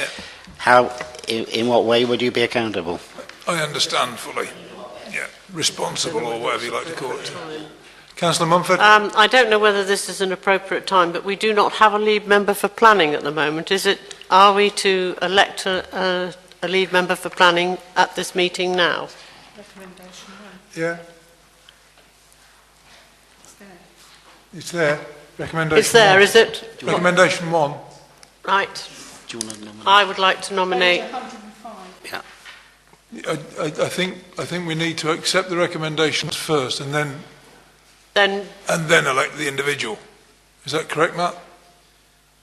how, in what way would you be accountable? I understand fully. Yeah, responsible or whatever you like to call it. Councillor Mumford? I don't know whether this is an appropriate time, but we do not have a lead member for planning at the moment. Are we to elect a lead member for planning at this meeting now? Yeah. It's there. Recommendation It's there, one. is it? Recommendation one. Right. Do you want to nominate? I would like to nominate. Yeah. I think we need to accept the recommendations first and then elect the individual. Is that correct, Matt?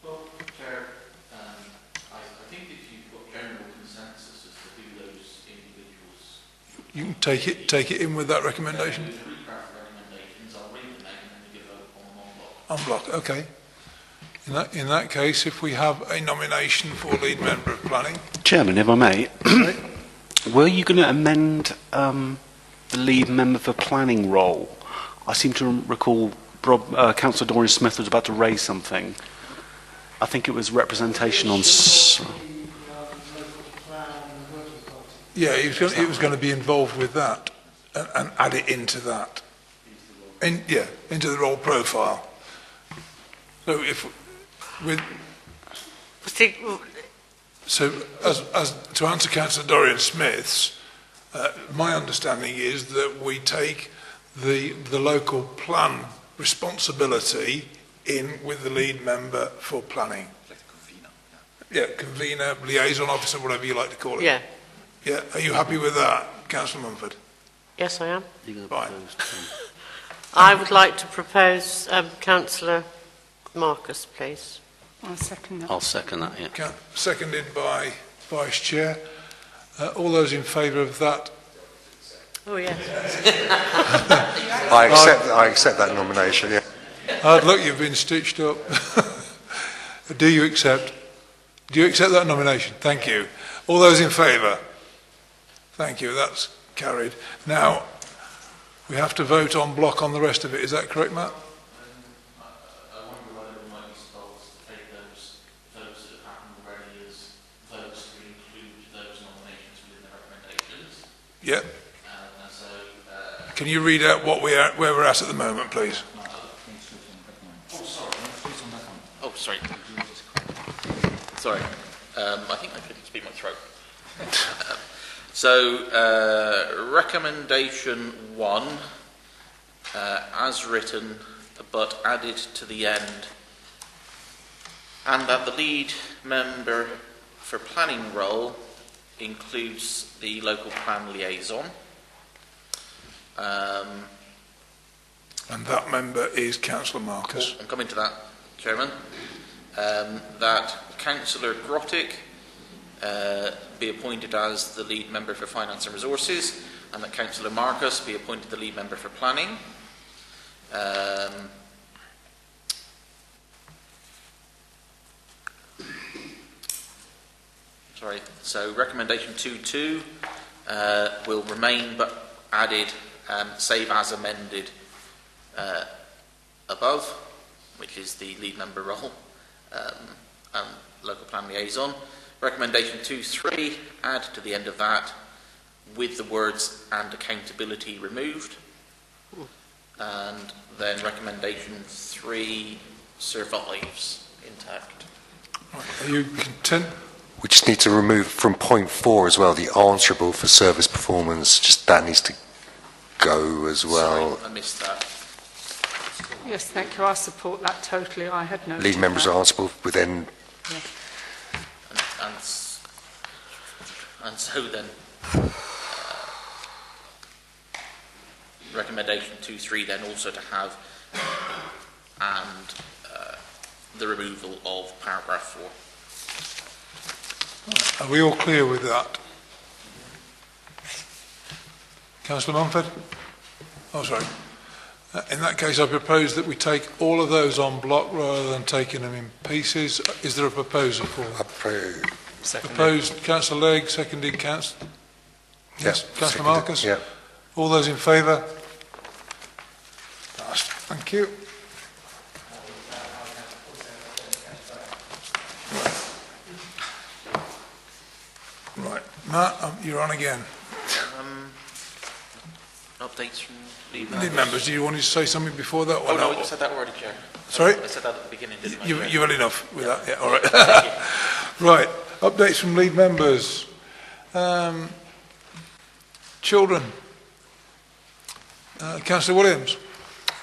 Well, Chair, I think if you've got general consensus as to who those individuals... You can take it in with that recommendation. recommendations, I'll read them out and then we give vote on them En bloc, okay. In that case, if we have a nomination for lead member of planning. Chairman, if I may, were you going to amend the lead member for planning role? I seem to recall Councillor Dorian Smith was about to raise something. I think it was representation on... Yeah, he was going to be involved with that and add it into that. Into the role profile. So as to answer Councillor Dorian Smith's, my understanding is that we take the local plan responsibility in with the lead member for planning. Yeah, convener, liaison officer, whatever you like to call it. Yeah. Yeah, are you happy with that, Councillor Mumford? Yes, I am. Fine. I would like to propose Councillor Marcus, please. I'll second that. I'll second that, yeah. Seconded by Vice Chair. All those in favour of that? Oh, yes. I accept that nomination, yeah. Look, you've been stitched up. Do you accept that nomination? Thank you. All those in favour? Thank you, that's carried. Now, we have to vote en bloc on the rest of it. Is that correct, Matt? I wonder whether we might be supposed to take those votes that have happened already as votes to include those nominations within the recommendations. Yeah. And so... Can you read out where we're at the moment, please? Oh, sorry. Sorry. I think I couldn't speak my throat. Recommendation 1, as written, but added to the end, and that the lead member for planning role includes the local plan liaison. And that member is Councillor Marcus. I'm coming to that, Chairman. That Councillor Grottick be appointed as the lead member for Finance and Resources, and that Councillor Marcus be appointed the lead member for Planning. So recommendation 2.2 will remain but added, save as amended above, which is the lead member role and local plan liaison. Recommendation 2.3, add to the end of that with the words and accountability removed. And then recommendation 3 survives intact. Are you content? We just need to remove from point 4 as well, the answerable for service performance, just that needs to go as well. Sorry, I missed that. Yes, thank you. I support that totally. I had no... Lead members are answerable within... Yeah. And so then, recommendation 2.3 then also to have the removal of paragraph 4. Are we all clear with that? Councillor Mumford? Oh, sorry. In that case, I propose that we take all of those en bloc rather than taking them in pieces. Is there a proposal for that? Proposed, Councillor Legg, seconded, Councillor... Yes, Councillor Marcus? Yeah. All those in favour? Passed. Thank you. Right. Matt, you're on again. Updates from Lead members, do you want to say something before that? Oh, no, I said that already, Chair. Sorry? I said that at the beginning, didn't I? You've had enough with that? Yeah, all right. Right, updates from lead members. Children. Councillor Williams.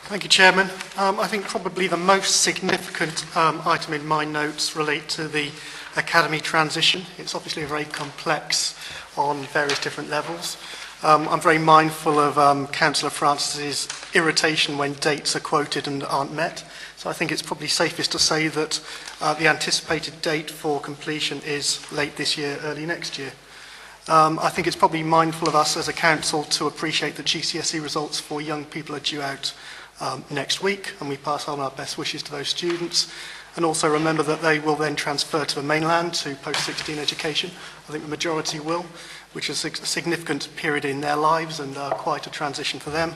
Thank you, Chairman. I think probably the most significant item in my notes relate to the academy transition. It's obviously very complex on various different levels. I'm very mindful of Councillor Francis's irritation when dates are quoted and aren't met. So I think it's probably safest to say that the anticipated date for completion is late this year, early next year. I think it's probably mindful of us as a council to appreciate that GCSE results for young people are due out next week, and we pass on our best wishes to those students. And also remember that they will then transfer to the mainland to post-16 education. I think the majority will, which is a significant period in their lives and quite a transition for them.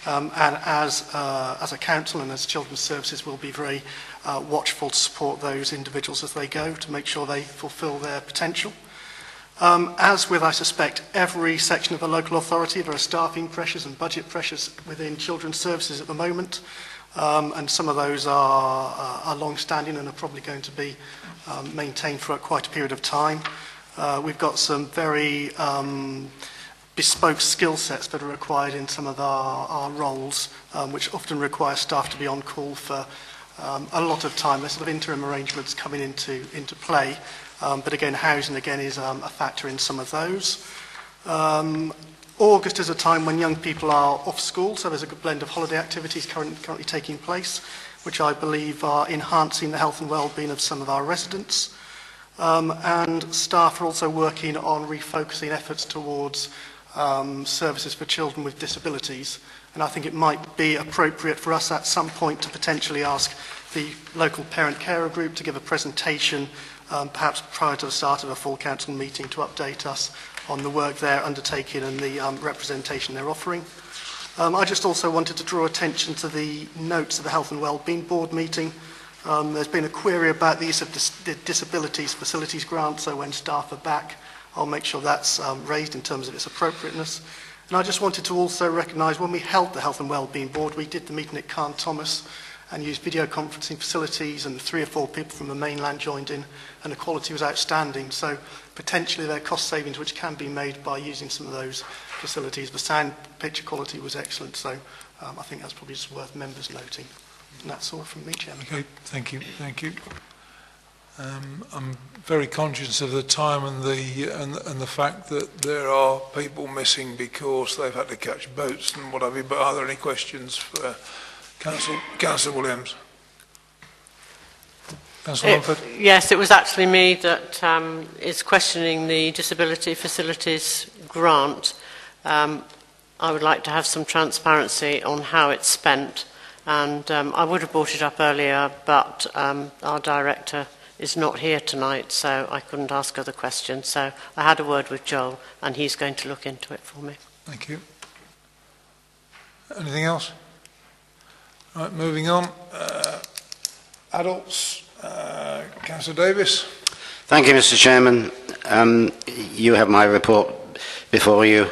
And as a council and as Children's Services, we'll be very watchful to support those individuals as they go to make sure they fulfil their potential. As with, I suspect, every section of the local authority, there are staffing pressures and budget pressures within Children's Services at the moment, and some of those are long-standing and are probably going to be maintained for quite a period of time. We've got some very bespoke skill sets that are required in some of our roles, which often require staff to be on call for a lot of time. There's sort of interim arrangements coming into play. But again, housing again is a factor in some of those. August is a time when young people are off school, so there's a good blend of holiday activities currently taking place, which I believe are enhancing the health and well-being of some of our residents. And staff are also working on refocusing efforts towards services for children with disabilities. And I think it might be appropriate for us at some point to potentially ask the local parent carer group to give a presentation perhaps prior to the start of a full council meeting to update us on the work they're undertaking and the representation they're offering. I just also wanted to draw attention to the notes of the Health and Wellbeing Board meeting. There's been a query about the use of disabilities facilities grant, so when staff are back, I'll make sure that's raised in terms of its appropriateness. And I just wanted to also recognise when we held the Health and Wellbeing Board, we did the meeting at Carn Thomas and used video conferencing facilities, and 3 or 4 people from the mainland joined in, and the quality was outstanding. So potentially there are cost savings which can be made by using some of those facilities. The sound picture quality was excellent, so I think that's probably just worth members noting. And that's all from me, Chairman. Okay, thank you, thank you. I'm very conscious of the time and the fact that there are people missing because they've had to catch boats and what have you. But are there any questions for Councillor Williams? Councillor Mumford? Yes, it was actually me that is questioning the disability facilities grant. I would like to have some transparency on how it's spent, and I would have brought it up earlier, but our director is not here tonight, so I couldn't ask other questions. So I had a word with Joel, and he's going to look into it for me. Thank you. Anything else? Right, moving on. Adults. Councillor Davis. Thank you, Mr. Chairman. You have my report before you.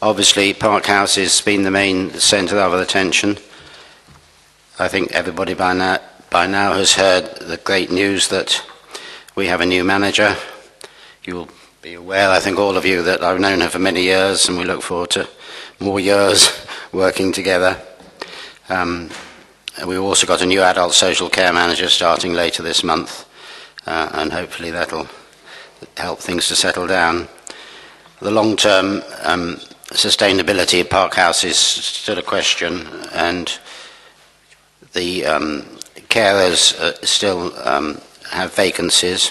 Obviously, Park House has been the main centre of attention. I think everybody by now has heard the great news that we have a new manager. You'll be aware, I think all of you, that I've known her for many years, and we look forward to more years working together. We've also got a new adult social care manager starting later this month, and hopefully that'll help things to settle down. The long-term sustainability of Park House is still a question, and the carers still have vacancies.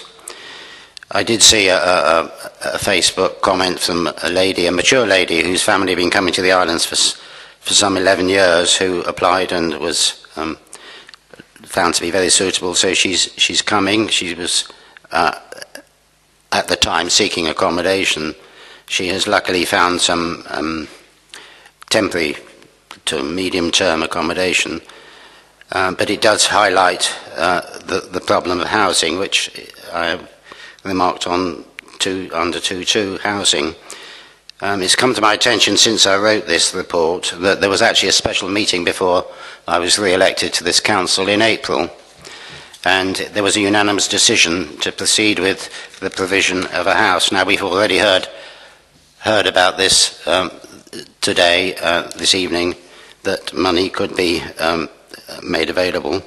I did see a Facebook comment from a lady, a mature lady, whose family had been coming to the islands for some 11 years, who applied and was found to be very suitable. So she's coming. She was at the time seeking accommodation. She has luckily found some temporary to medium-term accommodation. But it does highlight the problem of housing, which I have remarked on under 2.2 housing. It's come to my attention since I wrote this report that there was actually a special meeting before I was re-elected to this council in April, and there was a unanimous decision to proceed with the provision of a house. Now, we've already heard about this today, this evening, that money could be made available.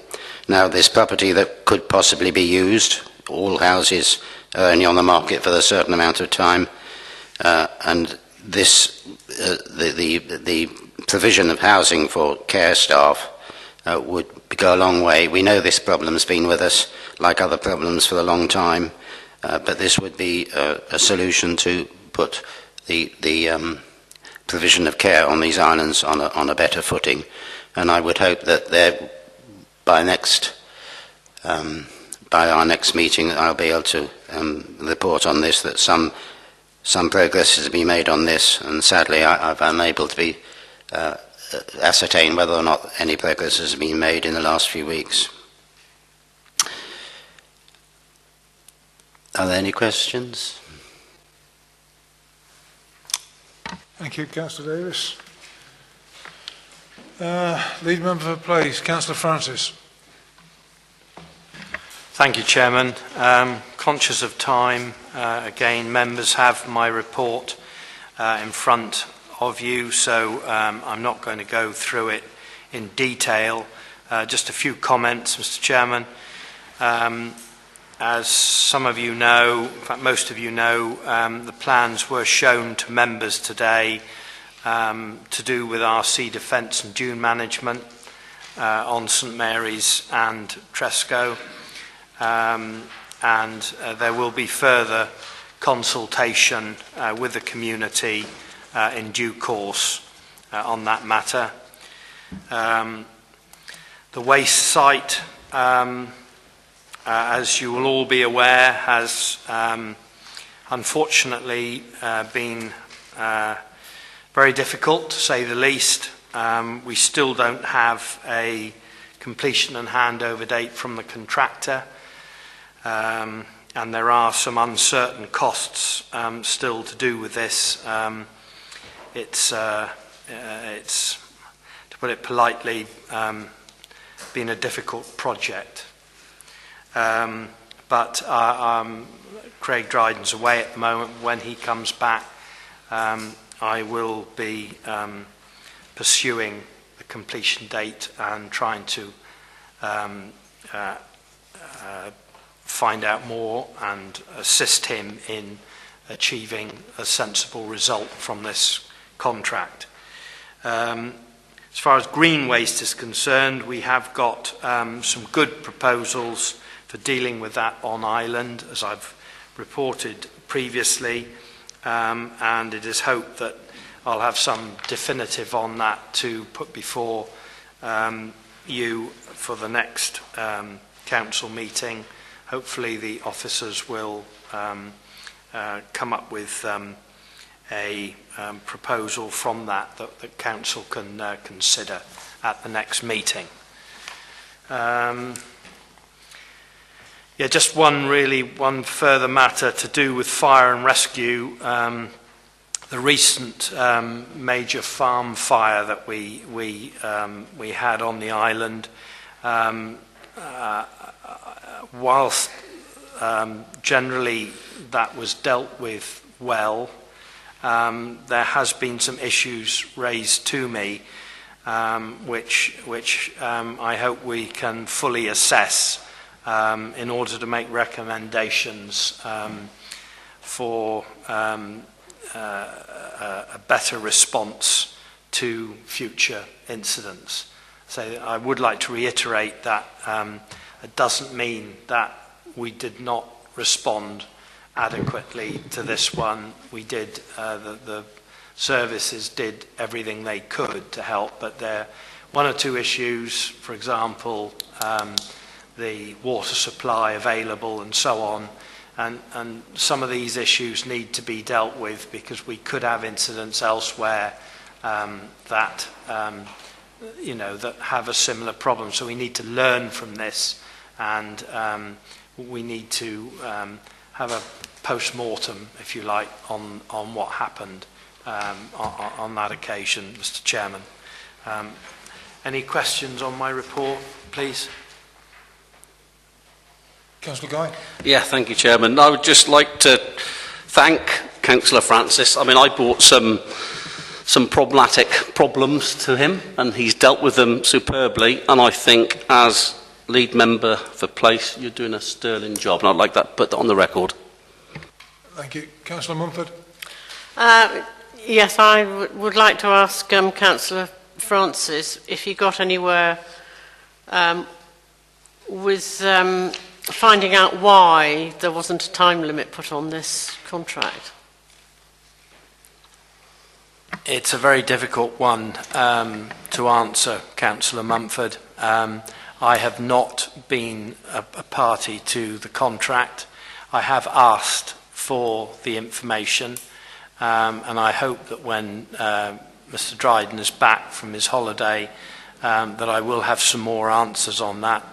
Now, this property that could possibly be used, all houses are only on the market for a certain amount of time, and this, the provision of housing for care staff would go a long way. We know this problem's been with us, like other problems, for a long time, but this would be a solution to put the provision of care on these islands on a better footing. And I would hope that by our next meeting, I'll be able to report on this, that some progress has been made on this, and sadly I've unable to be ascertain whether or not any progress has been made in the last few weeks. Are there any questions? Thank you, Councillor Davis. Lead member for Place, Councillor Francis. Thank you, Chairman. Conscious of time, again, members have my report in front of you, so I'm not going to go through it in detail. Just a few comments, Mr. Chairman. As some of you know, in fact most of you know, the plans were shown to members today to do with our sea defence and dune management on St Mary's and Tresco. And there will be further consultation with the community in due course on that matter. The waste site, as you will all be aware, has unfortunately been very difficult, to say the least. We still don't have a completion and handover date from the contractor. And there are some uncertain costs still to do with this. It's, to put it politely, been a difficult project. But Craig Dryden's away at the moment. When he comes back, I will be pursuing the completion date and trying to find out more and assist him in achieving a sensible result from this contract. As far as green waste is concerned, we have got some good proposals for dealing with that on island, as I've reported previously, and it is hoped that I'll have some definitive on that to put before you for the next council meeting. Hopefully the officers will come up with a proposal from that council can consider at the next meeting. Just one further matter to do with fire and rescue. The recent major farm fire that we had on the island, whilst generally that was dealt with well, there has been some issues raised to me, which I hope we can fully assess in order to make recommendations for a better response to future incidents. So I would like to reiterate that it doesn't mean that we did not respond adequately to this one. We did, the services did everything they could to help, but there are one or two issues, for example, the water supply available and so on, and some of these issues need to be dealt with because we could have incidents elsewhere that have a similar problem. So we need to learn from this, and we need to have a post-mortem, if you like, on what happened on that occasion, Mr. Chairman. Any questions on my report, please? Councillor Guy. Yeah, thank you, Chairman. I would just like to thank Councillor Francis. I mean, I brought some some problematic problems to him, and he's dealt with them superbly. And I think, as lead member for Place, you're doing a sterling job, and I'd like that put that on the record. Thank you. Councillor Mumford. Yes, I would like to ask Councillor Francis if he got anywhere with finding out why there wasn't a time limit put on this contract. It's a very difficult one to answer, Councillor Mumford. I have not been a party to the contract. I have asked for the information, and I hope that when Mr. Dryden is back from his holiday, that I will have some more answers on that.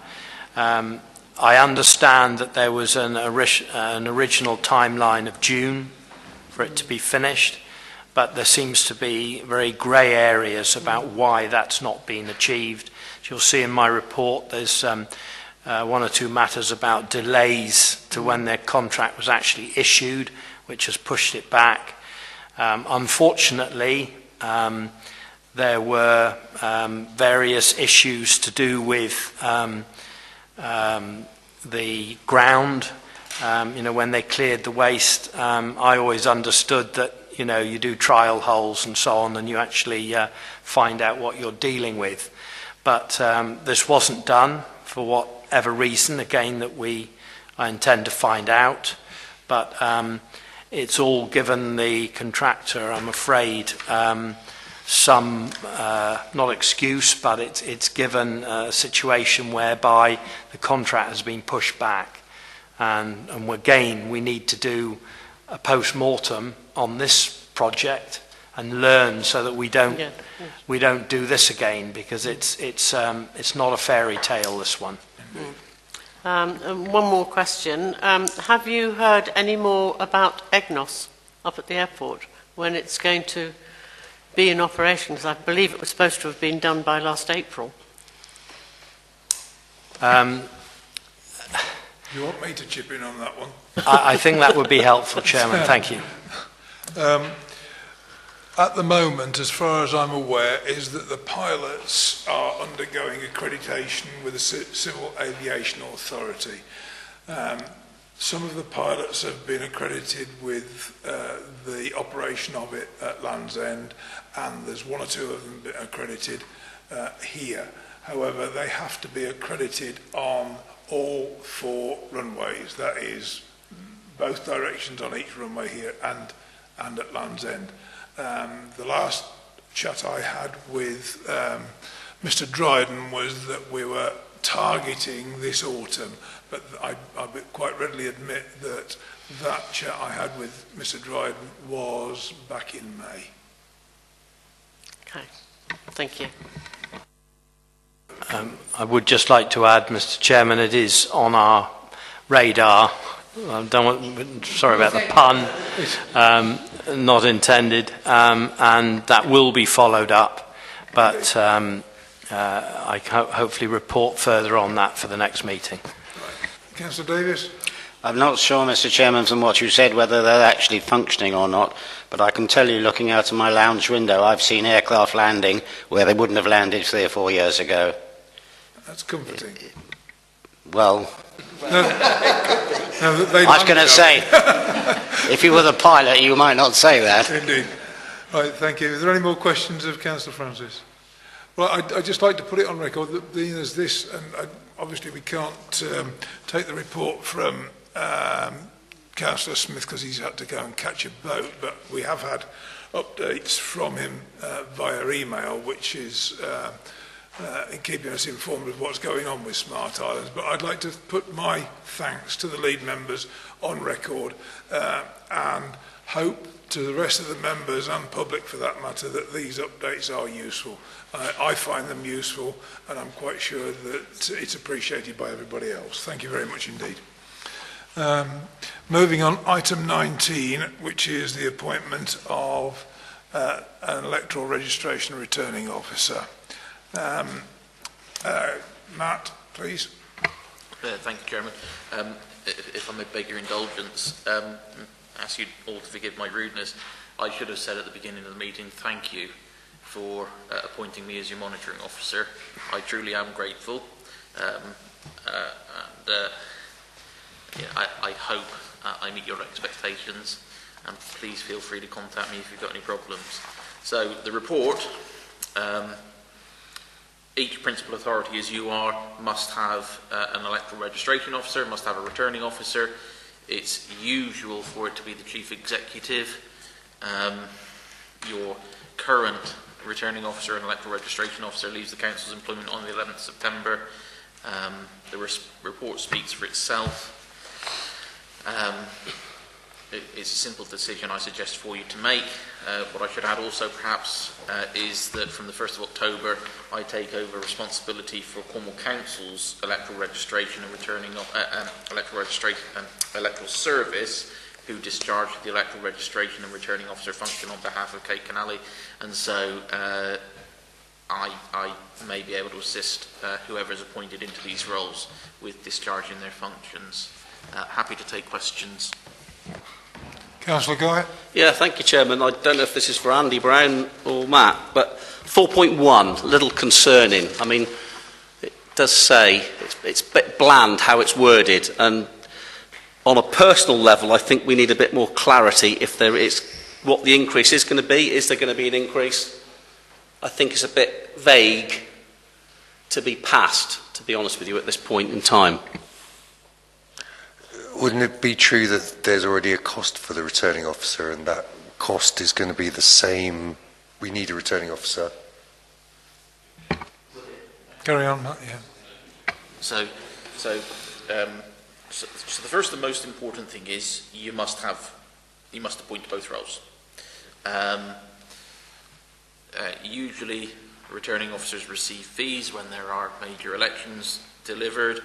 I understand that there was an original timeline of June for it to be finished, but there seems to be very grey areas about why that's not been achieved. As you'll see in my report, there's one or two matters about delays to when their contract was actually issued, which has pushed it back. Unfortunately, there were various issues to do with the ground. When they cleared the waste, I always understood that you do trial holes and so on, and you actually find out what you're dealing with. But this wasn't done for whatever reason, again, that I intend to find out. But it's all given the contractor, I'm afraid, some, not excuse, but it's given a situation whereby the contract has been pushed back. And again, we need to do a post-mortem on this project and learn so that we don't do this again, because it's not a fairy tale, this one. And one more question. Have you heard any more about EGNOS up at the airport, when it's going to be in operation? Because I believe it was supposed to have been done by last April. You want me to chip in on that one? I think that would be helpful, Chairman. Thank you. At the moment, as far as I'm aware, is that the pilots are undergoing accreditation with the Civil Aviation Authority. Some of the pilots have been accredited with the operation of it at Land's End, and there's one or two of them accredited here. However, they have to be accredited on all 4 runways, that is, both directions on each runway here and at Land's End. The last chat I had with Mr. Dryden was that we were targeting this autumn, but I quite readily admit that that chat I had with Mr. Dryden was back in May. Okay, thank you. I would just like to add, Mr. Chairman, it is on our radar. Sorry about the pun, not intended, and that will be followed up. But I can hopefully report further on that for the next meeting. Councillor Davis? I'm not sure, Mr. Chairman, from what you said, whether they're actually functioning or not, but I can tell you, looking out of my lounge window, I've seen aircraft landing where they wouldn't have landed 3 or 4 years ago. That's comforting. Well, no, I was going to say, if you were the pilot, you might not say that. Indeed. Right, thank you. Are there any more questions of Councillor Francis? Well, I'd just like to put it on record that there's this, and obviously we can't take the report from Councillor Smith because he's had to go and catch a boat, but we have had updates from him via email, which is in keeping us informed of what's going on with Smart Islands. But I'd like to put my thanks to the lead members on record and hope to the rest of the members and public for that matter that these updates are useful. I find them useful, and I'm quite sure that it's appreciated by everybody else. Thank you very much indeed. Moving on, item 19, which is the appointment of an electoral registration returning officer. Matt, please. Thank you, Chairman. If I may beg your indulgence, ask you all to forgive my rudeness. I should have said at the beginning of the meeting, thank you for appointing me as your monitoring officer. I truly am grateful. I hope I meet your expectations, and please feel free to contact me if you've got any problems. So the report, each principal authority, as you are, must have an electoral registration officer, must have a returning officer. It's usual for it to be the chief executive. Your current returning officer and electoral registration officer leaves the council's employment on the 11th September. The report speaks for itself. It's a simple decision I suggest for you to make. What I should add also perhaps is that from the 1st of October I take over responsibility for Cornwall Council's electoral registration and returning electoral service, who discharged the electoral registration and returning officer function on behalf of Kate Canally, and so I may be able to assist whoever is appointed into these roles with discharging their functions. Happy to take questions. Councillor Guy? Yeah, thank you, Chairman. I don't know if this is for Andy Brown or Matt, but 4.1, a little concerning. I mean, it does say, it's a bit bland how it's worded, and on a personal level, I think we need a bit more clarity if there is, what the increase is going to be. Is there going to be an increase? I think it's a bit vague to be passed, to be honest with you, at this point in time. Wouldn't it be true that there's already a cost for the returning officer, and that cost is going to be the same? We need a returning officer. Carry on, Matt, yeah. So the first and most important thing is you must appoint both roles. Usually returning officers receive fees when there are major elections delivered.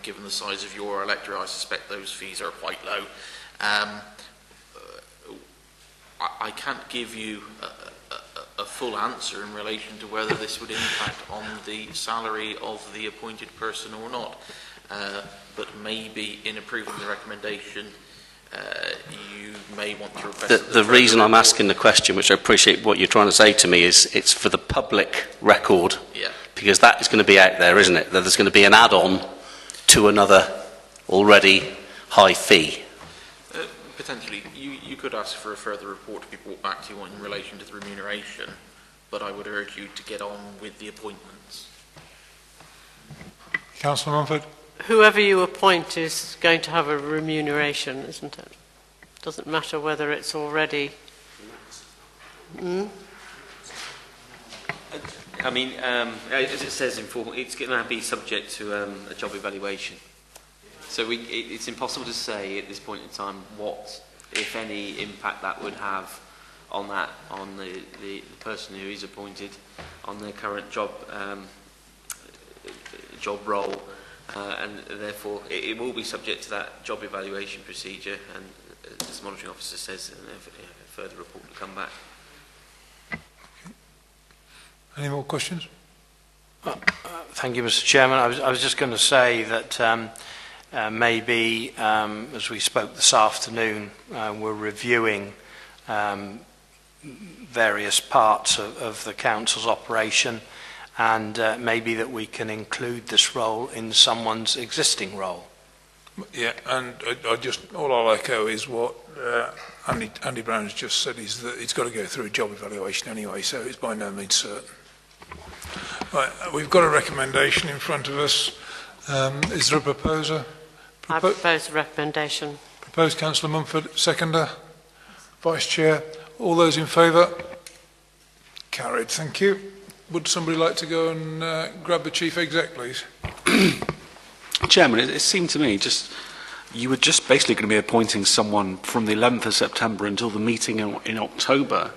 Given the size of your electorate, I suspect those fees are quite low. I can't give you a full answer in relation to whether this would impact on the salary of the appointed person or not. But maybe in approving the recommendation, you may want to request... The reason I'm asking the question, which I appreciate what you're trying to say to me, is it's for the public record. Yeah. Because that is going to be out there, isn't it? That there's going to be an add-on to another already high fee. Potentially. You could ask for a further report to be brought back to you in relation to the remuneration, but I would urge you to get on with the appointments. Councillor Mumford? Whoever you appoint is going to have a remuneration, isn't it? Doesn't matter whether it's already... I mean, as it says in full, it's going to be subject to a job evaluation. So it's impossible to say at this point in time what, if any, impact that would have on the person who is appointed, on their current job role, and therefore it will be subject to that job evaluation procedure. And as the monitoring officer says, a further report will come back. Any more questions? Thank you, Mr. Chairman. I was just going to say that maybe, as we spoke this afternoon, we're reviewing various parts of the council's operation, and maybe that we can include this role in someone's existing role. Yeah, and all I'll echo is what Andy Brown's just said, is that it's got to go through a job evaluation anyway, so it's by no means certain. Right, we've got a recommendation in front of us. Is there a proposer? I propose a recommendation. Proposed Councillor Mumford, seconder. Vice Chair. All those in favour? Carried, thank you. Would somebody like to go and grab the Chief Exec, please? Chairman, it seemed to me you were just basically going to be appointing someone from the 11th of September until the meeting in October,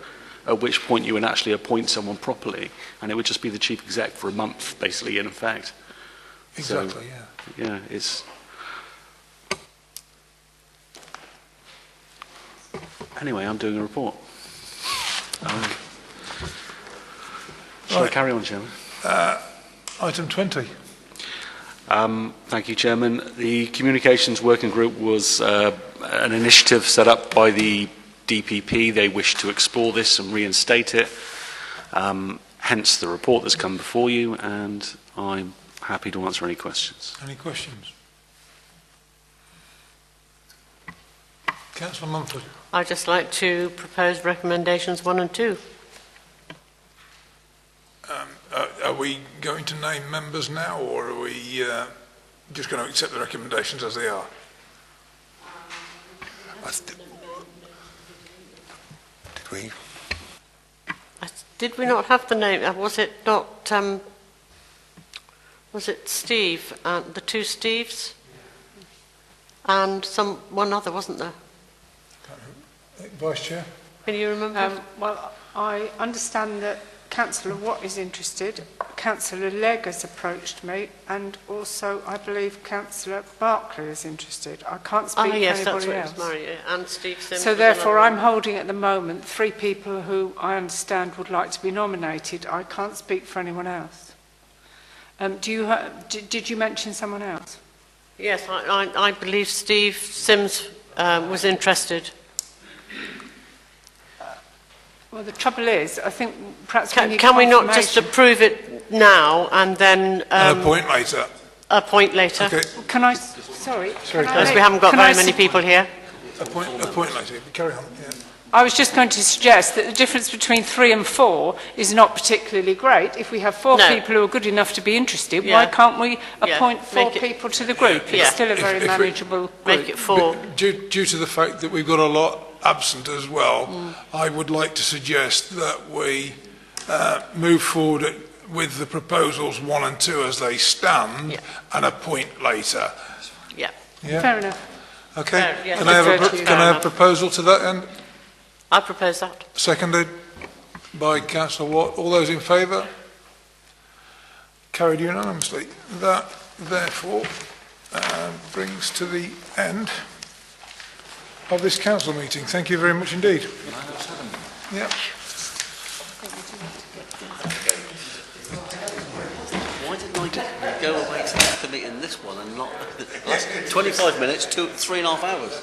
at which point you would actually appoint someone properly, and it would just be the Chief Exec for a month, basically, in effect. Exactly, so, yeah. It's... Anyway, I'm doing a report. Shall I carry on, Chairman? Item 20. Thank you, Chairman. The Communications Working Group was an initiative set up by the DPP. They wish to explore this and reinstate it. Hence the report that's come before you, and I'm happy to answer any questions. Any questions? Councillor Mumford. I'd just like to propose recommendations 1 and 2. Are we going to name members now, or are we just going to accept the recommendations as they are? Did we? Did we not have the name? Was it not? Was it Steve? The 2 Steves, and one other, wasn't there? Vice Chair. Can you remember? Well, I understand that Councillor Watt is interested, Councillor Legg has approached me, and also I believe Councillor Barclay is interested. I can't speak for yes, anybody that's else. right, Mary, and Steve Sims. So therefore I'm holding at the moment 3 people who I understand would like to be nominated. I can't speak for anyone else. Did you mention someone else? Yes, I believe Steve Sims was interested. Well, the trouble is, I think perhaps we need Can we not just confirmation. approve it now and then... And a point later. A point later. Okay. Can I... Sorry. Because we haven't got very many people here. A point later. Carry on. Yeah. I was just going to suggest that the difference between 3 and 4 is not particularly great. If we have 4 people who are good enough to be interested, why can't we appoint 4 people to the group? It's still a very manageable group. Make it 4. Due to the fact that we've got a lot absent as well, I would like to suggest that we move forward with the proposals 1 and 2 as they stand, and a point later. Yeah. Fair enough. Okay. Yeah. Can I have a proposal to that end? I propose that. Seconded by Councillor Watt. All those in favour? Carried unanimously. That, therefore, brings to the end of this council meeting. Thank you very much indeed. Yeah. Why didn't I go away to the meeting this one and not... 25 minutes, 3.5 hours.